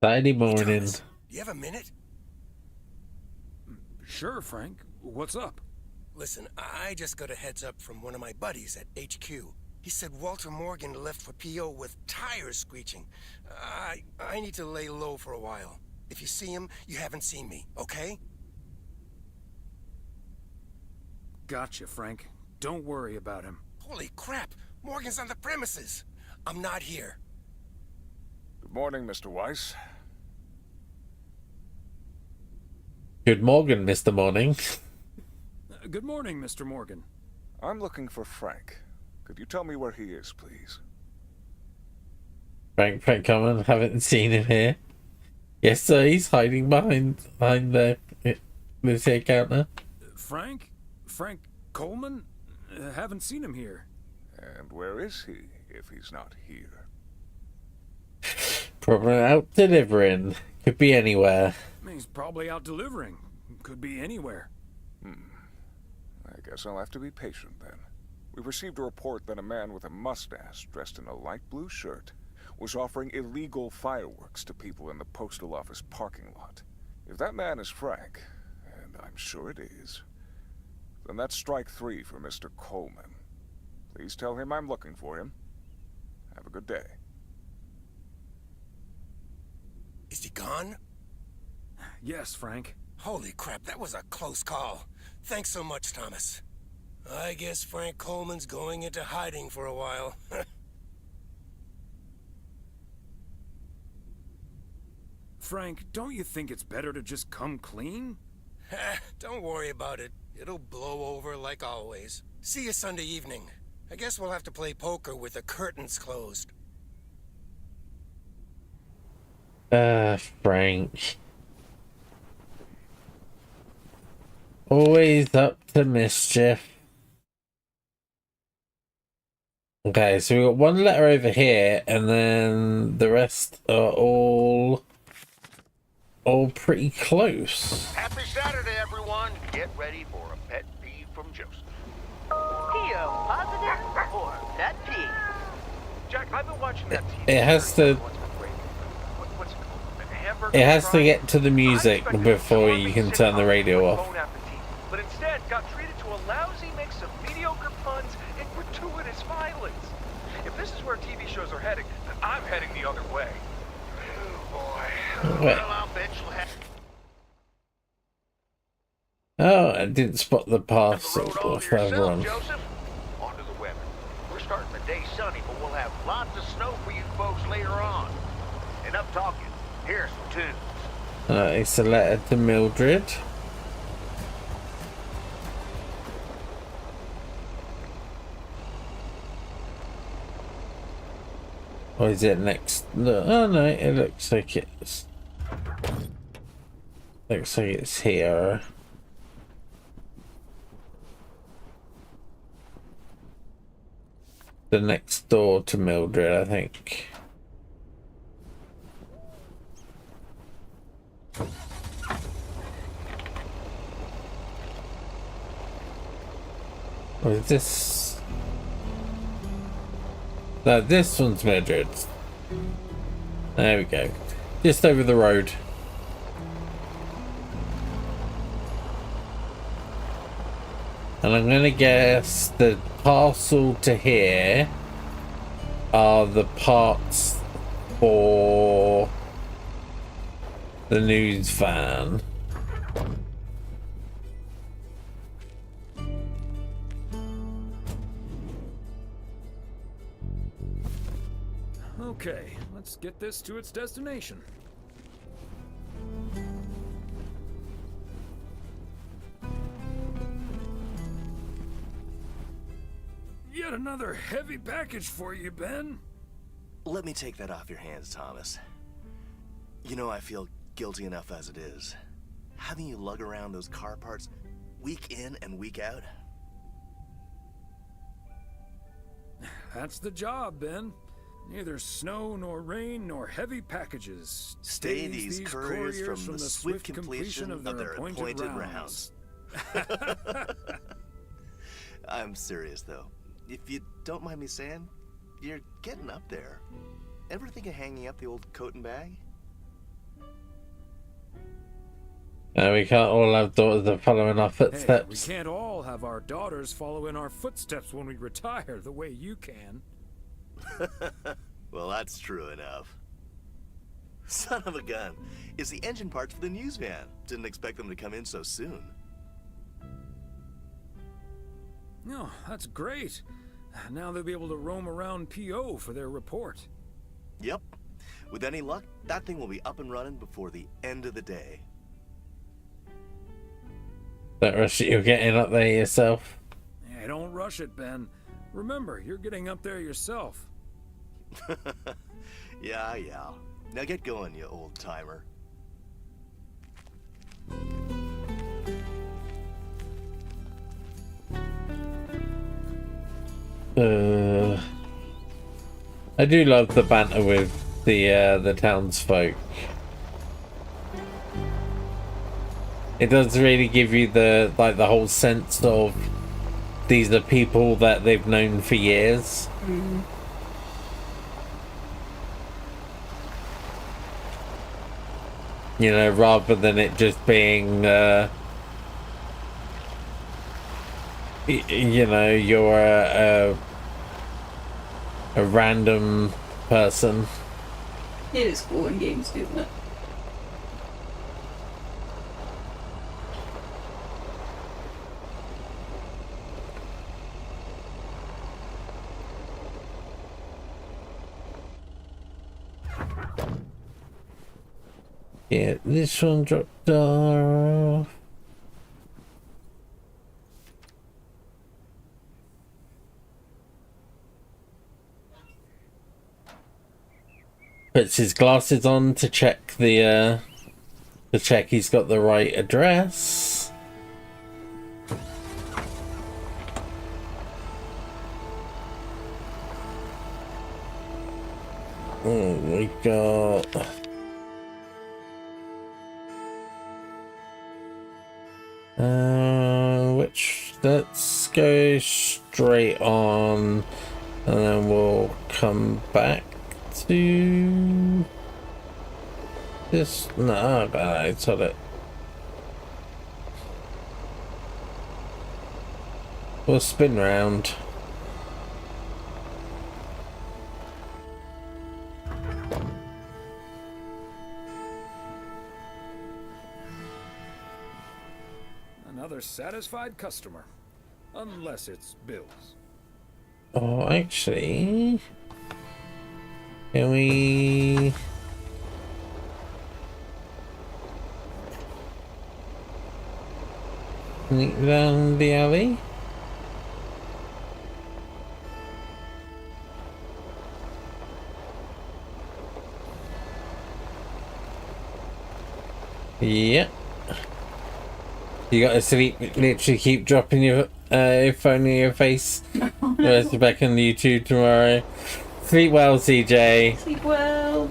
Saturday morning. Do you have a minute? Sure, Frank. What's up? Listen, I just got a heads up from one of my buddies at HQ. He said Walter Morgan left for PO with tires screeching. I need to lay low for a while. If you see him, you haven't seen me, okay? Gotcha, Frank. Don't worry about him. Holy crap! Morgan's on the premises! I'm not here. Good morning, Mr. Weiss. Good morning, Mr. Morning. Good morning, Mr. Morgan. I'm looking for Frank. Could you tell me where he is, please? Frank, come on. Haven't seen him here. Yes, sir. He's hiding behind the tea counter. Frank? Frank Coleman? Haven't seen him here. And where is he, if he's not here? Probably out delivering. Could be anywhere. He's probably out delivering. Could be anywhere. I guess I'll have to be patient then. We received a report that a man with a mustache dressed in a light blue shirt was offering illegal fireworks to people in the postal office parking lot. If that man is Frank, and I'm sure it is, then that's strike 3 for Mr. Coleman. Please tell him I'm looking for him. Have a good day. Is he gone? Yes, Frank. Holy crap, that was a close call. Thanks so much, Thomas. I guess Frank Coleman's going into hiding for a while. Frank, don't you think it's better to just come clean? Don't worry about it. It'll blow over like always. See you Sunday evening. I guess we'll have to play poker with the curtains closed. Frank. Always up to mischief. Okay, so we got one letter over here, and then the rest are all pretty close. Happy Saturday, everyone. Get ready for a pet peeve from Joseph. PO positive or pet peeve? Jack, I've been watching that TV. It has to. What's it called? Hamburger It has to fries? get to the music before you can turn the radio off. Bon appetit, but instead got treated to a lousy mix of mediocre puns and gratuitous violence. If this is where TV shows are heading, then I'm heading the other way. Oh boy. Wait. Well, I'll bet you'll have... Oh, I didn't spot the parcel all to further yourself, on. Joseph. On to the weather. We're starting the day sunny, but we'll have lots of snow for you folks later on. Enough talking. Here's some tunes. It's a letter to Mildred. Or is it next? No, oh no, it looks like it's. Looks like it's here. The next door to Mildred, I think. Or is this? No, this one's Mildred's. There we go. Just over the road. And I'm gonna guess the parcel to here are the parts for the news van. Okay, let's get this to its destination. Yet another heavy package for you, Ben. Let me take that off your hands, Thomas. You know I feel guilty enough as it is. Having you lug around those car parts week in and week out. That's the job, Ben. Neither snow nor rain nor heavy packages. Stay these couriers from the swift completion of their appointed rounds. I'm serious, though. If you don't mind me saying, you're getting up there. Ever think of hanging up the old coat and bag? We can't all have daughters that follow in our footsteps. Hey, we can't all have our daughters follow in our footsteps when we retire the way you can. Well, that's true enough. Son of a gun. It's the engine parts for the news van. Didn't expect them to come in so soon. No, that's great. Now they'll be able to roam around PO for their report. Yep. With any luck, that thing will be up and running before the end of the day. Don't rush it, you're getting up there yourself. Hey, don't rush it, Ben. Remember, you're getting up there yourself. Yeah. Now get going, you old timer. I do love the banter with the townsfolk. It does really give you the whole sense of these are people that they've known for years. You know, rather than it just being you know, you're a random person. It is cool in games, isn't it? Yeah, this one dropped off. Puts his glasses on to check to check he's got the right address. Oh, we got which, let's go straight on and then we'll come back to this. No, I told it. We'll spin round. Another satisfied customer. Unless it's Bill's. Oh, actually, can we sneak down the alley? Yep. You gotta sleep, literally keep dropping your phone in your face. Where's the back on YouTube tomorrow? Sleep well, CJ. Sleep well.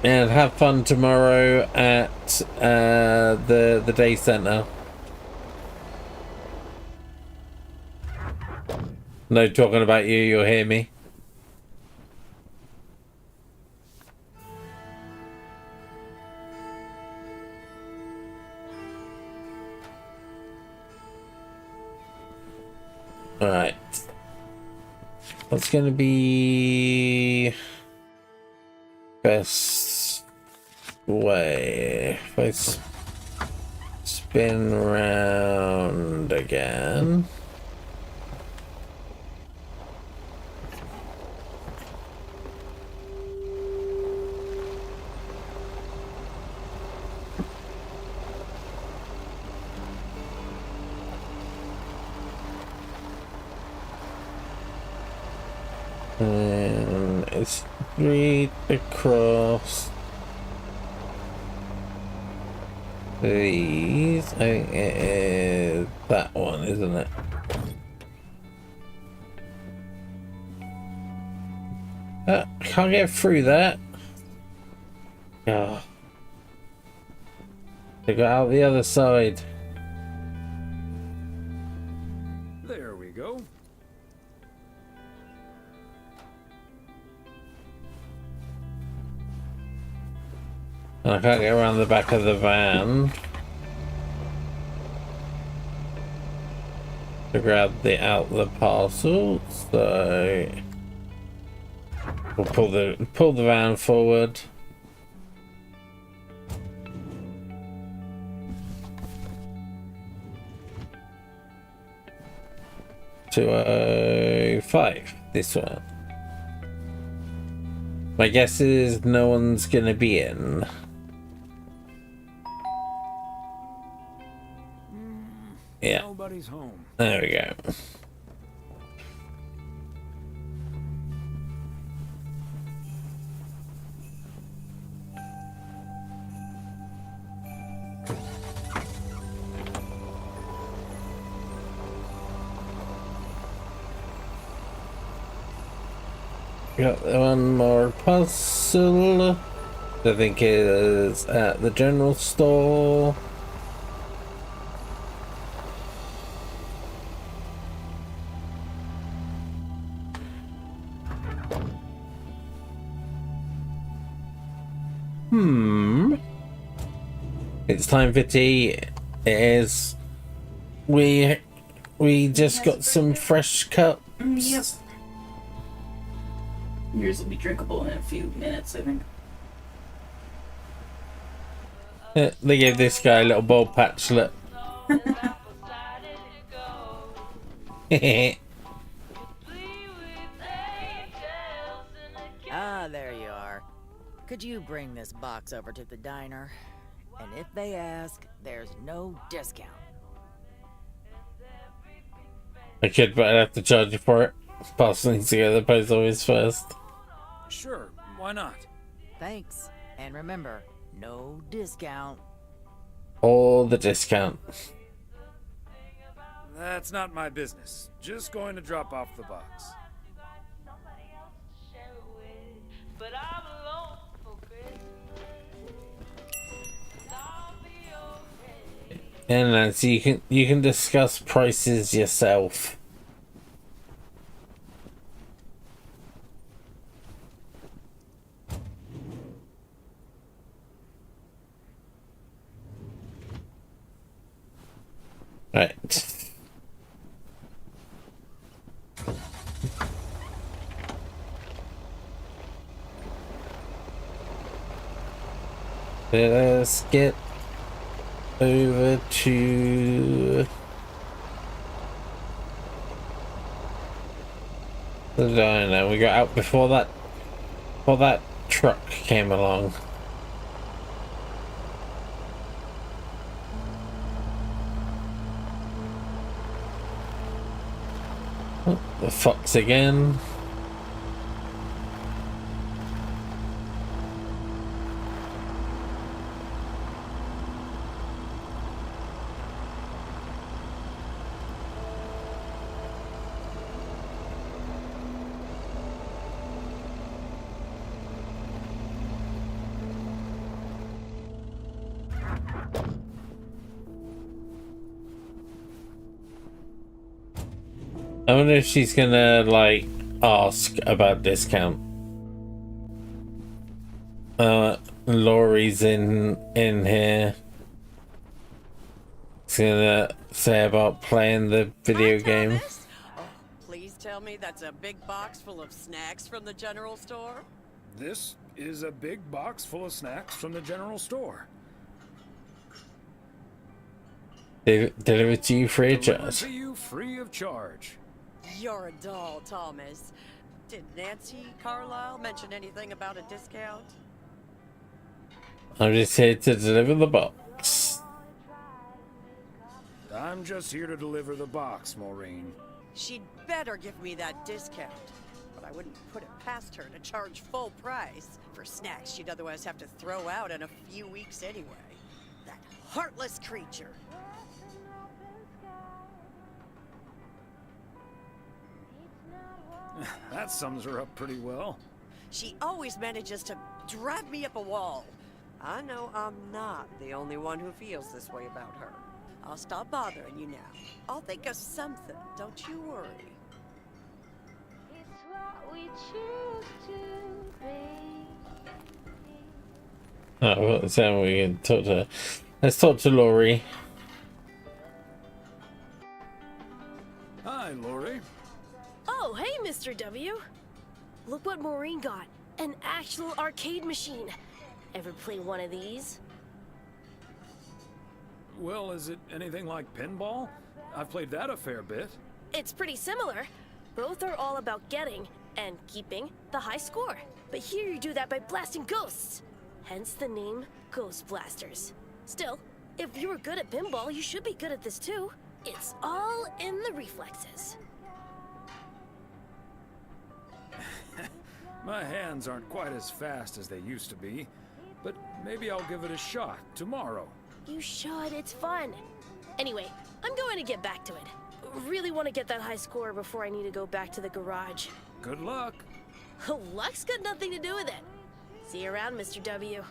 And have fun tomorrow at the day center. No talking about you, you'll hear me. Alright. What's gonna be best way? If I spin around again. And it's straight across these. I think it is that one, isn't it? Can't get through that. Oh. They got out the other side. There we go. And I can't get around the back of the van to grab out the parcel, so we'll pull the van forward. To 5, this one. My guess is no one's gonna be in. Yeah. Nobody's home. There we go. got one more puzzle. I think it is at the general store. It's time for tea. It is. We just got some fresh cups. Yep. Yours will be drinkable in a few minutes, I think. They gave this guy a little ball patch. Look. Ah, there you are. Could you bring this box over to the diner? And if they ask, there's no discount. I could, but I'd have to charge you for it. Pass things together, post office first. Sure, why not? Thanks. And remember, no discount. All the discount. That's not my business. Just going to drop off the box. And then so you can discuss prices yourself. Right. Let's get over to the diner. We got out before that truck came along. Oh, the fox again. I wonder if she's gonna like ask about discount. Laurie's in here. She's gonna say about playing the video game. Oh, please tell me that's a big box full of snacks from the general store? This is a big box full of snacks from the general store. Delivered to you free of Delivered charge. to you free of charge. You're a doll, Thomas. Did Nancy Carlisle mention anything about a discount? I'm just here to deliver the box. I'm just here to deliver the box, Maureen. She'd better give me that discount. But I wouldn't put it past her to charge full price for snacks she'd otherwise have to throw out in a few weeks anyway. That heartless creature. That sums her up pretty well. She always manages to drive me up a wall. I know I'm not the only one who feels this way about her. I'll stop bothering you now. I'll think of something, don't you worry. It's what we choose to be. Oh, well, so we can talk to. Let's talk to Laurie. Hi, Laurie. Oh, hey, Mr. W. Look what Maureen got. An actual arcade machine. Ever play one of these? Well, is it anything like pinball? I've played that a fair bit. It's pretty similar. Both are all about getting and keeping the high score. But here you do that by blasting ghosts. Hence the name Ghost Blasters. Still, if you were good at pinball, you should be good at this too. It's all in the reflexes. My hands aren't quite as fast as they used to be, but maybe I'll give it a shot tomorrow. You should, it's fun. Anyway, I'm going to get back to it. Really want to get that high score before I need to go back to the garage. Good luck. Luck's got nothing to do with it. See you around, Mr. W.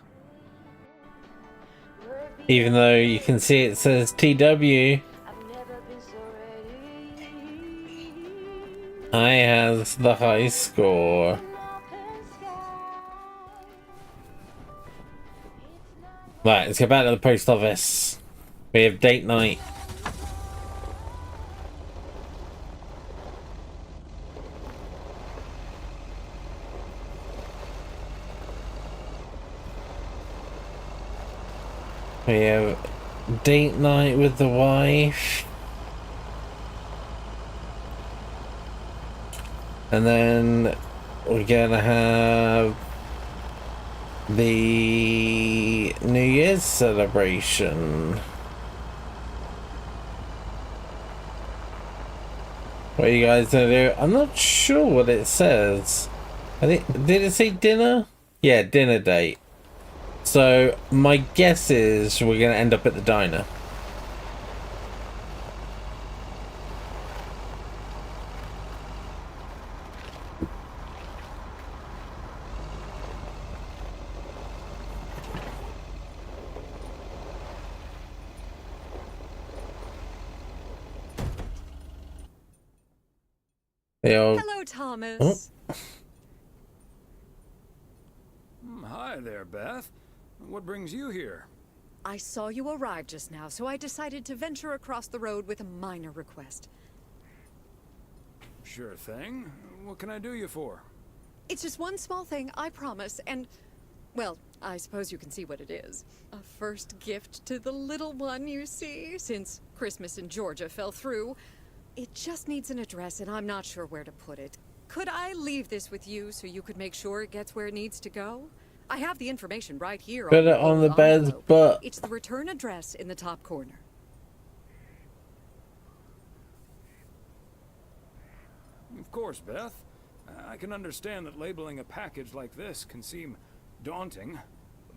Even though you can see it says TW. I has the high score. Right, let's go back to the post office. We have date night. We have date night with the wife. And then we're gonna have the New Year's celebration. What are you guys gonna do? I'm not sure what it says. I think, did it say dinner? Yeah, dinner date. So my guess is we're gonna end up at the diner. Hello, Thomas. Oh. Hi there, Beth. What brings you here? I saw you arrive just now, so I decided to venture across the road with a minor request. Sure thing. What can I do you for? It's just one small thing, I promise, and, well, I suppose you can see what it is. A first gift to the little one, you see, since Christmas in Georgia fell through. It just needs an address, and I'm not sure where to put it. Could I leave this with you so you could make sure it gets where it needs to go? I have the information right here. Put it on the bed's butt. It's the return address in the top corner. Of course, Beth. I can understand that labeling a package like this can seem daunting.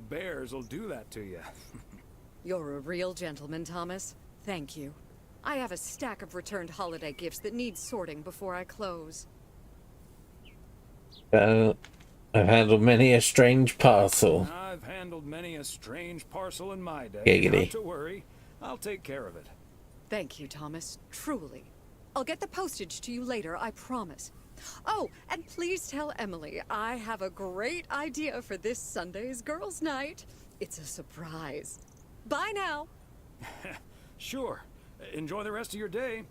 Bears will do that to you. You're a real gentleman, Thomas. Thank you. I have a stack of returned holiday gifts that need sorting before I close. I've handled many a strange parcel. I've handled many a strange parcel in my day. Giggity. Not to worry. I'll take care of it. Thank you, Thomas. Truly. I'll get the postage to you later, I promise. Oh, and please tell Emily I have a great idea for this Sunday's girls' night. It's a surprise. Bye now. Sure. Enjoy the rest of your day.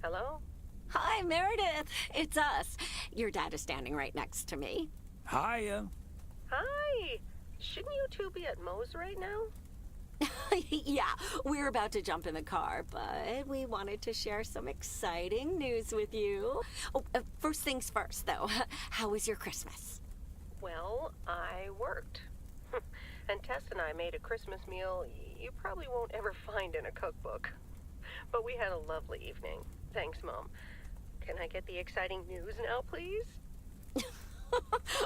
Hello? Hi, Meredith. It's us. Your dad is standing right next to me. Hiya. Hi. Shouldn't you two be at Moe's right now? Yeah, we're about to jump in the car, but we wanted to share some exciting news with you. Oh, first things first, though. How was your Christmas? Well, I worked. And Tess and I made a Christmas meal you probably won't ever find in a cookbook. But we had a lovely evening. Thanks, Mom. Can I get the exciting news now, please?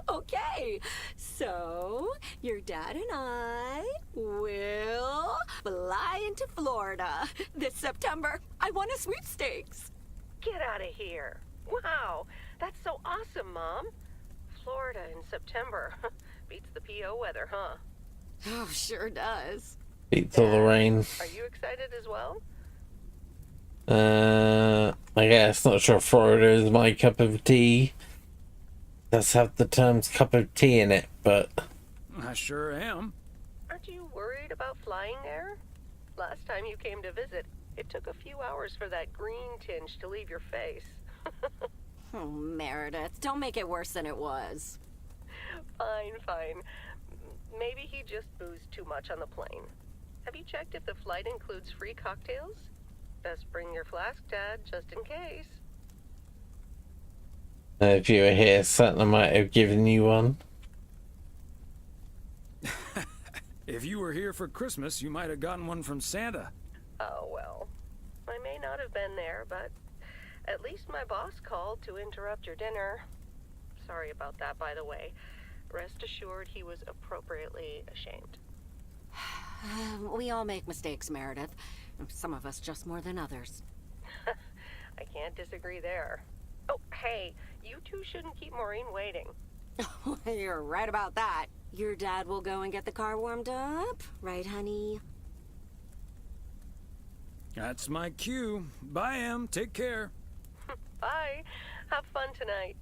Okay, so your dad and I will fly into Florida this September. I won a sweepstakes. Get out of here. Wow, that's so awesome, Mom. Florida in September. Beats the PO weather, huh? Oh, sure does. Beats all the rain. Are you excited as well? I guess. Not sure Florida is my cup of tea. Does have the terms cup of tea in it, but I sure am. Aren't you worried about flying there? Last time you came to visit, it took a few hours for that green tinge to leave your face. Oh, Meredith, don't make it worse than it was. Fine. Maybe he just boozed too much on the plane. Have you checked if the flight includes free cocktails? Best bring your flask, Dad, just in case. if you were here, Santa might have given you one. If you were here for Christmas, you might have gotten one from Santa. Oh, well. I may not have been there, but at least my boss called to interrupt your dinner. Sorry about that, by the way. Rest assured he was appropriately ashamed. We all make mistakes, Meredith. Some of us just more than others. I can't disagree there. Oh, hey, you two shouldn't keep Maureen waiting. You're right about that. Your dad will go and get the car warmed up, right, honey? That's my cue. Bye, Em. Take care. Bye. Have fun tonight.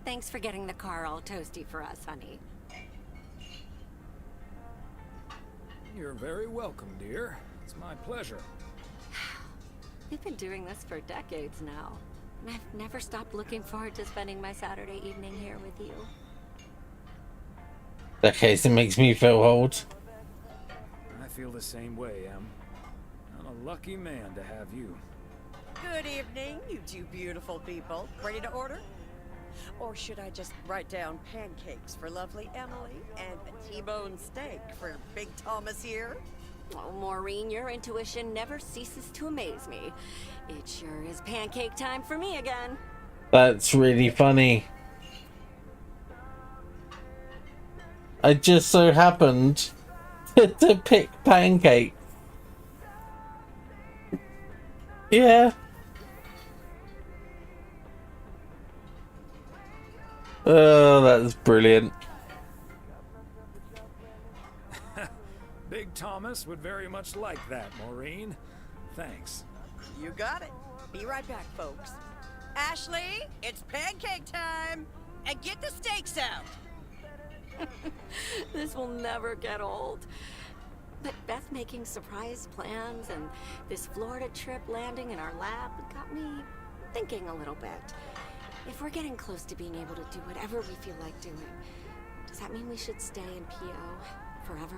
Thanks for getting the car all toasty for us, honey. You're very welcome, dear. It's my pleasure. We've been doing this for decades now, and I've never stopped looking forward to spending my Saturday evening here with you. That case, it makes me feel old. I feel the same way, Em. I'm a lucky man to have you. Good evening, you two beautiful people. Ready to order? Or should I just write down pancakes for lovely Emily and a T-bone steak for Big Thomas here? Oh, Maureen, your intuition never ceases to amaze me. It sure is pancake time for me again. That's really funny. I just so happened to pick pancake. Yeah. Oh, that's brilliant. Big Thomas would very much like that, Maureen. Thanks. You got it. Be right back, folks. Ashley, it's pancake time! And get the steaks out! This will never get old. But Beth making surprise plans and this Florida trip landing in our lab got me thinking a little bit. If we're getting close to being able to do whatever we feel like doing, does that mean we should stay in PO forever?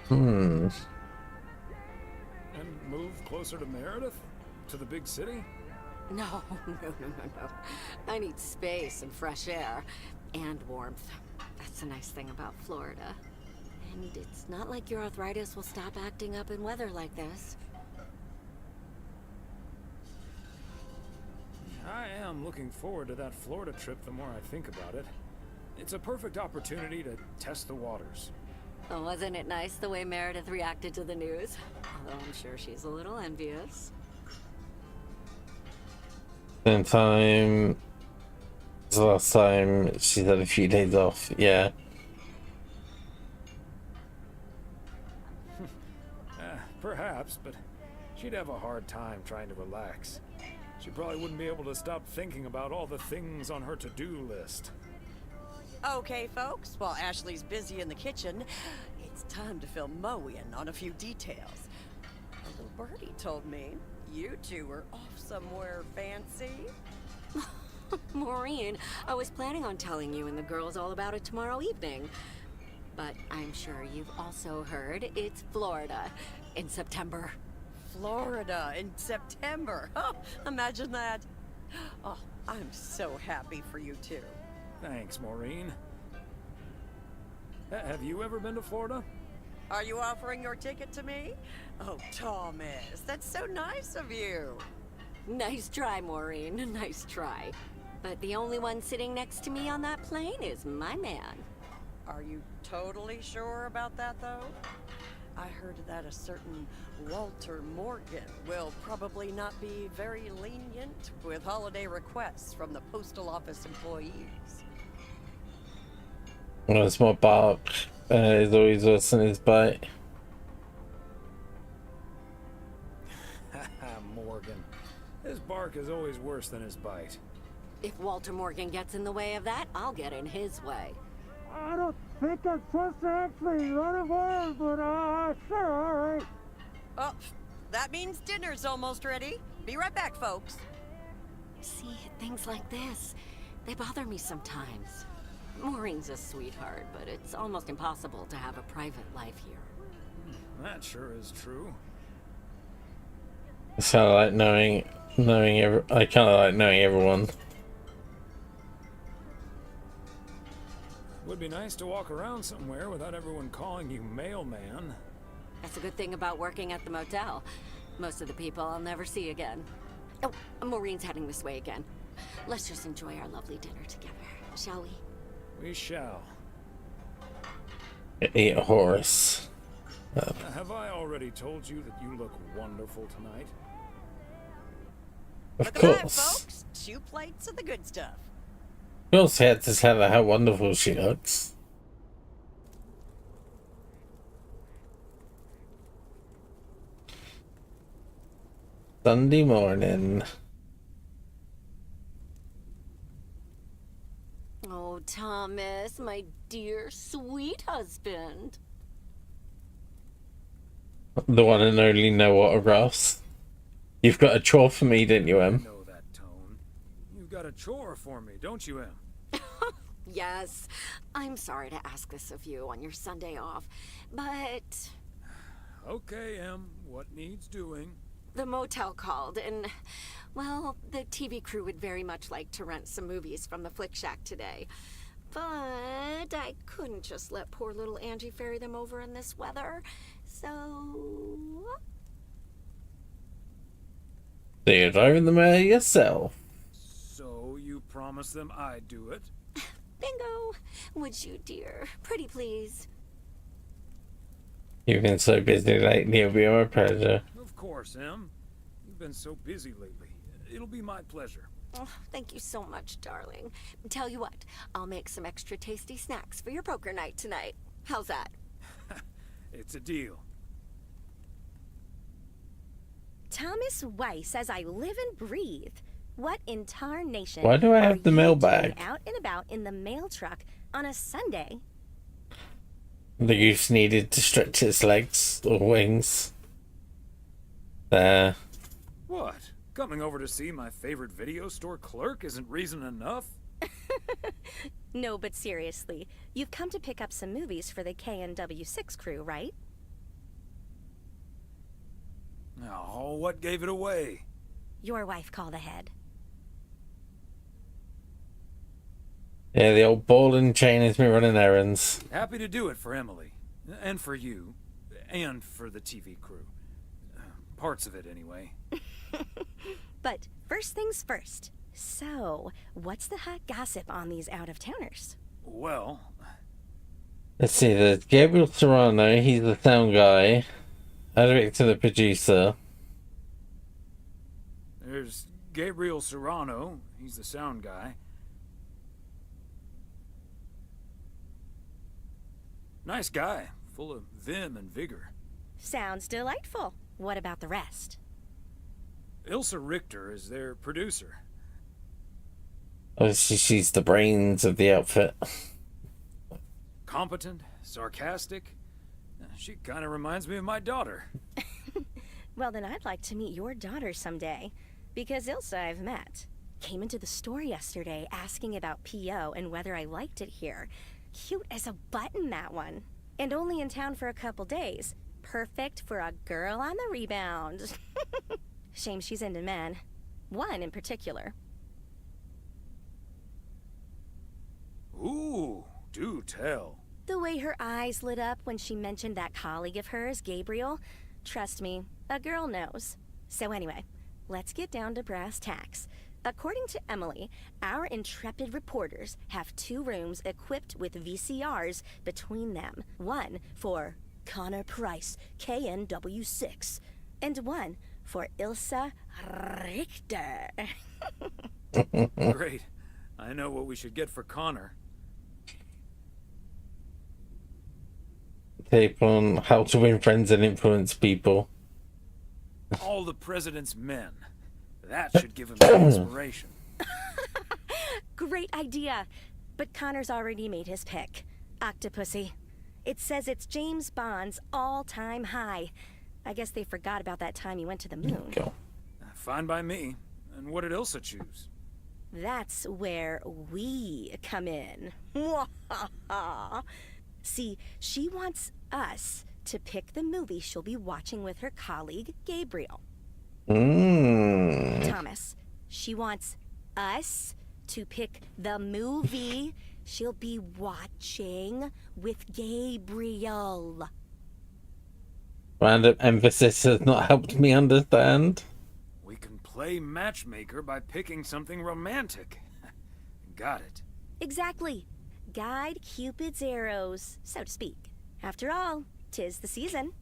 And move closer to Meredith? To the big city? No. I need space and fresh air and warmth. That's the nice thing about Florida. And it's not like your arthritis will stop acting up in weather like this. I am looking forward to that Florida trip the more I think about it. It's a perfect opportunity to test the waters. Oh, wasn't it nice the way Meredith reacted to the news? Although I'm sure she's a little envious. Same time as last time, she's had a few days off. Yeah. Perhaps, but she'd have a hard time trying to relax. She probably wouldn't be able to stop thinking about all the things on her to-do list. Okay, folks, while Ashley's busy in the kitchen, it's time to fill Mo in on a few details. A little birdie told me you two were off somewhere fancy. Maureen, I was planning on telling you and the girls all about it tomorrow evening. But I'm sure you've also heard it's Florida in September. Florida in September. Oh, imagine that. Oh, I'm so happy for you two. Thanks, Maureen. Have you ever been to Florida? Are you offering your ticket to me? Oh, Thomas, that's so nice of you. Nice try, Maureen. Nice try. But the only one sitting next to me on that plane is my man. Are you totally sure about that, though? I heard that a certain Walter Morgan will probably not be very lenient with holiday requests from the postal office employees. Well, it's my bark. He's always worse than his bite. Morgan. His bark is always worse than his bite. If Walter Morgan gets in the way of that, I'll get in his way. I don't think I'm supposed to actually run away, but sure, alright. Oh, that means dinner's almost ready. Be right back, folks. See, things like this, they bother me sometimes. Maureen's a sweetheart, but it's almost impossible to have a private life here. That sure is true. It's kind of like I kind of like knowing everyone. Would be nice to walk around somewhere without everyone calling you mailman. That's a good thing about working at the motel. Most of the people I'll never see again. Oh, Maureen's heading this way again. Let's just enjoy our lovely dinner together, shall we? We shall. Eat a horse. Have I already told you that you look wonderful tonight? Of Look at that, course. folks. 2 plates of the good stuff. Of course, he had to tell her how wonderful she looks. Sunday morning. Oh, Thomas, my dear, sweet husband. The one and only no autographs. You've got a chore for me, didn't you, Em? Know that tone. You've got a chore for me, don't you, Em? Yes, I'm sorry to ask this of you on your Sunday off, but Okay, Em. What needs doing? the motel called, and, well, the TV crew would very much like to rent some movies from the Flick Shack today. But I couldn't just let poor little Angie ferry them over in this weather, so... So you're driving them there yourself. So you promise them I'd do it? Bingo! Would you, dear? Pretty please. You've been so busy lately, it'll be my pleasure. Of course, Em. You've been so busy lately. It'll be my pleasure. Oh, thank you so much, darling. Tell you what, I'll make some extra tasty snacks for your poker night tonight. How's that? It's a deal. Thomas Weiss says I live and breathe. What in tarnation? Why do I have are the you mailbag? doing out and about in the mail truck on a Sunday? The goose needed to stretch its legs or wings. There. What? Coming over to see my favorite video store clerk isn't reason enough? No, but seriously, you've come to pick up some movies for the KNW6 crew, right? Oh, what gave it away? Your wife called ahead. Yeah, the old ball and chain has me running errands. Happy to do it for Emily. And for you. And for the TV crew. Parts of it, anyway. But first things first. So, what's the hot gossip on these out-of-towners? Well... Let's see, there's Gabriel Serrano, he's the sound guy. Eric to the producer. There's Gabriel Serrano. He's the sound guy. Nice guy. Full of vim and vigor. Sounds delightful. What about the rest? Ilsa Richter is their producer. Oh, she's the brains of the outfit. Competent, sarcastic. She kind of reminds me of my daughter. Well, then I'd like to meet your daughter someday. Because Ilsa I've met. Came into the store yesterday asking about PO and whether I liked it here. Cute as a button, that one. And only in town for a couple days. Perfect for a girl on the rebound. Shame she's into men. One in particular. Ooh, do tell. The way her eyes lit up when she mentioned that colleague of hers, Gabriel. Trust me, a girl knows. So anyway, let's get down to brass tacks. According to Emily, our intrepid reporters have 2 rooms equipped with VCRs between them. One for Connor Price, KNW6, and one for Ilsa Richter. Great. I know what we should get for Connor. Tape on how to win friends and influence people. All the president's men. That should give him some inspiration. Great idea. But Connor's already made his pick. Octopussy. It says it's James Bond's all-time high. I guess they forgot about that time he went to the moon. Fine by me. And what did Ilsa choose? That's where we come in. See, she wants us to pick the movie she'll be watching with her colleague, Gabriel. Thomas, she wants us to pick the movie she'll be watching with Gabriel. Random emphasis has not helped me understand. We can play matchmaker by picking something romantic. Got it. Exactly. Guide Cupid's arrows, so to speak. After all, 'tis the season.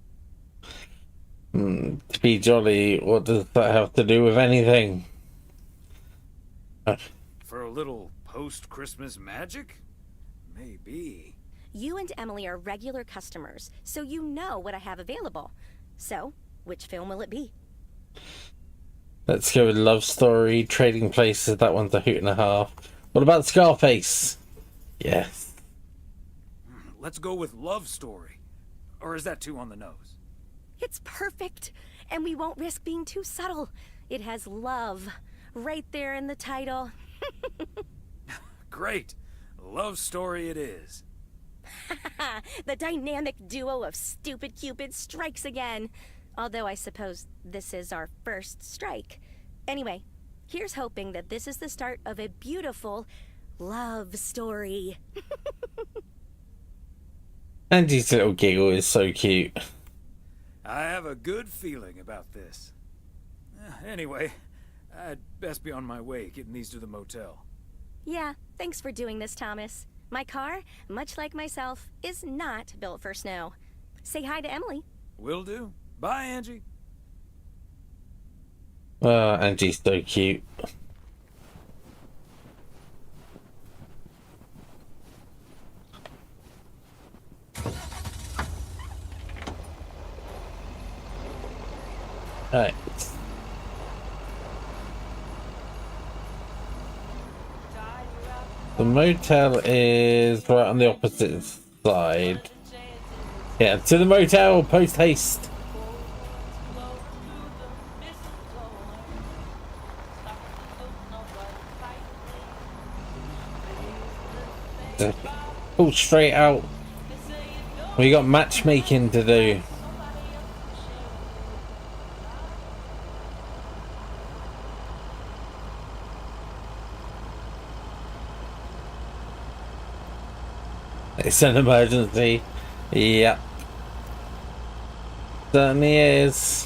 To be jolly, what does that have to do with anything? For a little post-Christmas magic? Maybe. You and Emily are regular customers, so you know what I have available. So, which film will it be? Let's go with Love Story, Trading Places. That one's a hoot and a half. What about Scarface? Yes. Let's go with Love Story. Or is that too on the nose? It's perfect, and we won't risk being too subtle. It has love right there in the title. Great. Love Story it is. The dynamic duo of stupid Cupid strikes again. Although I suppose this is our first strike. Anyway, here's hoping that this is the start of a beautiful love story. Angie's little giggle is so cute. I have a good feeling about this. Anyway, I'd best be on my way getting these to the motel. Yeah, thanks for doing this, Thomas. My car, much like myself, is not built for snow. Say hi to Emily. Will do. Bye, Angie. Angie's so cute. Alright. The motel is right on the opposite side. Yeah, to the motel, post haste. Pull straight out. We got matchmaking to do. It's an emergency. Yep. Certainly is.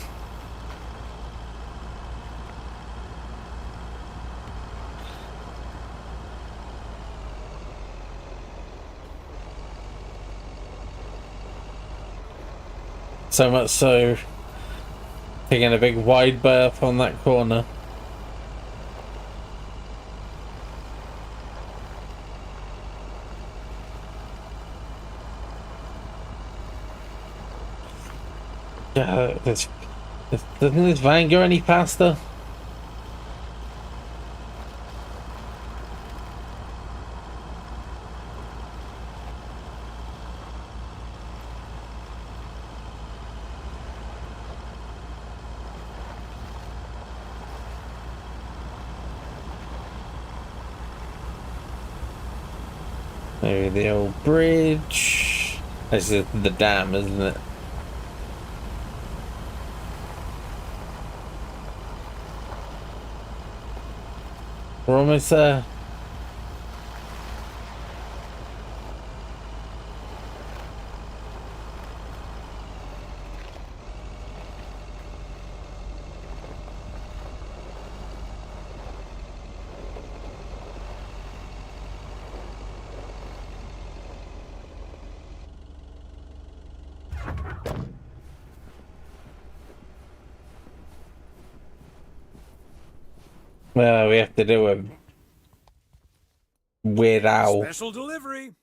So much so, taking a big wide berth on that corner. Yeah, doesn't this van go any faster? Maybe the old bridge. This is the dam, isn't it? We're almost there. Well, we have to do a Weird Owl. Special delivery.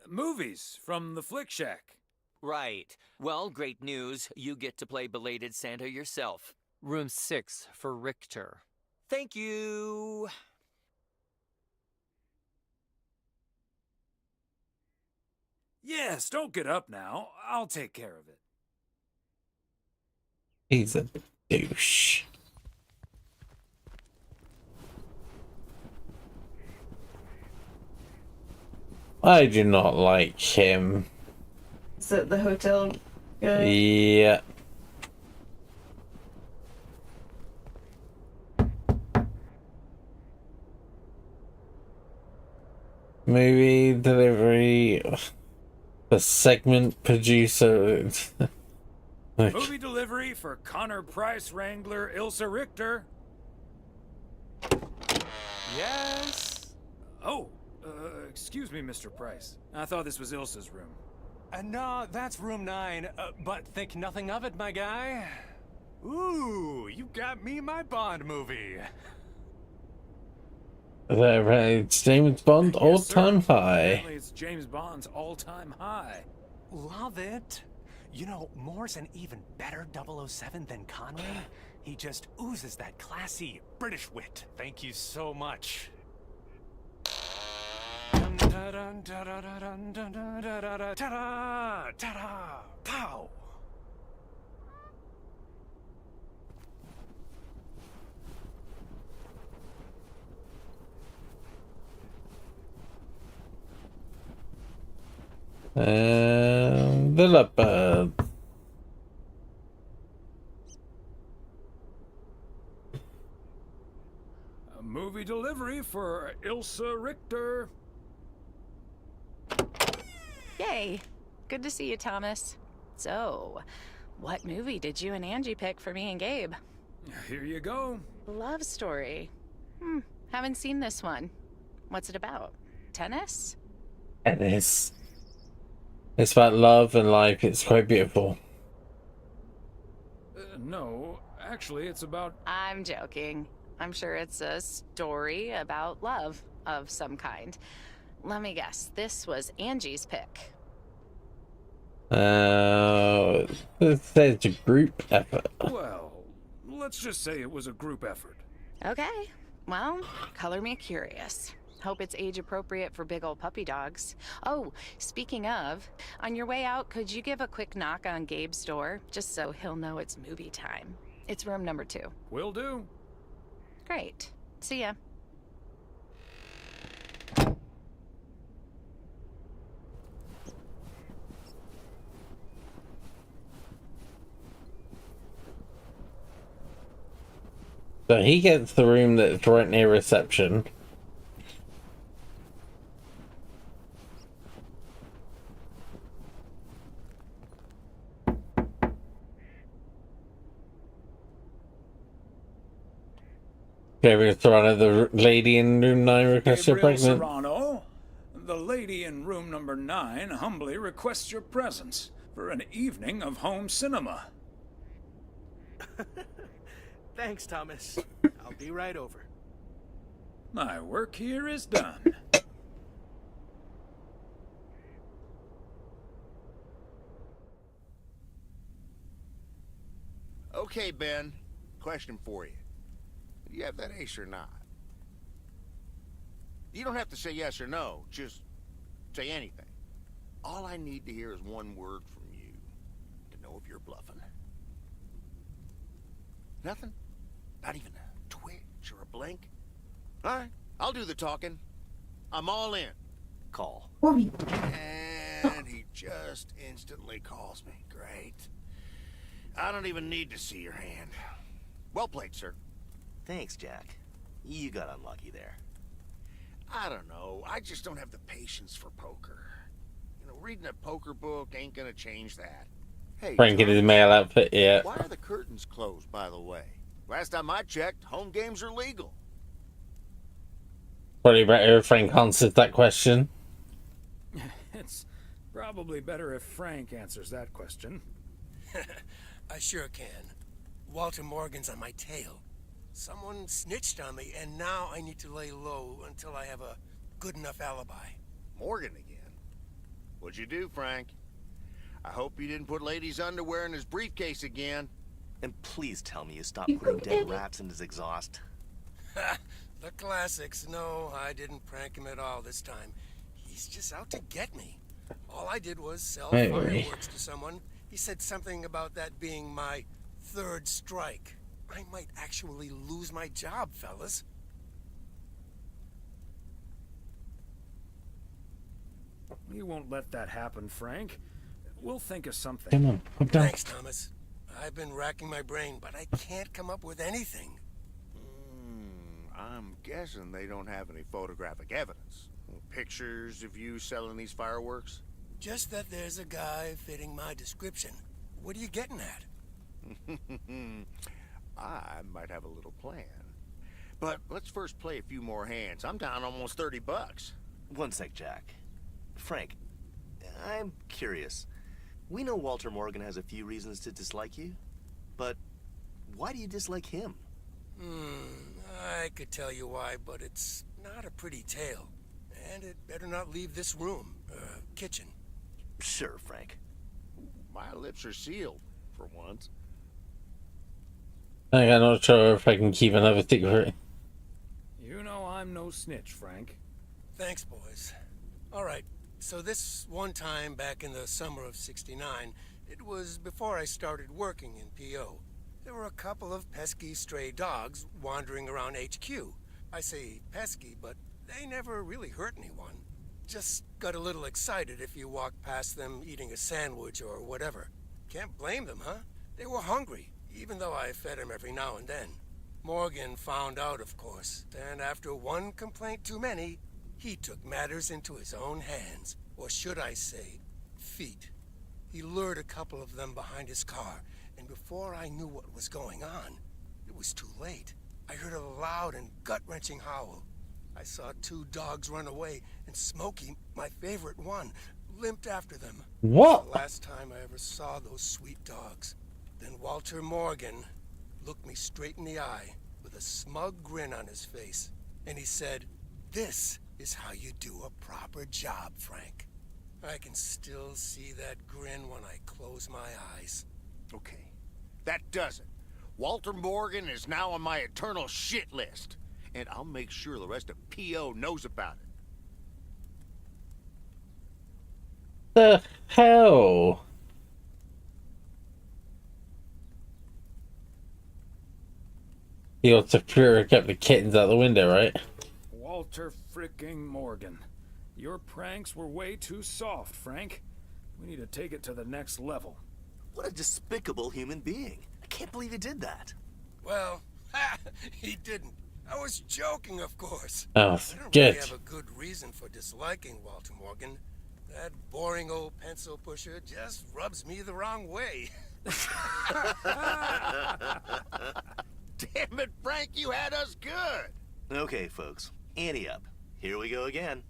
Movies from the Flick Shack. Right. Well, great news. You get to play belated Santa yourself. Room 6 for Richter. Thank you. Yes, don't get up now. I'll take care of it. He's a douche. I do not like him. Is that the hotel guy? Yeah. Movie delivery a segment producer. Like, Movie delivery for Connor Price Wrangler Ilsa Richter. Yes? Oh, excuse me, Mr. Price. I thought this was Ilsa's room. No, that's room 9, but think nothing of it, my guy. Ooh, you got me my Bond movie. it's James Bond all-time high. Apparently it's James Bond's all-time high. Love it. You know, Moore's an even better 007 than Connery. He just oozes that classy British wit. Thank you so much. Ta-da! Ta-da! Pow! The leopard. A movie delivery for Ilsa Richter. Yay! Good to see you, Thomas. So, what movie did you and Angie pick for me and Gabe? Here you go. Love story. Haven't seen this one. What's it about? Tennis? It's about love and life. It's quite beautiful. No, actually, it's about... I'm joking. I'm sure it's a story about love of some kind. Let me guess. This was Angie's pick. It's a group effort. Well, let's just say it was a group effort. Okay. Well, color me curious. Hope it's age appropriate for big old puppy dogs. Oh, speaking of, on your way out, could you give a quick knock on Gabe's door, just so he'll know it's movie time? It's room number 2. Will do. Great. See ya. So he gets the room that's right near reception. Gabriel Serrano, the lady in room 9 requests your Gabriel pregnant. Serrano, the lady in room number 9 humbly requests your presence for an evening of home cinema. Thanks, Thomas. I'll be right over. My work here is done. Okay, Ben. Question for you. Do you have that ace or not? You don't have to say yes or no. Just say anything. All I need to hear is one word from you to know if you're bluffing. Nothing? Not even a twitch or a blink? All right, I'll do the talking. I'm all in. Call. And he just instantly calls me. Great. I don't even need to see your hand. Well played, sir. Thanks, Jack. You got unlucky there. I don't know. I just don't have the patience for poker. You know, reading a poker book ain't gonna change that. Hey, Frank in his male outfit, yeah. why are the curtains closed, by the way? Last time I checked, home games are legal. Probably better if Frank answers that question. It's probably better if Frank answers that question. I sure can. Walter Morgan's on my tail. Someone snitched on me, and now I need to lay low until I have a good enough alibi. Morgan again? What'd you do, Frank? I hope you didn't put ladies' underwear in his briefcase again. And please tell me you stopped putting dead rats in his exhaust. The classics. No, I didn't prank him at all this time. He's just out to get me. All I did was sell fireworks to someone. He said something about that being my third strike. I might actually lose my job, fellas. We won't let that happen, Frank. We'll think of something. Come on, put down. Thanks, Thomas. I've been racking my brain, but I can't come up with anything. I'm guessing they don't have any photographic evidence. Pictures of you selling these fireworks? Just that there's a guy fitting my description. What are you getting at? I might have a little plan. But let's first play a few more hands. I'm down almost 30 bucks. One sec, Jack. Frank, I'm curious. We know Walter Morgan has a few reasons to dislike you, but why do you dislike him? I could tell you why, but it's not a pretty tale. And it better not leave this room, kitchen. Sure, Frank. My lips are sealed, for once. I'm not sure if I can keep another secret. You know I'm no snitch, Frank. Thanks, boys. All right, so this one time back in the summer of '69, it was before I started working in P.O. There were a couple of pesky stray dogs wandering around HQ. I say pesky, but they never really hurt anyone. Just got a little excited if you walked past them eating a sandwich or whatever. Can't blame them, huh? They were hungry, even though I fed them every now and then. Morgan found out, of course, and after one complaint too many, he took matters into his own hands. Or should I say, feet. He lured a couple of them behind his car, and before I knew what was going on, it was too late. I heard a loud and gut-wrenching howl. I saw two dogs run away, and Smokey, my favorite one, limped after them. What? The last time I ever saw those sweet dogs. Then Walter Morgan looked me straight in the eye with a smug grin on his face, and he said, "This is how you do a proper job, Frank." I can still see that grin when I close my eyes. Okay, that does it. Walter Morgan is now on my eternal shit list, and I'll make sure the rest of P.O. knows about it. The hell? He got to kept the kittens out the window, right? Walter fricking Morgan. Your pranks were way too soft, Frank. We need to take it to the next level. What a despicable human being. I can't believe he did that. Well, he didn't. I was joking, of course. Oh, I don't good. really have a good reason for disliking Walter Morgan. That boring old pencil pusher just rubs me the wrong way. Damn it, Frank, you had us good. Okay, folks. Ante up. Here we go again.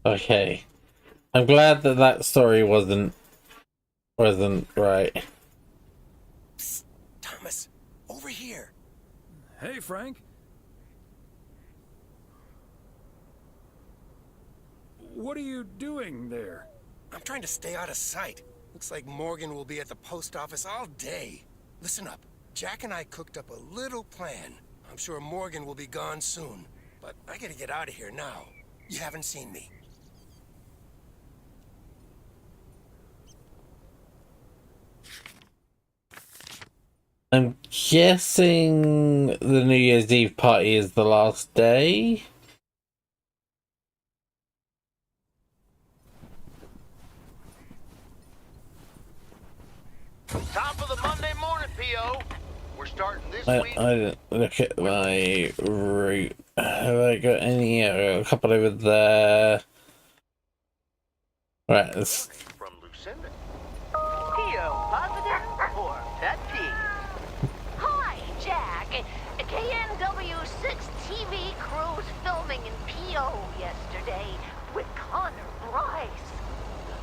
Okay. I'm glad that that story wasn't right. Psst, Thomas, over here. Hey, Frank. What are you doing there? I'm trying to stay out of sight. Looks like Morgan will be at the post office all day. Listen up. Jack and I cooked up a little plan. I'm sure Morgan will be gone soon. But I gotta get out of here now. You haven't seen me. I'm guessing the New Year's Eve party is the last day. Top of the Monday morning, P.O. We're starting this week. I didn't look at my route. Have I got any? A couple over there. Right, let's... From Lucinda. P.O. positive or pet peeve? Hi, Jack. KNW6 TV crews filming in P.O. yesterday with Connor Bryce.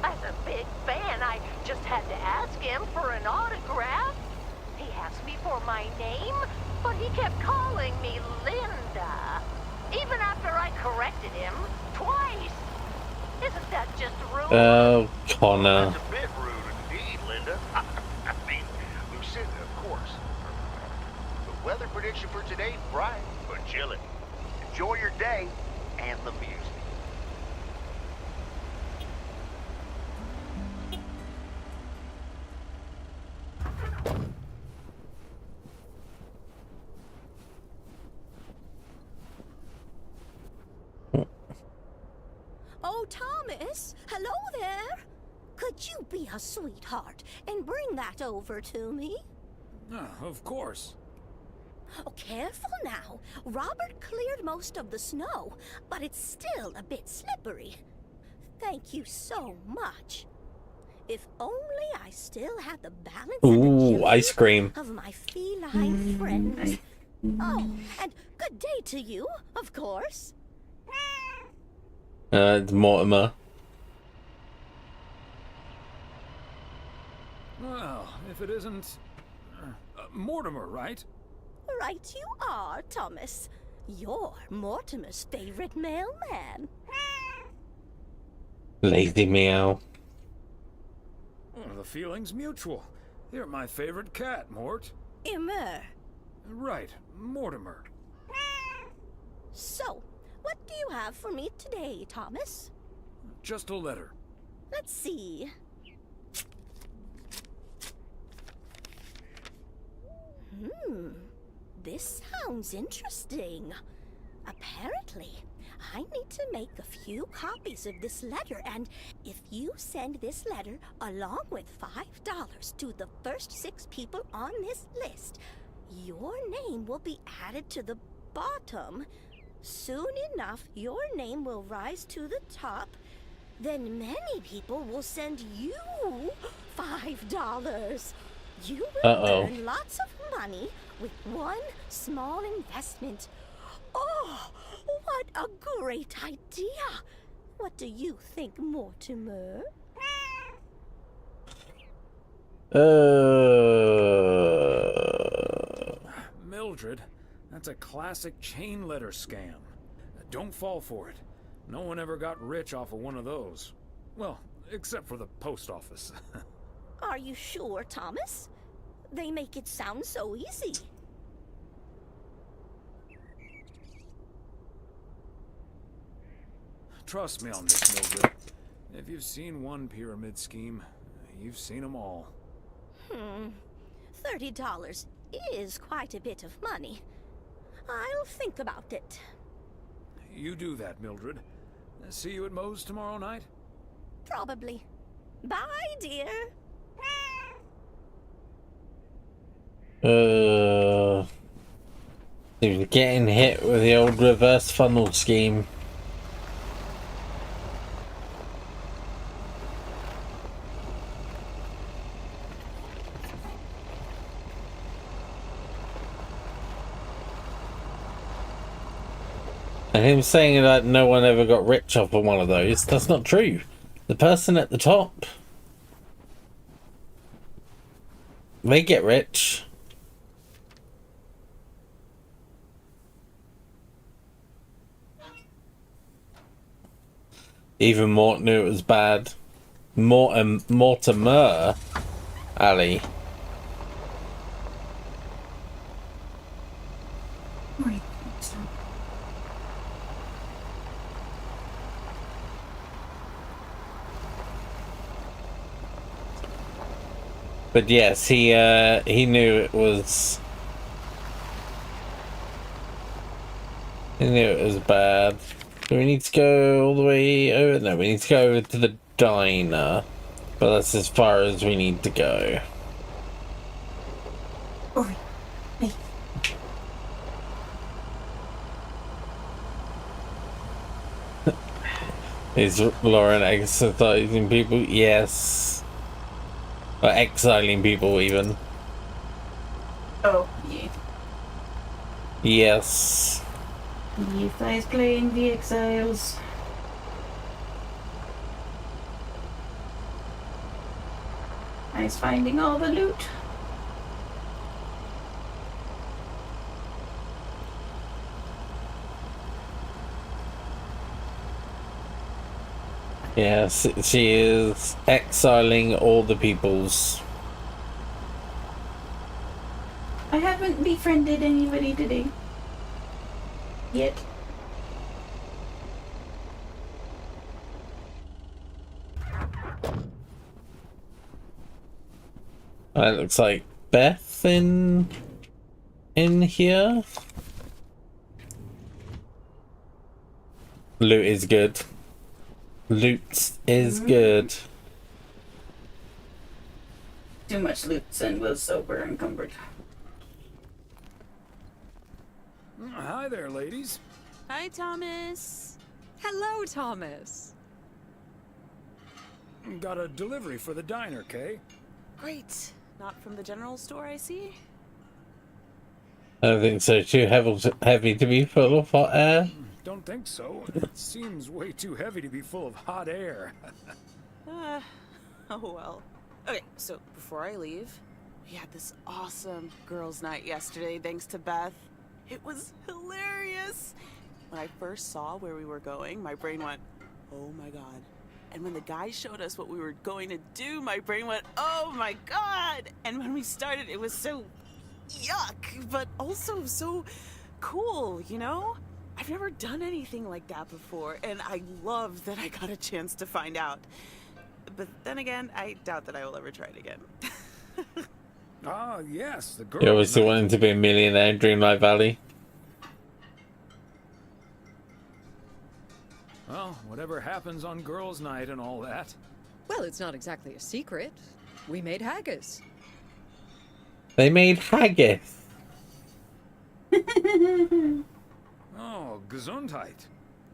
As a big fan, I just had to ask him for an autograph. He asked me for my name, but he kept calling me Linda. Even after I corrected him twice. Isn't that just rude? Oh, Connor. That's a bit rude indeed, Linda. I mean, Lucinda, of course. The weather prediction for today, bright but chilly. Enjoy your day and the music. Oh, Thomas, hello there. Could you be a sweetheart and bring that over to me? Of course. Oh, careful now. Robert cleared most of the snow, but it's still a bit slippery. Thank you so much. If only I still had the balance and Ooh, agility ice cream. of my feline friends. Oh, and good day to you, of course. It's Mortimer. Well, if it isn't... Mortimer, right? Right you are, Thomas. You're Mortimer's favorite mailman. Lazy meow. Oh, the feeling's mutual. You're my favorite cat, Mort. Immer. Right, Mortimer. So, what do you have for me today, Thomas? Just a letter. Let's see. This sounds interesting. Apparently, I need to make a few copies of this letter, and if you send this letter along with $5 to the first 6 people on this list, your name will be added to the bottom. Soon enough, your name will rise to the top. Then many people will send you $5. You will earn lots of money with one small investment. Oh, what a great idea! What do you think, Mortimer? Mildred, that's a classic chain letter scam. Don't fall for it. No one ever got rich off of one of those. Well, except for the post office. Are you sure, Thomas? They make it sound so easy. Trust me on this, Mildred. If you've seen one pyramid scheme, you've seen them all. $30 is quite a bit of money. I'll think about it. You do that, Mildred. See you at Moe's tomorrow night? Probably. Bye, dear. Getting hit with the old reverse funnel scheme. And him saying that no one ever got rich off of one of those, that's not true. The person at the top, they get rich. Even Mort knew it was bad. Mortimer, Ali. But yes, he knew it was. He knew it was bad. Do we need to go all the way over? No, we need to go over to the diner. But that's as far as we need to go. Oh, hey. Is Lauren exercising people? Yes. Or exiling people, even. Oh, yeah. Yes. Levi is playing the Exiles. He's finding all the loot. Yes, she is exiling all the peoples. I haven't befriended anybody today. Yet. It looks like Beth in here. Loot is good. Loot is good. Too much loot and was sober encumbered. Hi there, ladies. Hi, Thomas. Hello, Thomas. Got a delivery for the diner, Kay? Great. Not from the general store, I see. I don't think so. Too heavy to be full of hot air. Don't think so. It seems way too heavy to be full of hot air. Oh well. Okay, so before I leave, we had this awesome girls' night yesterday thanks to Beth. It was hilarious. When I first saw where we were going, my brain went, oh my god. And when the guys showed us what we were going to do, my brain went, oh my god. And when we started, it was so yuck, but also so cool, you know? I've never done anything like that before, and I love that I got a chance to find out. But then again, I doubt that I will ever try it again. Ah, yes, the girl. You obviously wanting to be a millionaire in Dreamlight Valley. Well, whatever happens on girls' night and all that. Well, it's not exactly a secret. We made haggis. They made haggis. Oh, Gesundheit.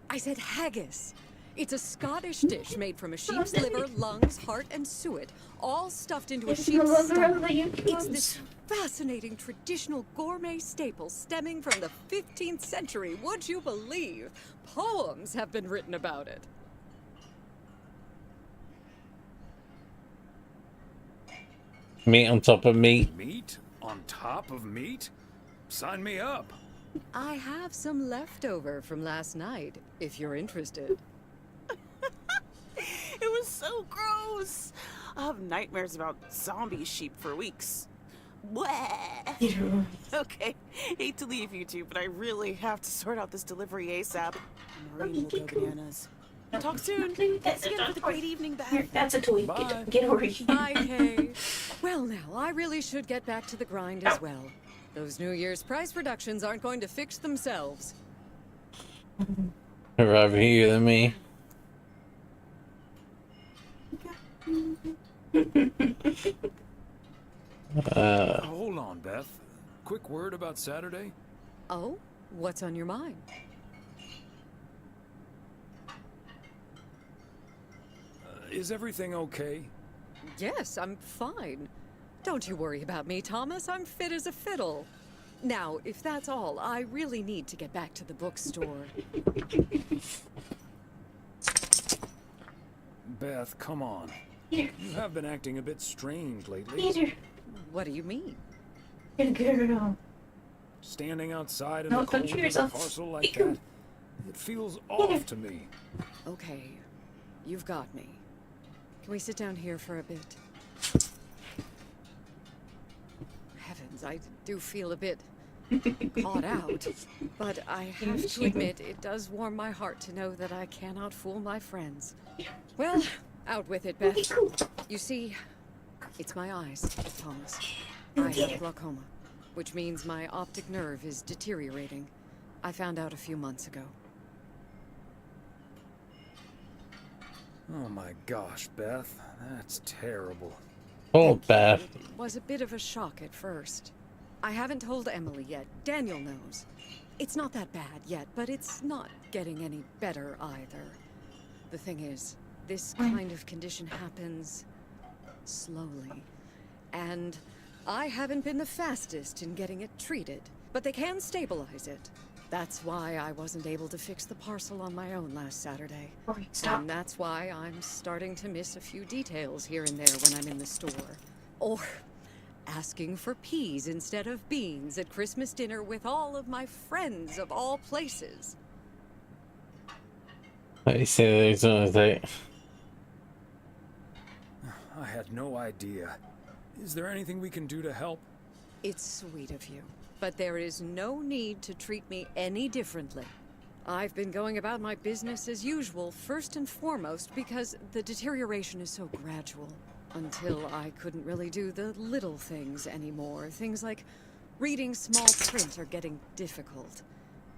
I said haggis. It's a Scottish dish made from a sheep's liver, lungs, heart, and suet, all stuffed into a sheep's stomach. It's this fascinating traditional gourmet staple stemming from the 15th century. Would you believe? Poems have been written about it. Meat on top of meat. Meat on top of meat? Sign me up. I have some leftover from last night, if you're interested. It was so gross. I'll have nightmares about zombie sheep for weeks. Bleh. Okay, hate to leave you two, but I really have to sort out this delivery ASAP. Maureen will go bananas. Talk soon. Thanks again for the great evening, Beth. That's a toy. Bye. Get over here. Bye, Kay. Well, now, I really should get back to the grind as well. Those New Year's price reductions aren't going to fix themselves. I'd rather you than me. Hold on, Beth. Quick word about Saturday. Oh? What's on your mind? Is everything okay? Yes, I'm fine. Don't you worry about me, Thomas. I'm fit as a fiddle. Now, if that's all, I really need to get back to the bookstore. Beth, come on. Here. You have been acting a bit strange lately. Peter. What do you mean? Good girl. Standing outside in No, the cold don't shoot with a yourself. parcel like that. It feels off to me. Okay, you've got me. Can we sit down here for a bit? Heavens, I do feel a bit caught out. But I have to admit, it does warm my heart to know that I cannot fool my friends. Well, out with it, Beth. You see, it's my eyes, Thomas. I have glaucoma, which means my optic nerve is deteriorating. I found out a few months ago. Oh my gosh, Beth. That's terrible. Oh, Beth. It was a bit of a shock at first. I haven't told Emily yet. Daniel knows. It's not that bad yet, but it's not getting any better either. The thing is, this kind of condition happens slowly. And I haven't been the fastest in getting it treated, but they can stabilize it. That's why I wasn't able to fix the parcel on my own last Saturday. Stop. And that's why I'm starting to miss a few details here and there when I'm in the store. Or asking for peas instead of beans at Christmas dinner with all of my friends of all places. I see those ones, like... I had no idea. Is there anything we can do to help? It's sweet of you, but there is no need to treat me any differently. I've been going about my business as usual, first and foremost, because the deterioration is so gradual. Until I couldn't really do the little things anymore. Things like reading small print are getting difficult,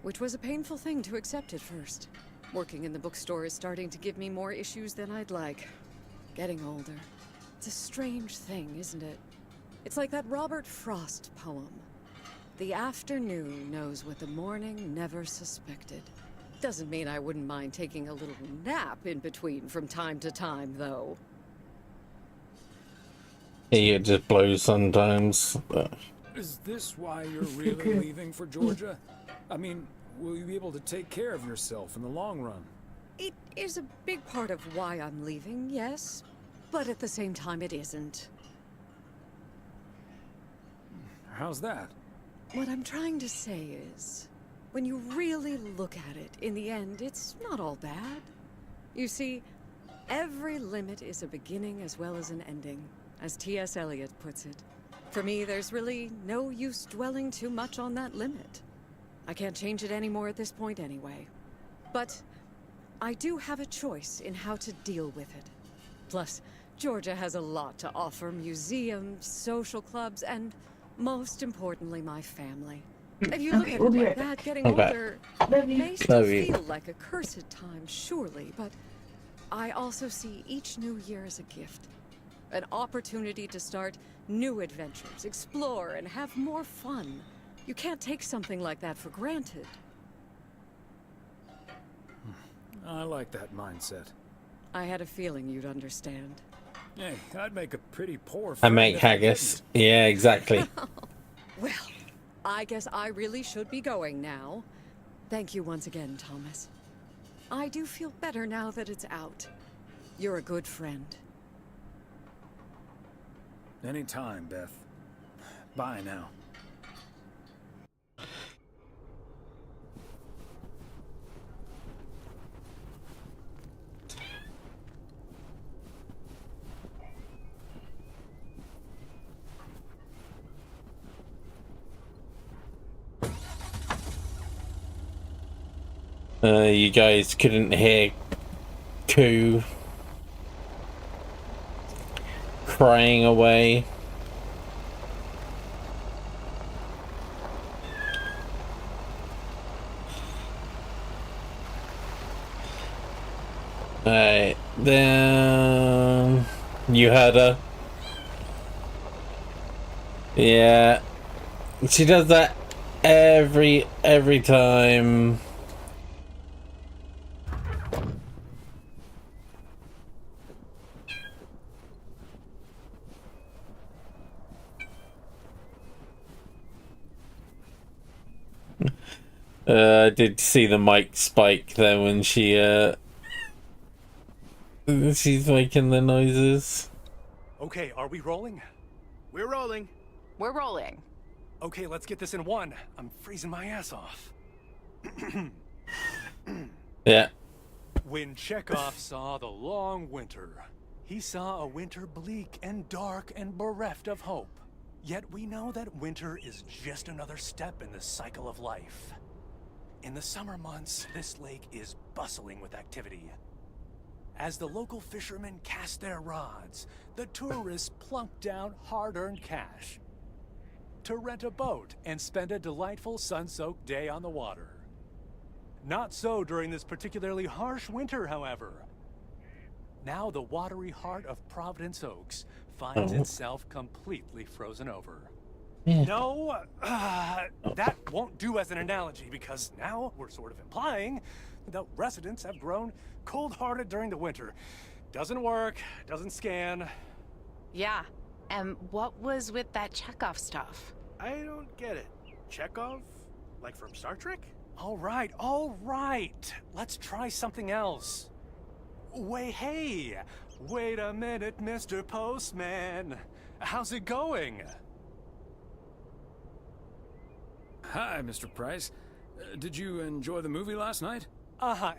which was a painful thing to accept at first. Working in the bookstore is starting to give me more issues than I'd like. Getting older. It's a strange thing, isn't it? It's like that Robert Frost poem. The afternoon knows what the morning never suspected. Doesn't mean I wouldn't mind taking a little nap in between from time to time, though. It just blows sometimes. But... Is this why you're really leaving for Georgia? I mean, will you be able to take care of yourself in the long run? It is a big part of why I'm leaving, yes. But at the same time, it isn't. How's that? What I'm trying to say is, when you really look at it, in the end, it's not all bad. You see, every limit is a beginning as well as an ending, as T.S. Eliot puts it. For me, there's really no use dwelling too much on that limit. I can't change it anymore at this point anyway. But I do have a choice in how to deal with it. Plus, Georgia has a lot to offer: museums, social clubs, and most importantly, my family. If you look at it like that, getting older may still feel like a cursed time, surely, but I also see each new year as a gift. An opportunity to start new adventures, explore, and have more fun. You can't take something like that for granted. I like that mindset. I had a feeling you'd understand. Hey, I'd make a pretty poor I friend make if I haggis. didn't. Yeah, exactly. Well, I guess I really should be going now. Thank you once again, Thomas. I do feel better now that it's out. You're a good friend. Anytime, Beth. Bye now. You guys couldn't hear Koo crying away. Alright, then you heard her. Yeah, she does that every time. I did see the mic spike there when she's making the noises. Okay, are we rolling? We're rolling. We're rolling. Okay, let's get this in one. I'm freezing my ass off. Yeah. When Chekhov saw the long winter, he saw a winter bleak and dark and bereft of hope. Yet we know that winter is just another step in the cycle of life. In the summer months, this lake is bustling with activity. As the local fishermen cast their rods, the tourists plunk down hard-earned cash to rent a boat and spend a delightful sun-soaked day on the water. Not so during this particularly harsh winter, however. Now the watery heart of Providence Oaks finds itself completely frozen over. No, that won't do as an analogy, because now we're sort of implying that residents have grown cold-hearted during the winter. Doesn't work, doesn't scan. Yeah, and what was with that Chekhov stuff? I don't get it. Chekhov? Like from Star Trek? All right. Let's try something else. Hey, wait a minute, Mr. Postman. How's it going? Hi, Mr. Price. Did you enjoy the movie last night?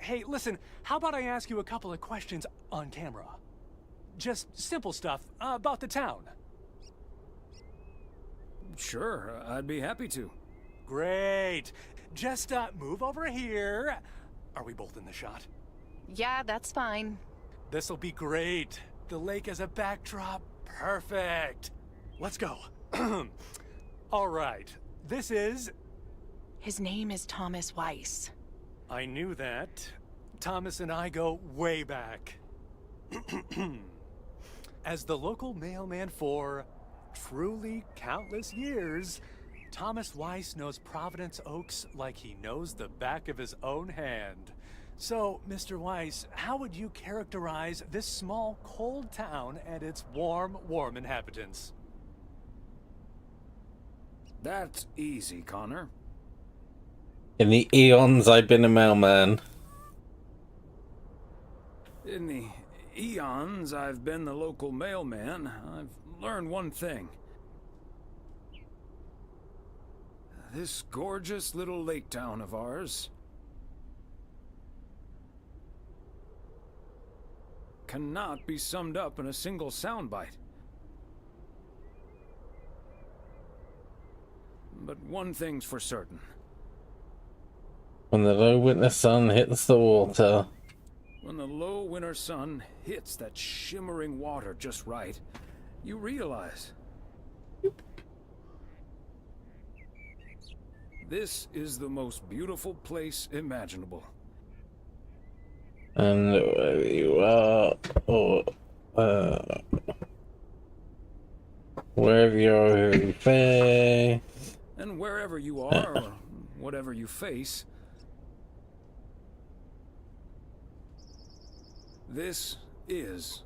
Hey, listen, how about I ask you a couple of questions on camera? Just simple stuff about the town. Sure, I'd be happy to. Great. Just move over here. Are we both in the shot? Yeah, that's fine. This'll be great. The lake as a backdrop. Perfect. Let's go. All right. This is... His name is Thomas Weiss. I knew that. Thomas and I go way back. As the local mailman for truly countless years, Thomas Weiss knows Providence Oaks like he knows the back of his own hand. So, Mr. Weiss, how would you characterize this small, cold town and its warm, warm inhabitants? That's easy, Connor. In the eons I've been a mailman. In the eons I've been the local mailman, I've learned one thing. This gorgeous little lake town of ours cannot be summed up in a single soundbite. But one thing's for certain. When the low winter sun hits the water. When the low winter sun hits that shimmering water just right, you realize this is the most beautiful place imaginable. And you are, wherever you are, And wherever you are, or whatever you face, this is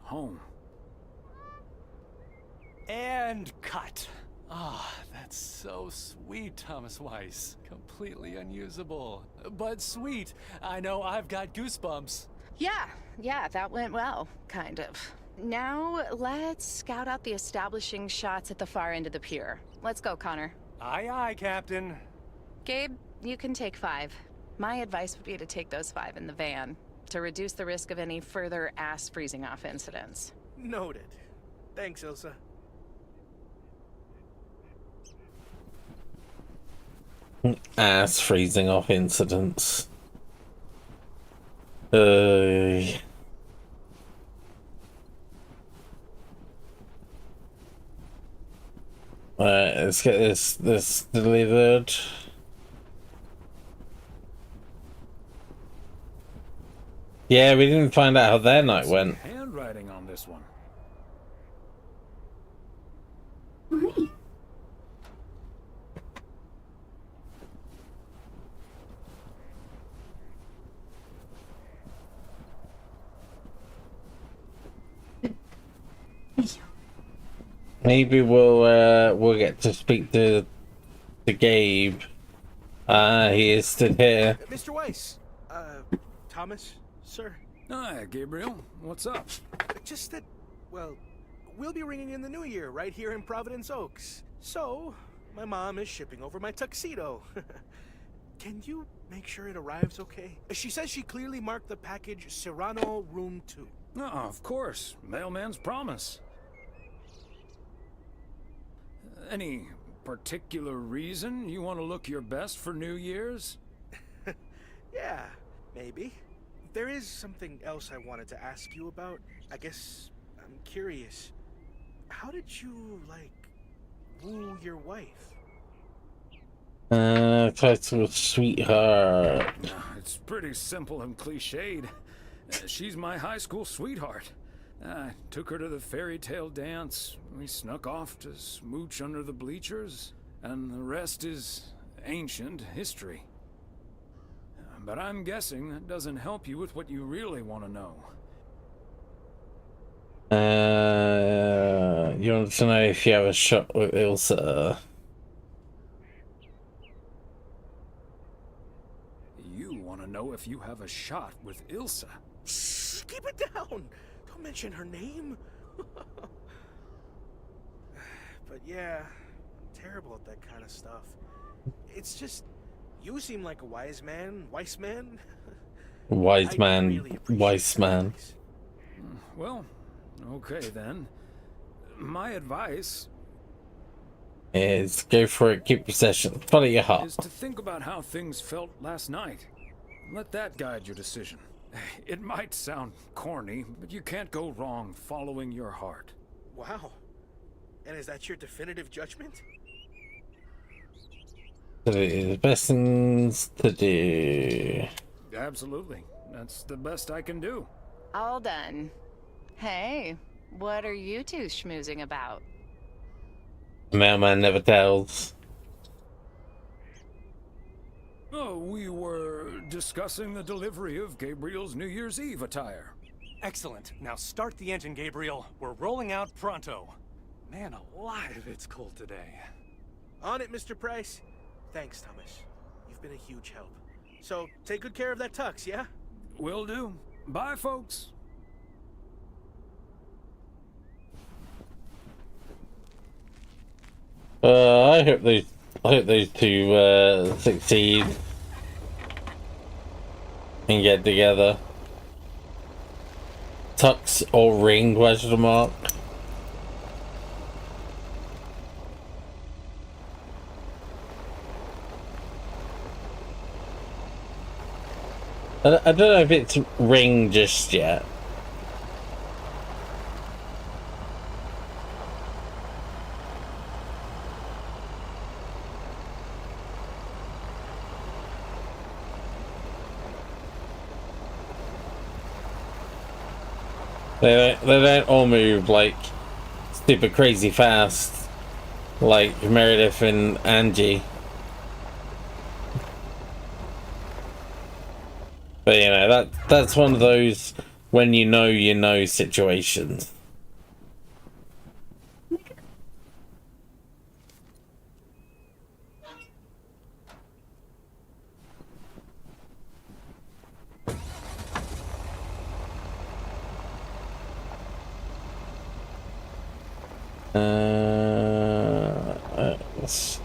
home. And cut. Ah, that's so sweet, Thomas Weiss. Completely unusable. But sweet. I know I've got goosebumps. Yeah, that went well, kind of. Now, let's scout out the establishing shots at the far end of the pier. Let's go, Connor. Aye, aye, Captain. Gabe, you can take 5. My advice would be to take those 5 in the van, to reduce the risk of any further ass freezing off incidents. Noted. Thanks, Ilsa. ass freezing off incidents. Let's get this delivered. Yeah, we didn't find out how their night went. Handwriting on this one. Maybe we'll get to speak to Gabe. He is still here. Mr. Weiss, Thomas, sir. Hi, Gabriel. What's up? Just that, well, we'll be ringing in the new year right here in Providence Oaks. So, my mom is shipping over my tuxedo. Can you make sure it arrives okay? She says she clearly marked the package Serrano Room 2. Oh, of course. Mailman's promise. Any particular reason you want to look your best for New Year's? Yeah, maybe. There is something else I wanted to ask you about. I guess I'm curious. How did you, like, woo your wife? Title sweetheart. It's pretty simple and cliched. She's my high school sweetheart. I took her to the fairy tale dance. We snuck off to smooch under the bleachers, and the rest is ancient history. But I'm guessing that doesn't help you with what you really want to know. You want to know if you have a shot with Ilsa? You want to know if you have a shot with Ilsa? Shh, keep it down. Don't mention her name. But yeah, I'm terrible at that kind of stuff. It's just, you seem like a wise man, Weiss man. Wise man, Weiss man. Well, okay then. My advice is go for it, keep possession, follow your heart. Is to think about how things felt last night. Let that guide your decision. It might sound corny, but you can't go wrong following your heart. Wow. And is that your definitive judgment? The best things to do. Absolutely. That's the best I can do. All done. Hey, what are you two schmoozing about? Mailman never tells. Oh, we were discussing the delivery of Gabriel's New Year's Eve attire. Excellent. Now start the engine, Gabriel. We're rolling out pronto. Man alive, it's cold today. On it, Mr. Price. Thanks, Thomas. You've been a huge help. So, take good care of that tux, yeah? Will do. Bye, folks. I hope those two succeed and get together. Tux or ring? Question mark. I don't know if it's ring just yet. They don't all move like super crazy fast like Meredith and Angie. But you know, that's one of those when you know situations. Let's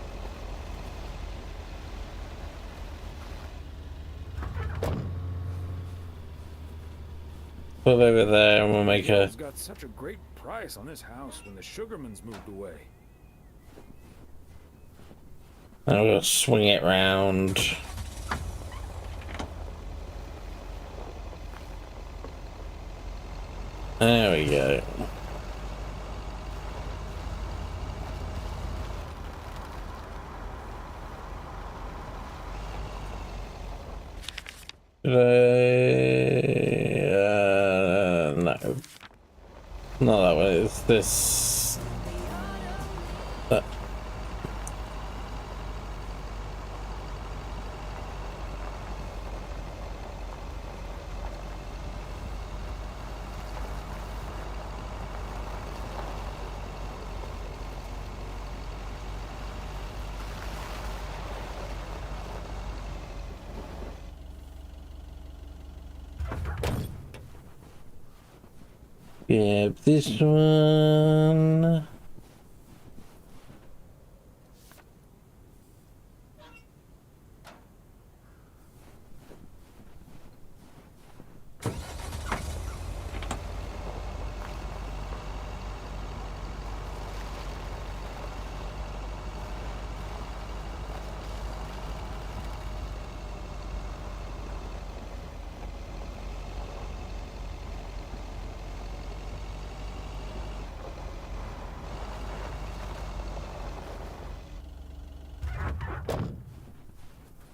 put it over there and we'll make a... got such a great price on this house when the Sugarmans moved away. And we'll swing it round. There we go. No. Not that way, it's this. Yeah, this one.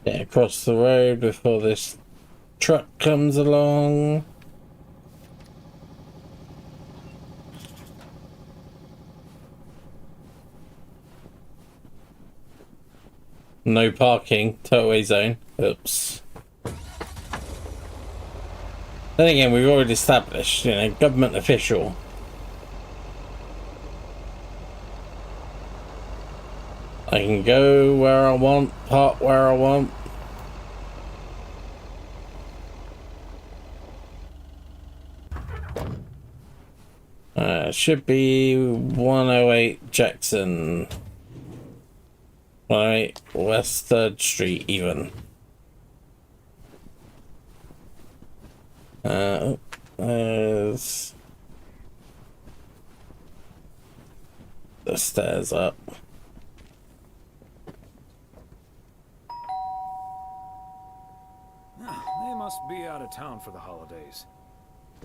Yeah, across the road before this truck comes along. No parking, tow-away zone. Oops. Then again, we've already established, you know, government official. I can go where I want, park where I want. Should be 108 Jackson. 108 West 3rd Street even. There's the stairs up. They must be out of town for the holidays.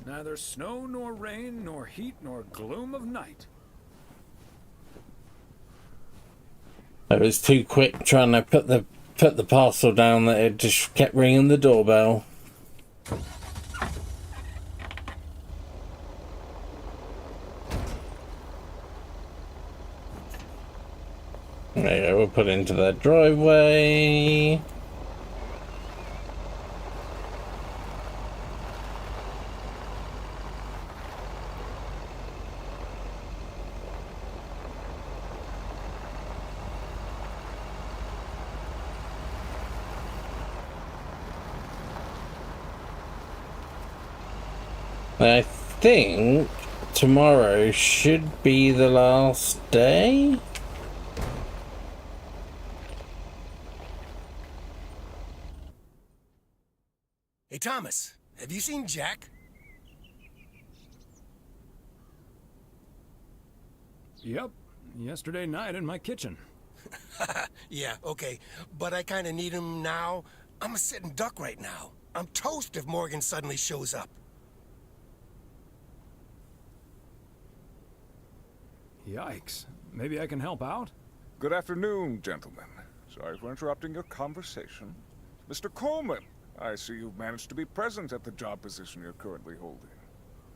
Neither snow nor rain nor heat nor gloom of night. I was too quick trying to put the parcel down that it just kept ringing the doorbell. There you go, we'll put it into the driveway. I think tomorrow should be the last day. Hey, Thomas, have you seen Jack? Yep, yesterday night in my kitchen. Yeah, okay, but I kind of need him now. I'm a sitting duck right now. I'm toast if Morgan suddenly shows up. Yikes. Maybe I can help out? Good afternoon, gentlemen. Sorry for interrupting your conversation. Mr. Coleman, I see you've managed to be present at the job position you're currently holding.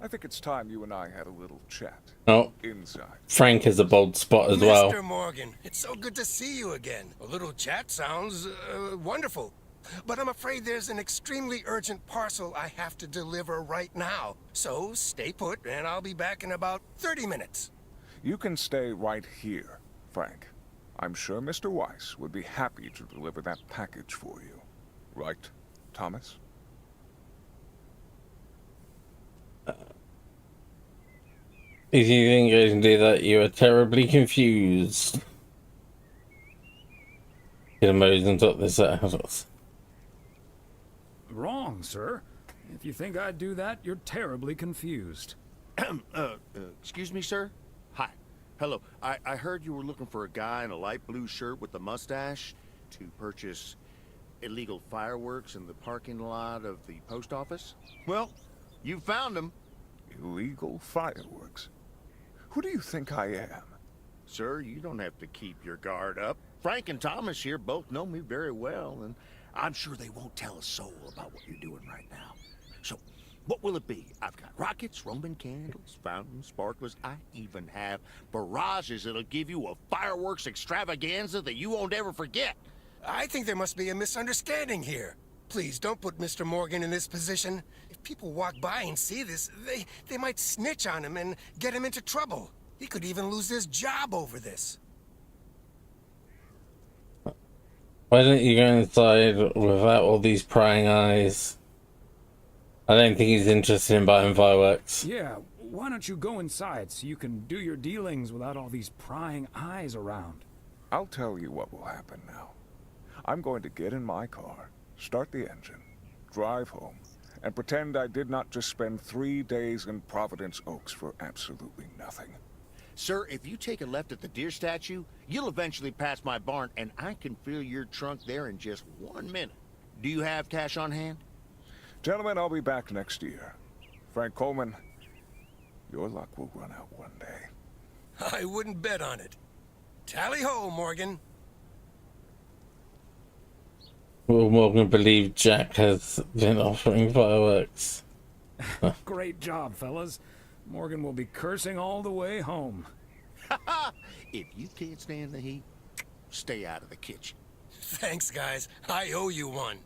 I think it's time you and I had a little chat. Oh, inside. Frank has a bold spot as well. Mr. Morgan, it's so good to see you again. A little chat sounds wonderful. But I'm afraid there's an extremely urgent parcel I have to deliver right now. So stay put, and I'll be back in about 30 minutes. You can stay right here, Frank. I'm sure Mr. Weiss would be happy to deliver that package for you. Right, Thomas? If you think I can do that, you are terribly confused. Get a Moses up this house. Wrong, sir. If you think I'd do that, you're terribly confused. Excuse me, sir? Hi. Hello. I heard you were looking for a guy in a light blue shirt with a mustache to purchase illegal fireworks in the parking lot of the post office? Well, you found him. Illegal fireworks? Who do you think I am? Sir, you don't have to keep your guard up. Frank and Thomas here both know me very well, and I'm sure they won't tell a soul about what you're doing right now. So, what will it be? I've got rockets, Roman candles, fountains, sparklers. I even have barrages that'll give you a fireworks extravaganza that you won't ever forget. I think there must be a misunderstanding here. Please, don't put Mr. Morgan in this position. If people walk by and see this, they might snitch on him and get him into trouble. He could even lose his job over this. Why don't you go inside without all these prying eyes? I don't think he's interested in buying fireworks. Yeah, why don't you go inside so you can do your dealings without all these prying eyes around? I'll tell you what will happen now. I'm going to get in my car, start the engine, drive home, and pretend I did not just spend 3 days in Providence Oaks for absolutely nothing. Sir, if you take a left at the deer statue, you'll eventually pass my barn, and I can fill your trunk there in just 1 minute. Do you have cash on hand? Gentlemen, I'll be back next year. Frank Coleman, your luck will run out one day. I wouldn't bet on it. Tally-ho, Morgan. Will Morgan believe Jack has been offering fireworks? Great job, fellas. Morgan will be cursing all the way home. If you can't stand the heat, stay out of the kitchen. Thanks, guys. I owe you one.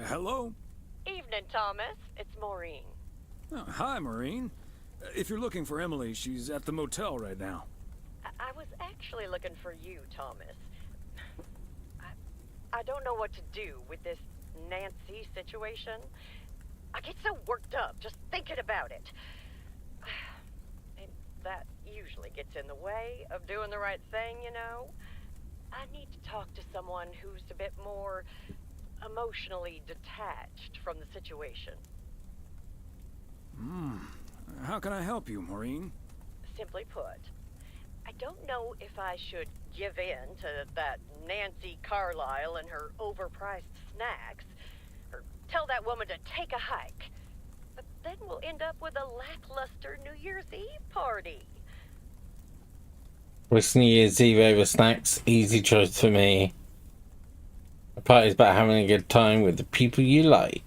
Hello? Evening, Thomas. It's Maureen. Oh, hi, Maureen. If you're looking for Emily, she's at the motel right now. I was actually looking for you, Thomas. I don't know what to do with this Nancy situation. I get so worked up just thinking about it. And that usually gets in the way of doing the right thing, you know? I need to talk to someone who's a bit more emotionally detached from the situation. How can I help you, Maureen? Simply put, I don't know if I should give in to that Nancy Carlisle and her overpriced snacks, or tell that woman to take a hike. But then we'll end up with a lackluster New Year's Eve party. With New Year's Eve over snacks, easy choice for me. A party's about having a good time with the people you like.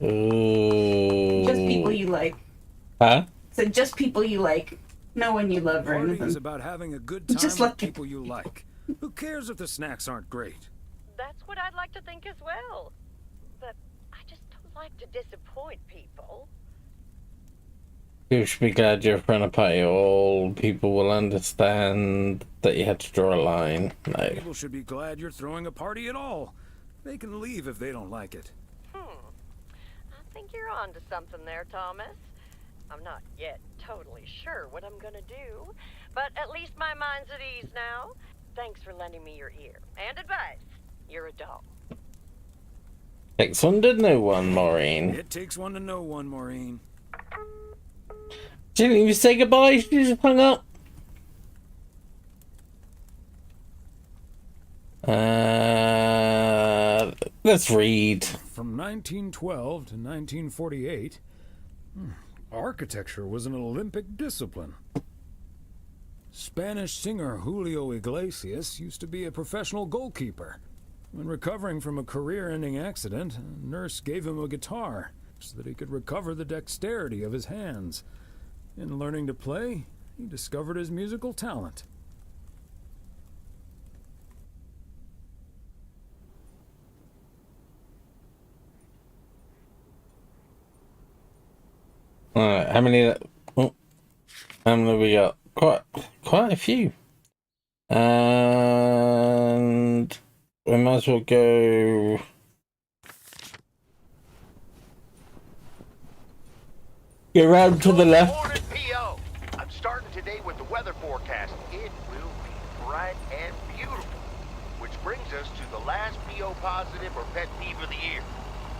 Ooh. Just people you like. Huh? So just people you like. No one you love or Party anything. is about having a good time Just with like people you like. Who cares if the snacks aren't great? That's what I'd like to think as well. But I just like to disappoint people. You should be glad you're a friend of party. All people will understand that you had to draw a line. No. People should be glad you're throwing a party at all. They can leave if they don't like it. I think you're on to something there, Thomas. I'm not yet totally sure what I'm gonna do, but at least my mind's at ease now. Thanks for lending me your ear and advice. You're a doll. Takes one to know one, Maureen. It takes one to know one, Maureen. She didn't even say goodbye, she just hung up. Let's read. From 1912 to 1948, architecture was an Olympic discipline. Spanish singer Julio Iglesias used to be a professional goalkeeper. When recovering from a career-ending accident, a nurse gave him a guitar so that he could recover the dexterity of his hands. In learning to play, he discovered his musical talent. Alright, how many we got? Quite a few. And we might as well go. Go round to the left. Morning, P.O. I'm starting today with the weather forecast. It will be bright and beautiful. Which brings us to the last P.O. positive or pet peeve of the year.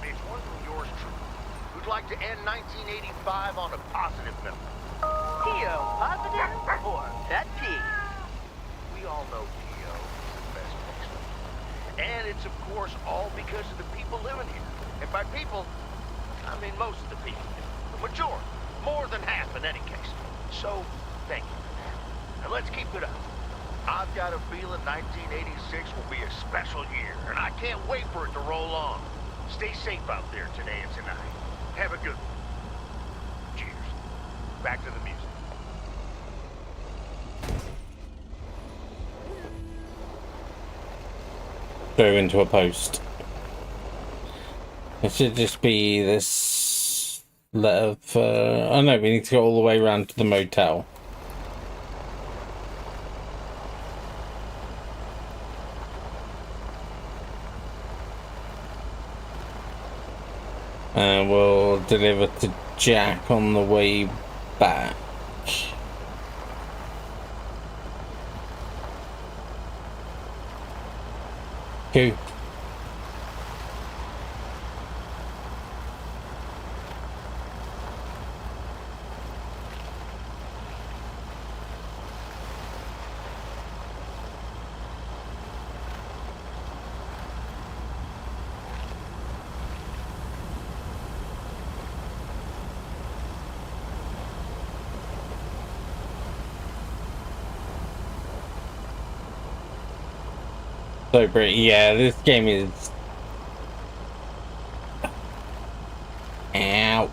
It's one from yours truly. Who'd like to end 1985 on a positive note? P.O. positive or pet peeve? We all know P.O. is the best place. And it's, of course, all because of the people living here. And by people, I mean most of the people. The majority. More than half in any case. So, thank you for that. And let's keep it up. I've got a feeling 1986 will be a special year, and I can't wait for it to roll on. Stay safe out there today and tonight. Have a good one. Cheers. Back to the music. Go into a post. It should just be this letter for... Oh no, we need to go all the way around to the motel. And we'll deliver to Jack on the way back. Who? So great, yeah, this game is... Ow.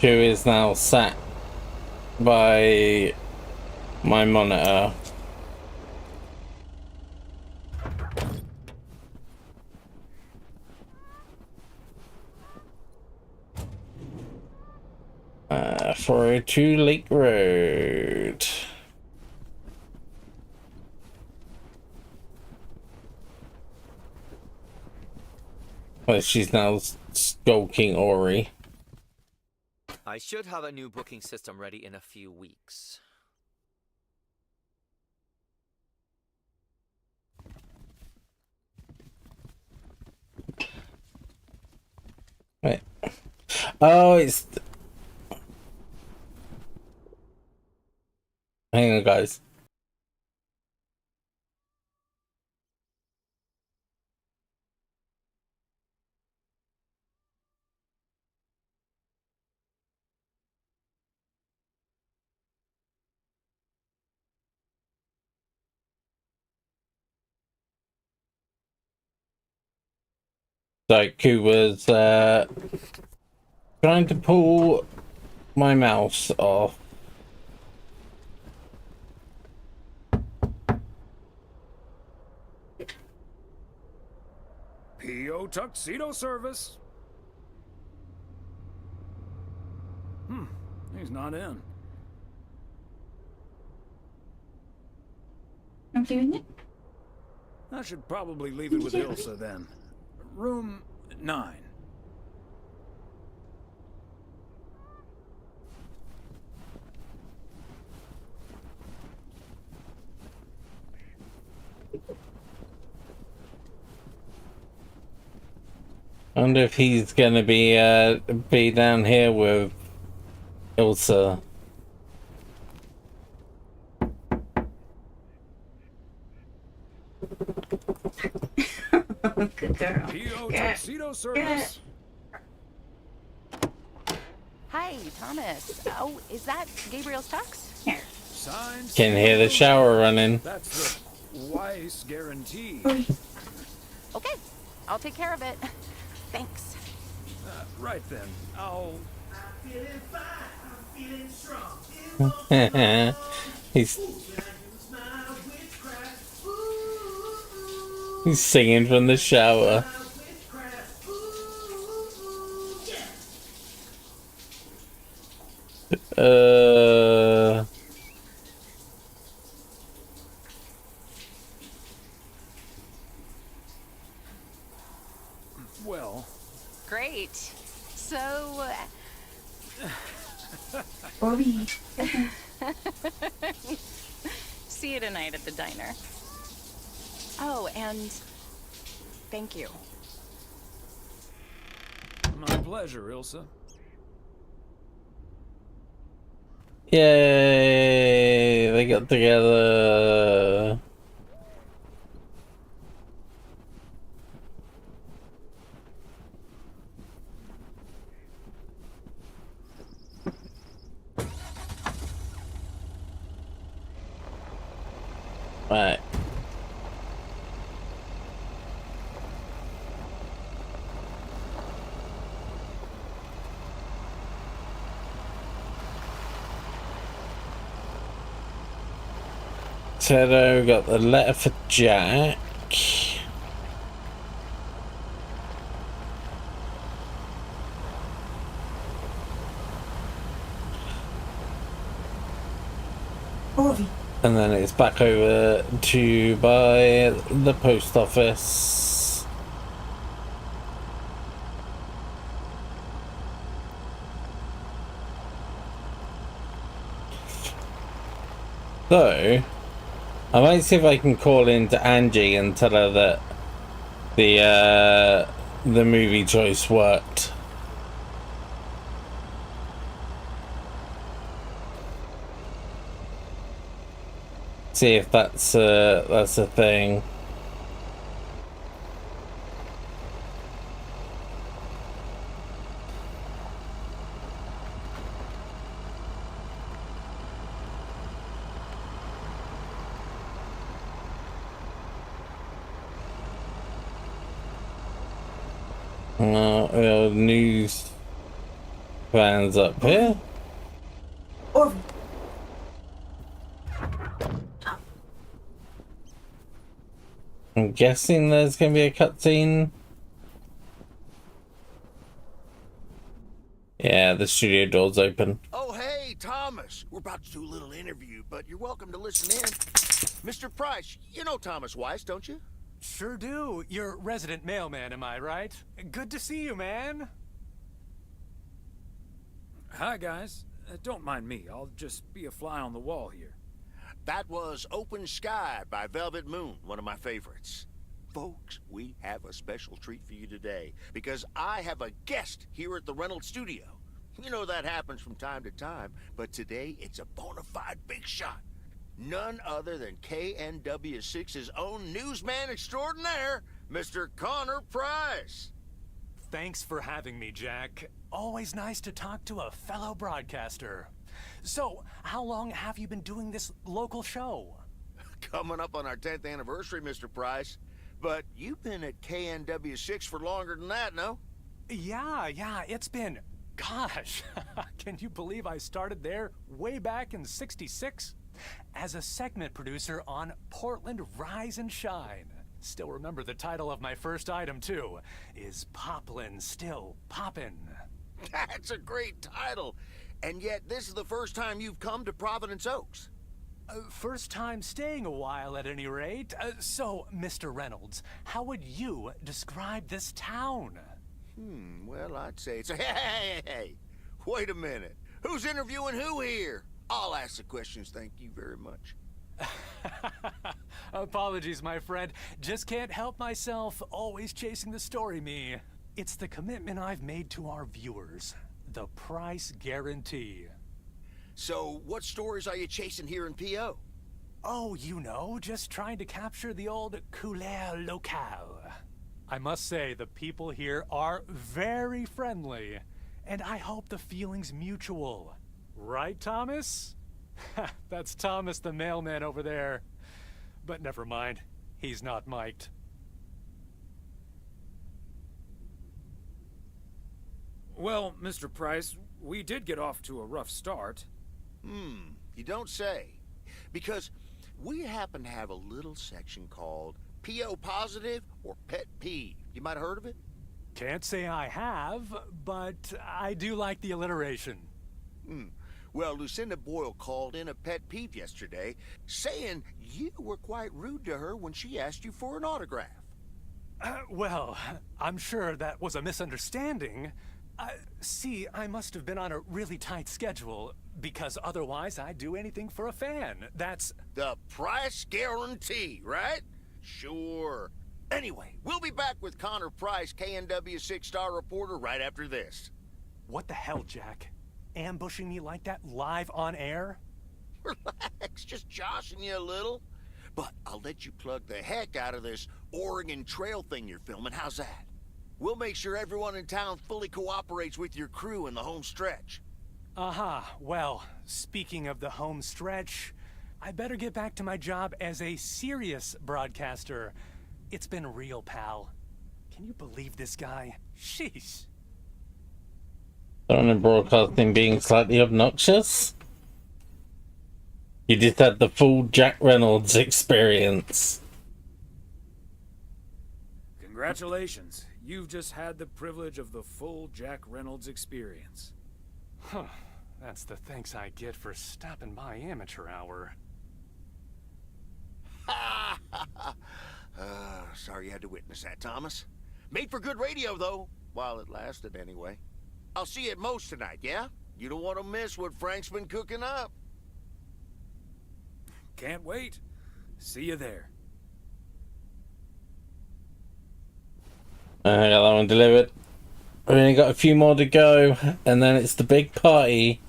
Who is now sat by my monitor. For a 2 Lake Road. Well, she's now skulking Ori. I should have a new booking system ready in a few weeks. Wait. Oh, it's... Hang on, guys. Ku was trying to pull my mouse off P.O. Tuxedo Service. He's not in. I'm doing it. I should probably leave it with Ilsa then. Room 9. I wonder if he's gonna be down here with Ilsa. Good girl. P.O. Tuxedo Service. Hi, Thomas. Oh, is that Gabriel's tux? Here. Signs. Can hear the shower running. That's the Weiss guarantee. Okay, I'll take care of it. Thanks. Right then. I'll... I'm feeling fine. I'm feeling strong. He's singing from the shower. Well. Great. So... Bobby. See you tonight at the diner. Oh, and thank you. My pleasure, Ilsa. Yay! They got together. Right. Tedo got the letter for Jack. Bobby. And then it's back over to by the post office. So, I might see if I can call in to Angie and tell her that the movie choice worked. See if that's a thing. News fans up here. I'm guessing there's going to be a cutscene. Yeah, the studio door's open. Oh, hey, Thomas. We're about to do a little interview, but you're welcome to listen in. Mr. Price, you know Thomas Weiss, don't you? Sure do. You're resident mailman, am I right? Good to see you, man. Hi, guys. Don't mind me. I'll just be a fly on the wall here. That was Open Sky by Velvet Moon, one of my favorites. Folks, we have a special treat for you today, because I have a guest here at the Reynolds studio. You know that happens from time to time, but today it's a bona fide big shot. None other than KNW6's own newsman extraordinaire, Mr. Connor Price. Thanks for having me, Jack. Always nice to talk to a fellow broadcaster. So, how long have you been doing this local show? Coming up on our 10th anniversary, Mr. Price. But you've been at KNW6 for longer than that, no? Yeah, it's been... Gosh, can you believe I started there way back in '66? As a segment producer on Portland Rise and Shine. Still remember the title of my first item, too. Is Poplin Still Poppin'? That's a great title. And yet, this is the first time you've come to Providence Oaks. First time staying a while, at any rate. So, Mr. Reynolds, how would you describe this town? Well, I'd say it's a... Hey! Wait a minute. Who's interviewing who here? I'll ask the questions, thank you very much. Apologies, my friend. Just can't help myself. Always chasing the story, me. It's the commitment I've made to our viewers. The price guarantee. So, what stories are you chasing here in P.O.? Oh, you know, just trying to capture the old couleur locale. I must say, the people here are very friendly, and I hope the feeling's mutual. Right, Thomas? That's Thomas the mailman over there. But never mind, he's not mic'd. Well, Mr. Price, we did get off to a rough start. You don't say. Because we happen to have a little section called P.O. Positive or Pet Peeve. You might have heard of it? Can't say I have, but I do like the alliteration. Well, Lucinda Boyle called in a pet peeve yesterday, saying you were quite rude to her when she asked you for an autograph. Well, I'm sure that was a misunderstanding. See, I must have been on a really tight schedule, because otherwise I'd do anything for a fan. That's... The price guarantee, right? Sure. Anyway, we'll be back with Connor Price, KNW 6-star reporter, right after this. What the hell, Jack? Ambushing me like that live on air? Relax, just joshing you a little. But I'll let you plug the heck out of this Oregon Trail thing you're filming. How's that? We'll make sure everyone in town fully cooperates with your crew in the home stretch. Well, speaking of the home stretch, I better get back to my job as a serious broadcaster. It's been real, pal. Can you believe this guy? Sheesh. On broadcasting being slightly obnoxious? You just had the full Jack Reynolds experience. Congratulations. You've just had the privilege of the full Jack Reynolds experience. Huh. That's the thanks I get for stopping by amateur hour. Sorry you had to witness that, Thomas. Made for good radio, though. While it lasted, anyway. I'll see you at Moe's tonight, yeah? You don't want to miss what Frank's been cooking up. Can't wait. See you there. I got that one delivered. We only got a few more to go, and then it's the big party.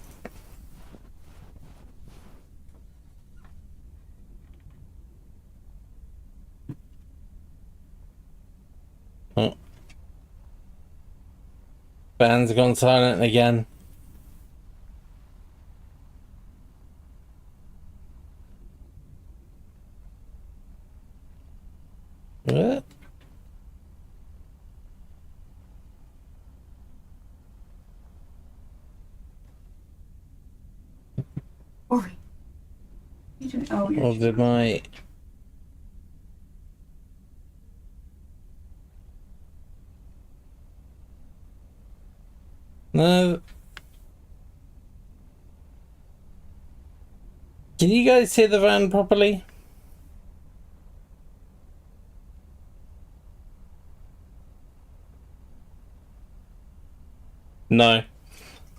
Oh. Fans have gone silent again. What? Ori. You didn't. Oh, you're. Or did my... No. Can you guys hear the van properly? No.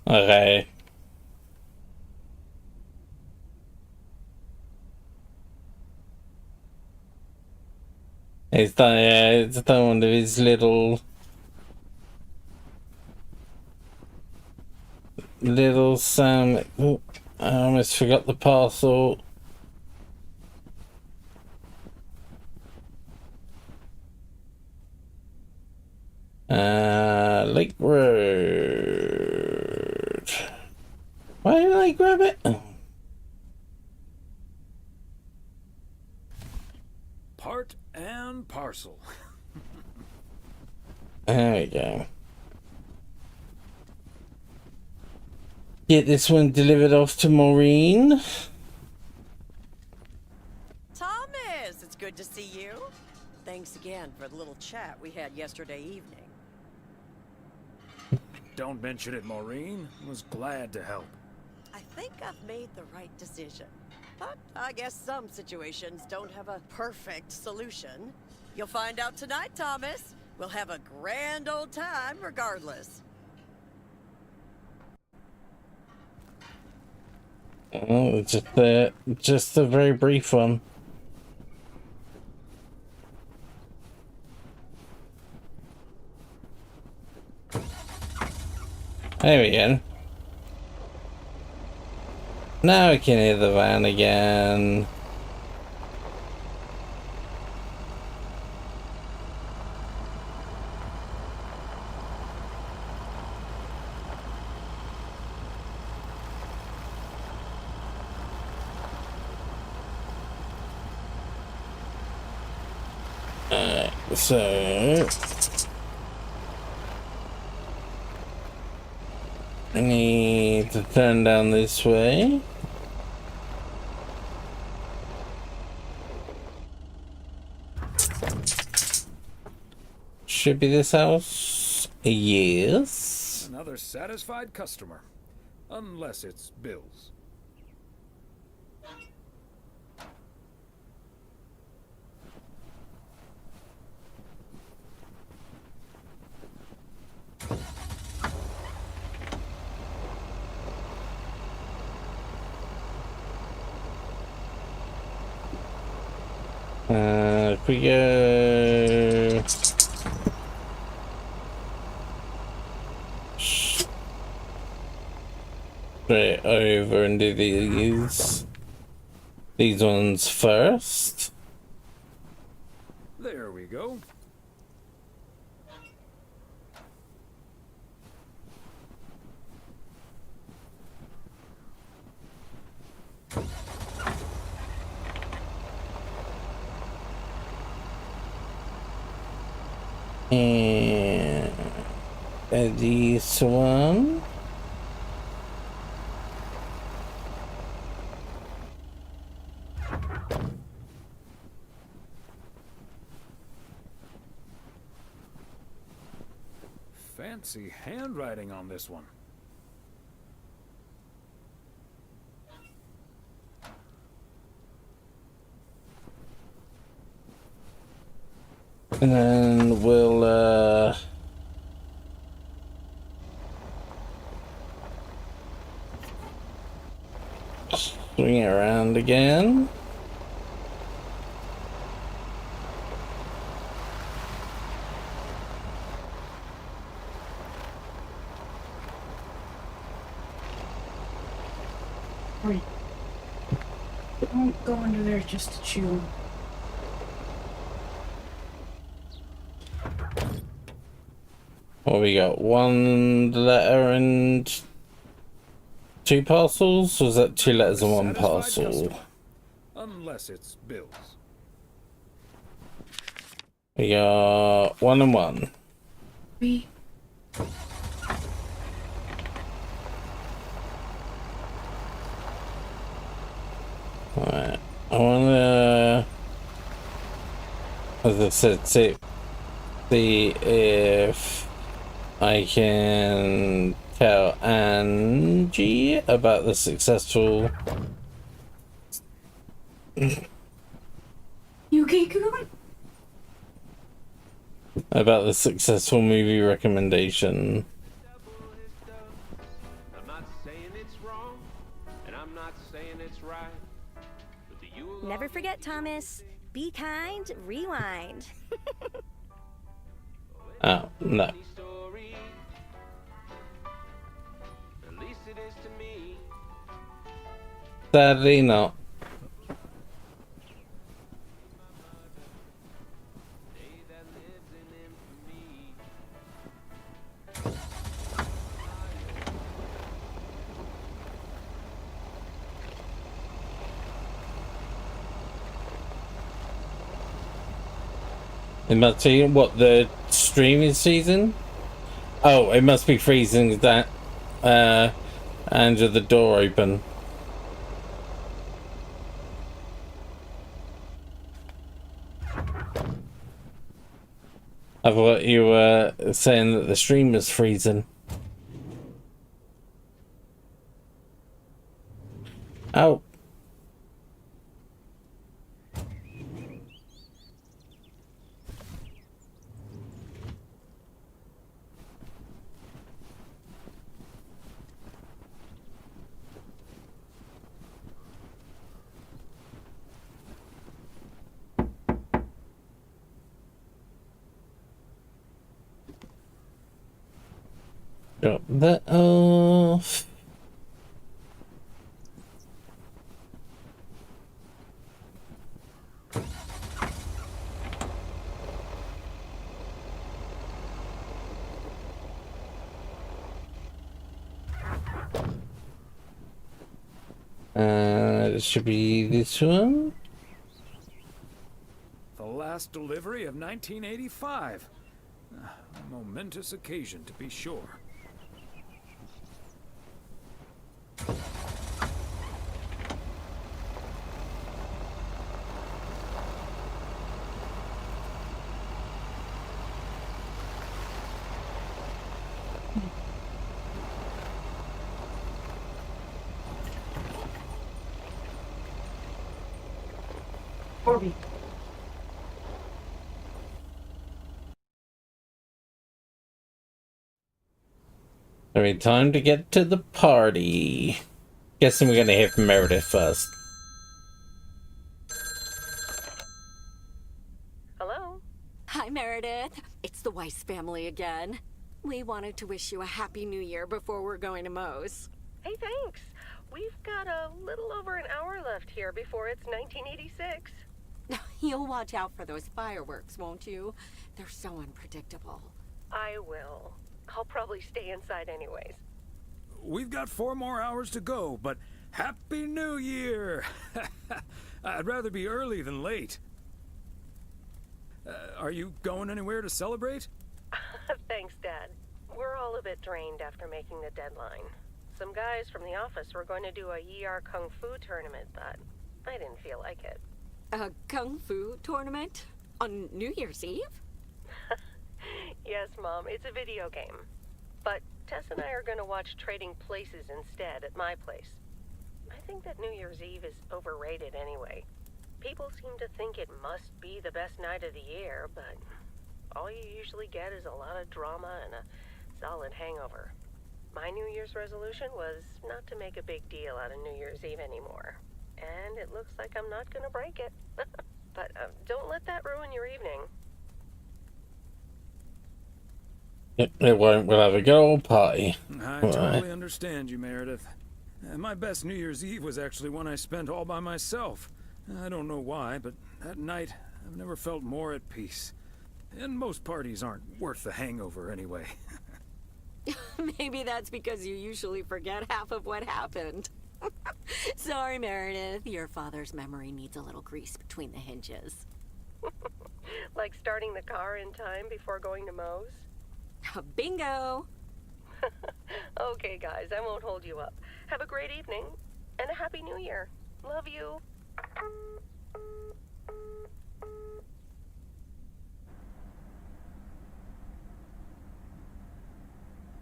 Okay. It's done, yeah, it's done one of his little Sam. Oh, I almost forgot the parcel. Lake Road. Why didn't I grab it? Oh. Part and parcel. There we go. Get this one delivered off to Maureen. Thomas, it's good to see you. thanks again for the little chat we had yesterday evening. Don't mention it, Maureen. Was glad to help. I think I've made the right decision. But I guess some situations don't have a perfect solution. You'll find out tonight, Thomas. We'll have a grand old time regardless. Oh, just a very brief one. There we go. Now we can hear the van again. So I need to turn down this way. Should be this house. Yes. Another satisfied customer. Unless it's Bill's. If we go straight over and do these ones first. There we go. And this one. Fancy handwriting on this one. And then we'll swing it around again. Wait. Don't go under there just to chew. Well, we got one letter and two parcels? Or was that two letters and one parcel? Customer. Unless it's Bill's. We got one and one. Me. Alright. I wanna, as I said, see if I can tell Angie about the successful Yuki-kun? About the successful movie recommendation. I'm not saying it's wrong, and I'm not saying it's right. But do you Never forget, Thomas. Be kind, rewind. Oh, no. story? At least it is to me. Sadly not. It must be what, the streaming season? Oh, it must be freezing that and the door open. I thought you were saying that the stream was freezing. Oh. Drop that off. It should be this one. The last delivery of 1985. A momentous occasion, to be sure. Corby. Alright, time to get to the party. Guessing we're gonna hear from Meredith first. Hello? Hi, Meredith. It's the Weiss family again. We wanted to wish you a happy new year before we're going to Moe's. Hey, thanks. We've got a little over an hour left here before it's 1986. You'll watch out for those fireworks, won't you? They're so unpredictable. I will. I'll probably stay inside anyways. We've got 4 more hours to go, but Happy New Year! I'd rather be early than late. Are you going anywhere to celebrate? Thanks, Dad. We're all a bit drained after making the deadline. Some guys from the office were going to do a ER Kung Fu tournament, but I didn't feel like it. A Kung Fu tournament? On New Year's Eve? Yes, Mom, it's a video game. But Tess and I are going to watch Trading Places instead at my place. I think that New Year's Eve is overrated anyway. People seem to think it must be the best night of the year, but all you usually get is a lot of drama and a solid hangover. My New Year's resolution was not to make a big deal out of New Year's Eve anymore. And it looks like I'm not going to break it. But don't let that ruin your evening. It won't. We'll have a good old party. I totally understand you, Meredith. My best New Year's Eve was actually one I spent all by myself. I don't know why, but that night I've never felt more at peace. And most parties aren't worth the hangover anyway. Maybe that's because you usually forget half of what happened. Sorry, Meredith. Your father's memory needs a little grease between the hinges. Like starting the car in time before going to Moe's? Bingo! Okay, guys, I won't hold you up. Have a great evening, and a Happy New Year. Love you.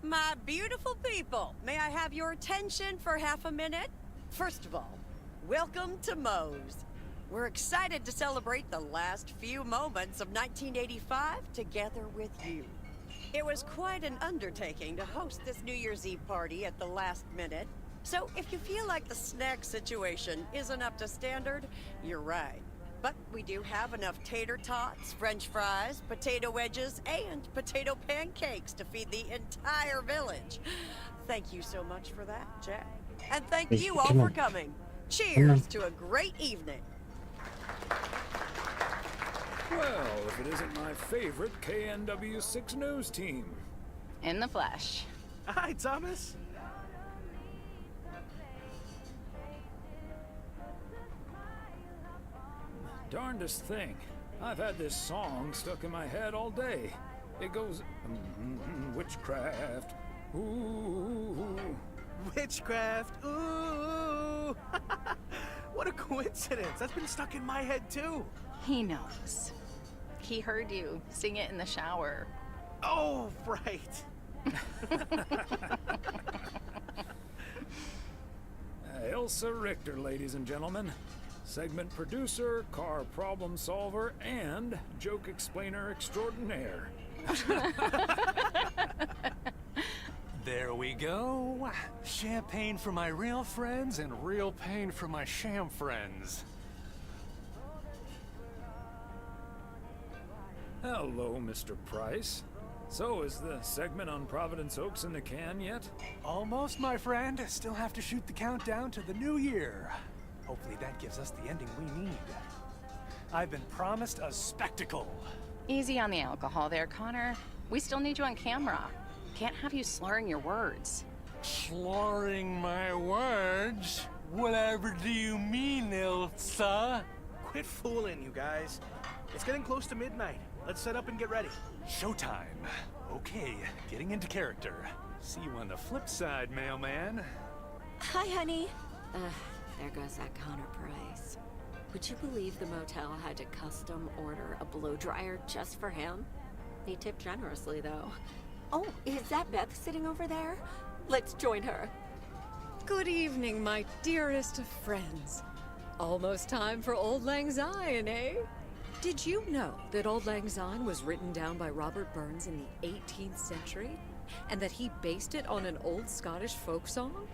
My beautiful people, may I have your attention for half a minute? First of all, welcome to Moe's. We're excited to celebrate the last few moments of 1985 together with you. It was quite an undertaking to host this New Year's Eve party at the last minute. So if you feel like the snack situation isn't up to standard, you're right. But we do have enough tater tots, french fries, potato wedges, and potato pancakes to feed the entire village. Thank you so much for that, Jack. And thank you all for coming. Cheers to a great evening. Well, if it isn't my favorite KNW6 news team. In the flesh. Hi, Thomas. Darndest thing. I've had this song stuck in my head all day. It goes, witchcraft, ooh. Witchcraft, ooh. What a coincidence. That's been stuck in my head, too. He knows. He heard you sing it in the shower. Oh, right. Elsa Richter, ladies and gentlemen. Segment producer, car problem solver, and joke explainer extraordinaire. There we go. Champagne for my real friends and real pain for my sham friends. Hello, Mr. Price. So, is the segment on Providence Oaks in the can yet? Almost, my friend. Still have to shoot the countdown to the new year. Hopefully that gives us the ending we need. I've been promised a spectacle. Easy on the alcohol there, Connor. We still need you on camera. Can't have you slurring your words. Slurring my words? Whatever do you mean, Elsa? Quit fooling, you guys. It's getting close to midnight. Let's set up and get ready. Showtime. Okay, getting into character. See you on the flip side, mailman. Hi, honey. There goes that Connor Price. Would you believe the motel had to custom order a blow dryer just for him? He tipped generously, though. Oh, is that Beth sitting over there? Let's join her. Good evening, my dearest of friends. Almost time for Auld Lang Syne, eh? Did you know that Auld Lang Syne was written down by Robert Burns in the 18th century? And that he based it on an old Scottish folk song?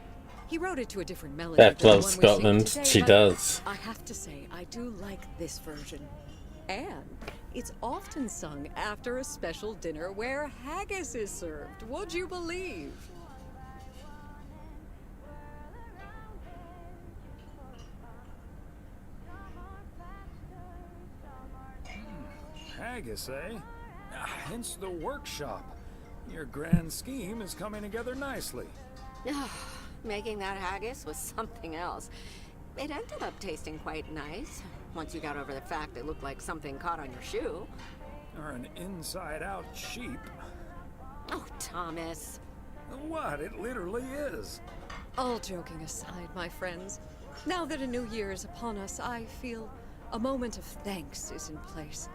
He wrote it to a different melody. Beth than the loves one we're singing Scotland. today, She but does. I have to say, I do like this version. And it's often sung after a special dinner where haggis is served. Would you believe? Haggis, eh? Hence the workshop. Your grand scheme is coming together nicely. Making that haggis was something else. It ended up tasting quite nice, once you got over the fact it looked like something caught on your shoe. Or an inside-out sheep. Oh, Thomas. What? It literally is. All joking aside, my friends, now that a new year is upon us, I feel a moment of thanks is in place.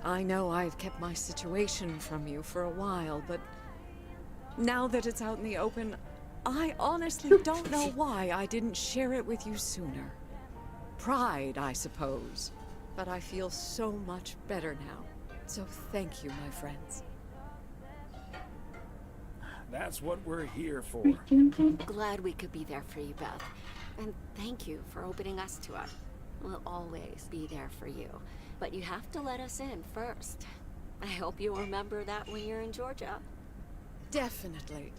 I know I've kept my situation from you for a while, but now that it's out in the open, I honestly don't know why I didn't share it with you sooner. Pride, I suppose. But I feel so much better now. So thank you, my friends. That's what we're here for. Glad we could be there for you, Beth. And thank you for opening us to us. We'll always be there for you. But you have to let us in first. I hope you'll remember that when you're in Georgia. Definitely.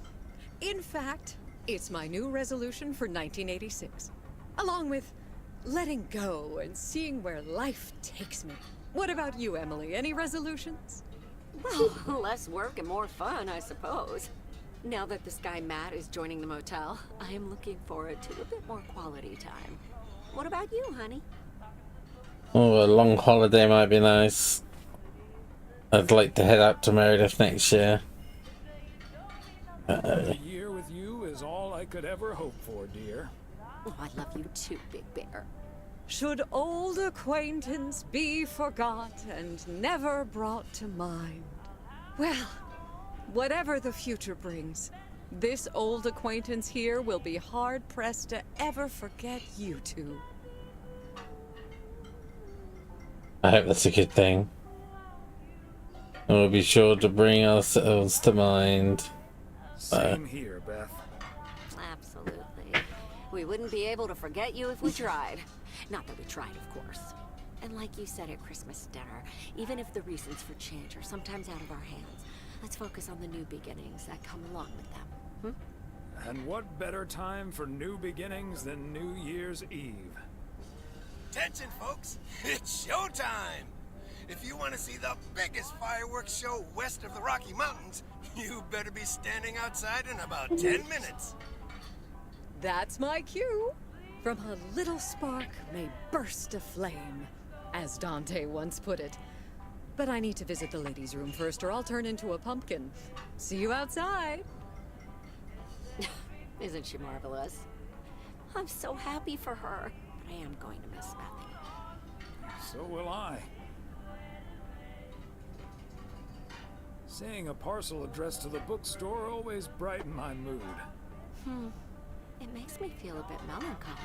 In fact, it's my new resolution for 1986. Along with letting go and seeing where life takes me. What about you, Emily? Any resolutions? Well, less work and more fun, I suppose. Now that this guy Matt is joining the motel, I am looking forward to a bit more quality time. What about you, honey? Oh, a long holiday might be nice. I'd like to head out to Meredith next year. A year with you is all I could ever hope for, dear. Oh, I love you too, Big Bear. Should old acquaintance be forgot and never brought to mind? Well, whatever the future brings, this old acquaintance here will be hard-pressed to ever forget you two. I hope that's a good thing. And we'll be sure to bring ourselves to mind. Same here, Beth. Absolutely. We wouldn't be able to forget you if we tried. Not that we tried, of course. And like you said at Christmas dinner, even if the reasons for change are sometimes out of our hands, let's focus on the new beginnings that come along with them. And what better time for new beginnings than New Year's Eve? Attention, folks! It's showtime! If you want to see the biggest fireworks show west of the Rocky Mountains, you better be standing outside in about 10 minutes. That's my cue. From a little spark may burst a flame, as Dante once put it. But I need to visit the ladies' room first, or I'll turn into a pumpkin. See you outside. Isn't she marvelous? I'm so happy for her, but I am going to miss Bethany. So will I. Seeing a parcel addressed to the bookstore always brightened my mood. It makes me feel a bit melancholic.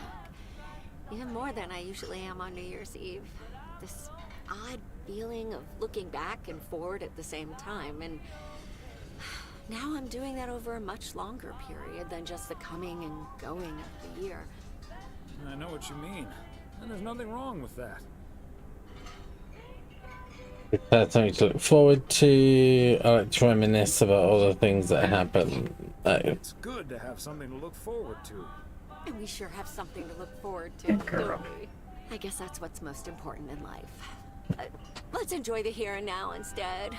Even more than I usually am on New Year's Eve. This odd feeling of looking back and forward at the same time, and now I'm doing that over a much longer period than just the coming and going of the year. I know what you mean, and there's nothing wrong with that. That's something to look forward to. I like to reminisce about all the things that happen. It's good to have something to look forward to. And we sure have something to look forward to, don't we? I guess that's what's most important in life. Let's enjoy the here and now instead.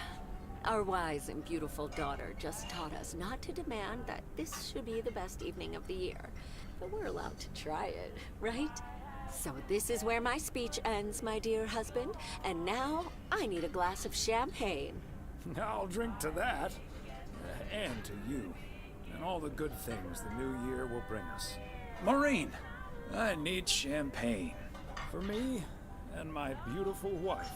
Our wise and beautiful daughter just taught us not to demand that this should be the best evening of the year. But we're allowed to try it, right? So this is where my speech ends, my dear husband. And now I need a glass of champagne. I'll drink to that. And to you. And all the good things the new year will bring us. Maureen, I need champagne. For me and my beautiful wife.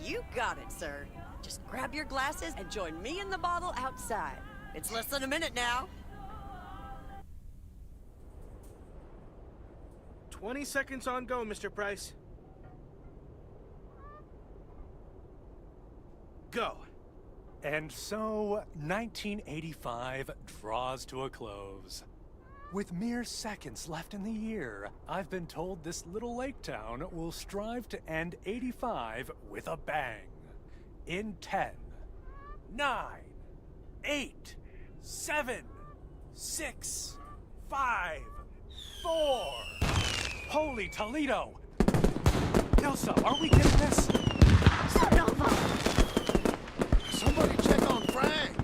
You got it, sir. Just grab your glasses and join me in the bottle outside. It's less than a minute now. 20 seconds on go, Mr. Price. Go. And so, 1985 draws to a close. With mere seconds left in the year, I've been told this little lake town will strive to end 85 with a bang. In 10, 9, 8, 7, 6, 5, 4. Holy Toledo! Ilsa, are we getting this? Somebody check on Frank!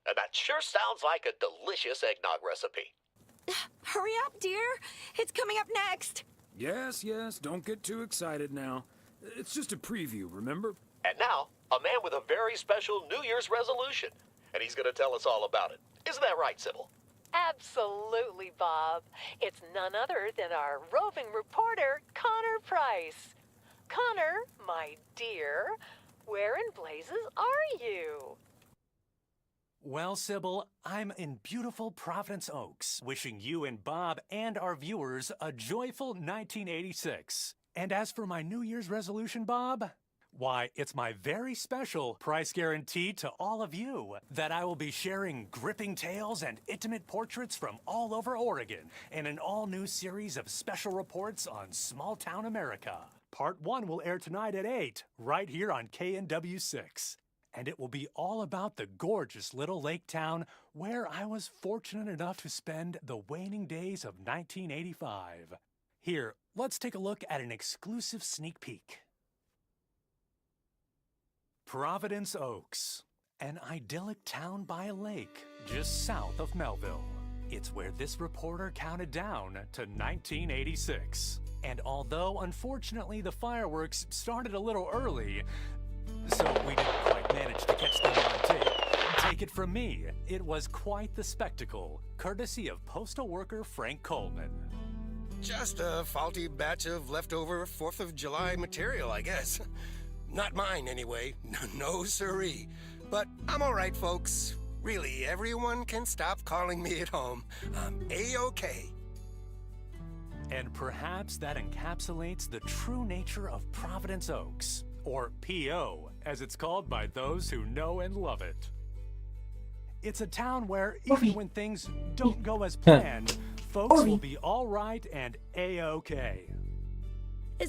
And that sure sounds like a delicious eggnog recipe. Hurry up, dear. It's coming up next. Yes, don't get too excited now. It's just a preview, remember? And now, a man with a very special New Year's resolution. And he's going to tell us all about it. Isn't that right, Sybil? Absolutely, Bob. It's none other than our roving reporter, Connor Price. Connor, my dear, where in blazes are you? Well, Sybil, I'm in beautiful Providence Oaks, wishing you and Bob and our viewers a joyful 1986. And as for my New Year's resolution, Bob, why, it's my very special price guarantee to all of you that I will be sharing gripping tales and intimate portraits from all over Oregon in an all-new series of special reports on small-town America. Part 1 will air tonight at 8, right here on KNW6. And it will be all about the gorgeous little lake town where I was fortunate enough to spend the waning days of 1985. Here, let's take a look at an exclusive sneak peek. Providence Oaks, an idyllic town by a lake just south of Melville. It's where this reporter counted down to 1986. And although, unfortunately, the fireworks started a little early, so we didn't quite manage to catch them on tape. Take it from me, it was quite the spectacle, courtesy of postal worker Frank Coleman. Just a faulty batch of leftover 4th of July material, I guess. Not mine, anyway. No siree. But I'm all right, folks. Really, everyone can stop calling me at home. I'm A-okay. And perhaps that encapsulates the true nature of Providence Oaks. Or P.O., as it's called by those who know and love it. It's a town where even when things don't go as planned, folks will be all right and A-okay.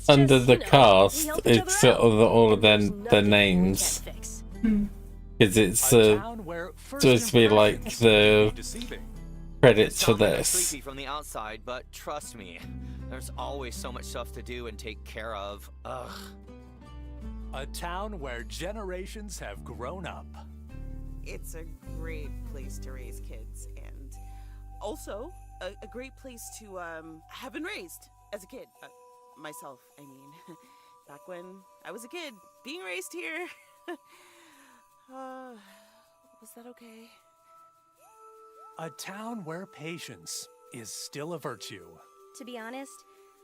Under the cast, it's got all of their names. Because it's supposed to be like the credits for this. Creepy from the outside, but trust me, there's always so much stuff to do and take care of. Ugh. A town where generations have grown up. It's a great place to raise kids, and also a great place to have been raised as a kid. myself, I mean. Back when I was a kid, being raised here. Was that okay? A town where patience is still a virtue. To be honest,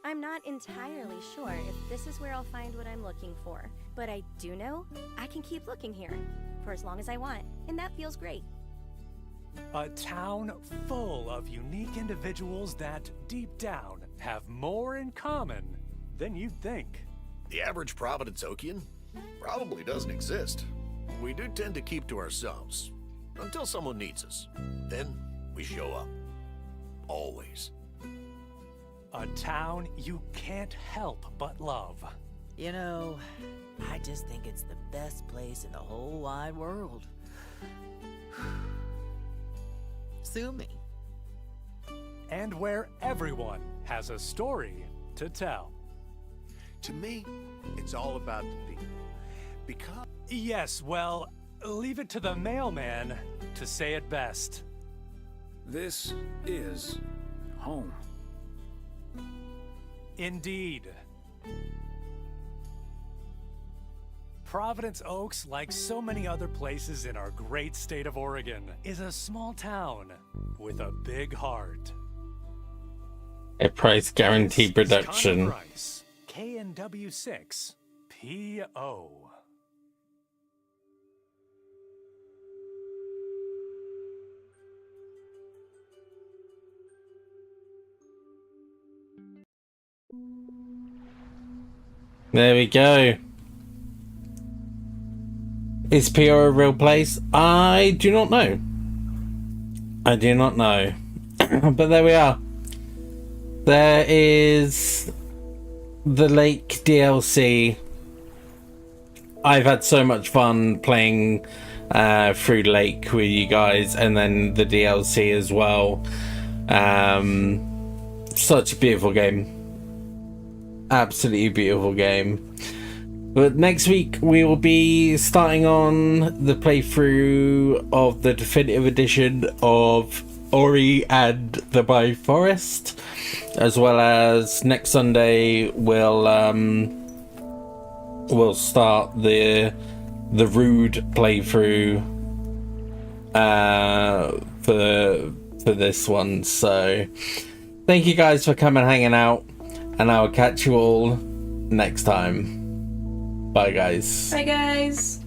I'm not entirely sure if this is where I'll find what I'm looking for. But I do know I can keep looking here for as long as I want, and that feels great. A town full of unique individuals that, deep down, have more in common than you'd think. The average Providence Oakian probably doesn't exist. We do tend to keep to ourselves until someone needs us. Then we show up. Always. A town you can't help but love. You know, I just think it's the best place in the whole wide world. Sue me. And where everyone has a story to tell. To me, it's all about the people. Because... Yes, well, leave it to the mailman to say it best. This is home. Indeed. Providence Oaks, like so many other places in our great state of Oregon, is a small town with a big heart. A price guarantee production. Price, KNW6 PO. There we go. Is PR a real place? I do not know. I do not know. But there we are. There is the Lake DLC. I've had so much fun playing through Lake with you guys, and then the DLC as well. Such a beautiful game. Absolutely beautiful game. But next week we will be starting on the playthrough of the definitive edition of Ori and the Bifrost, as well as next Sunday we'll start the Rude playthrough for this one. So thank you guys for coming and hanging out, and I will catch you all next time. Bye guys. Bye guys.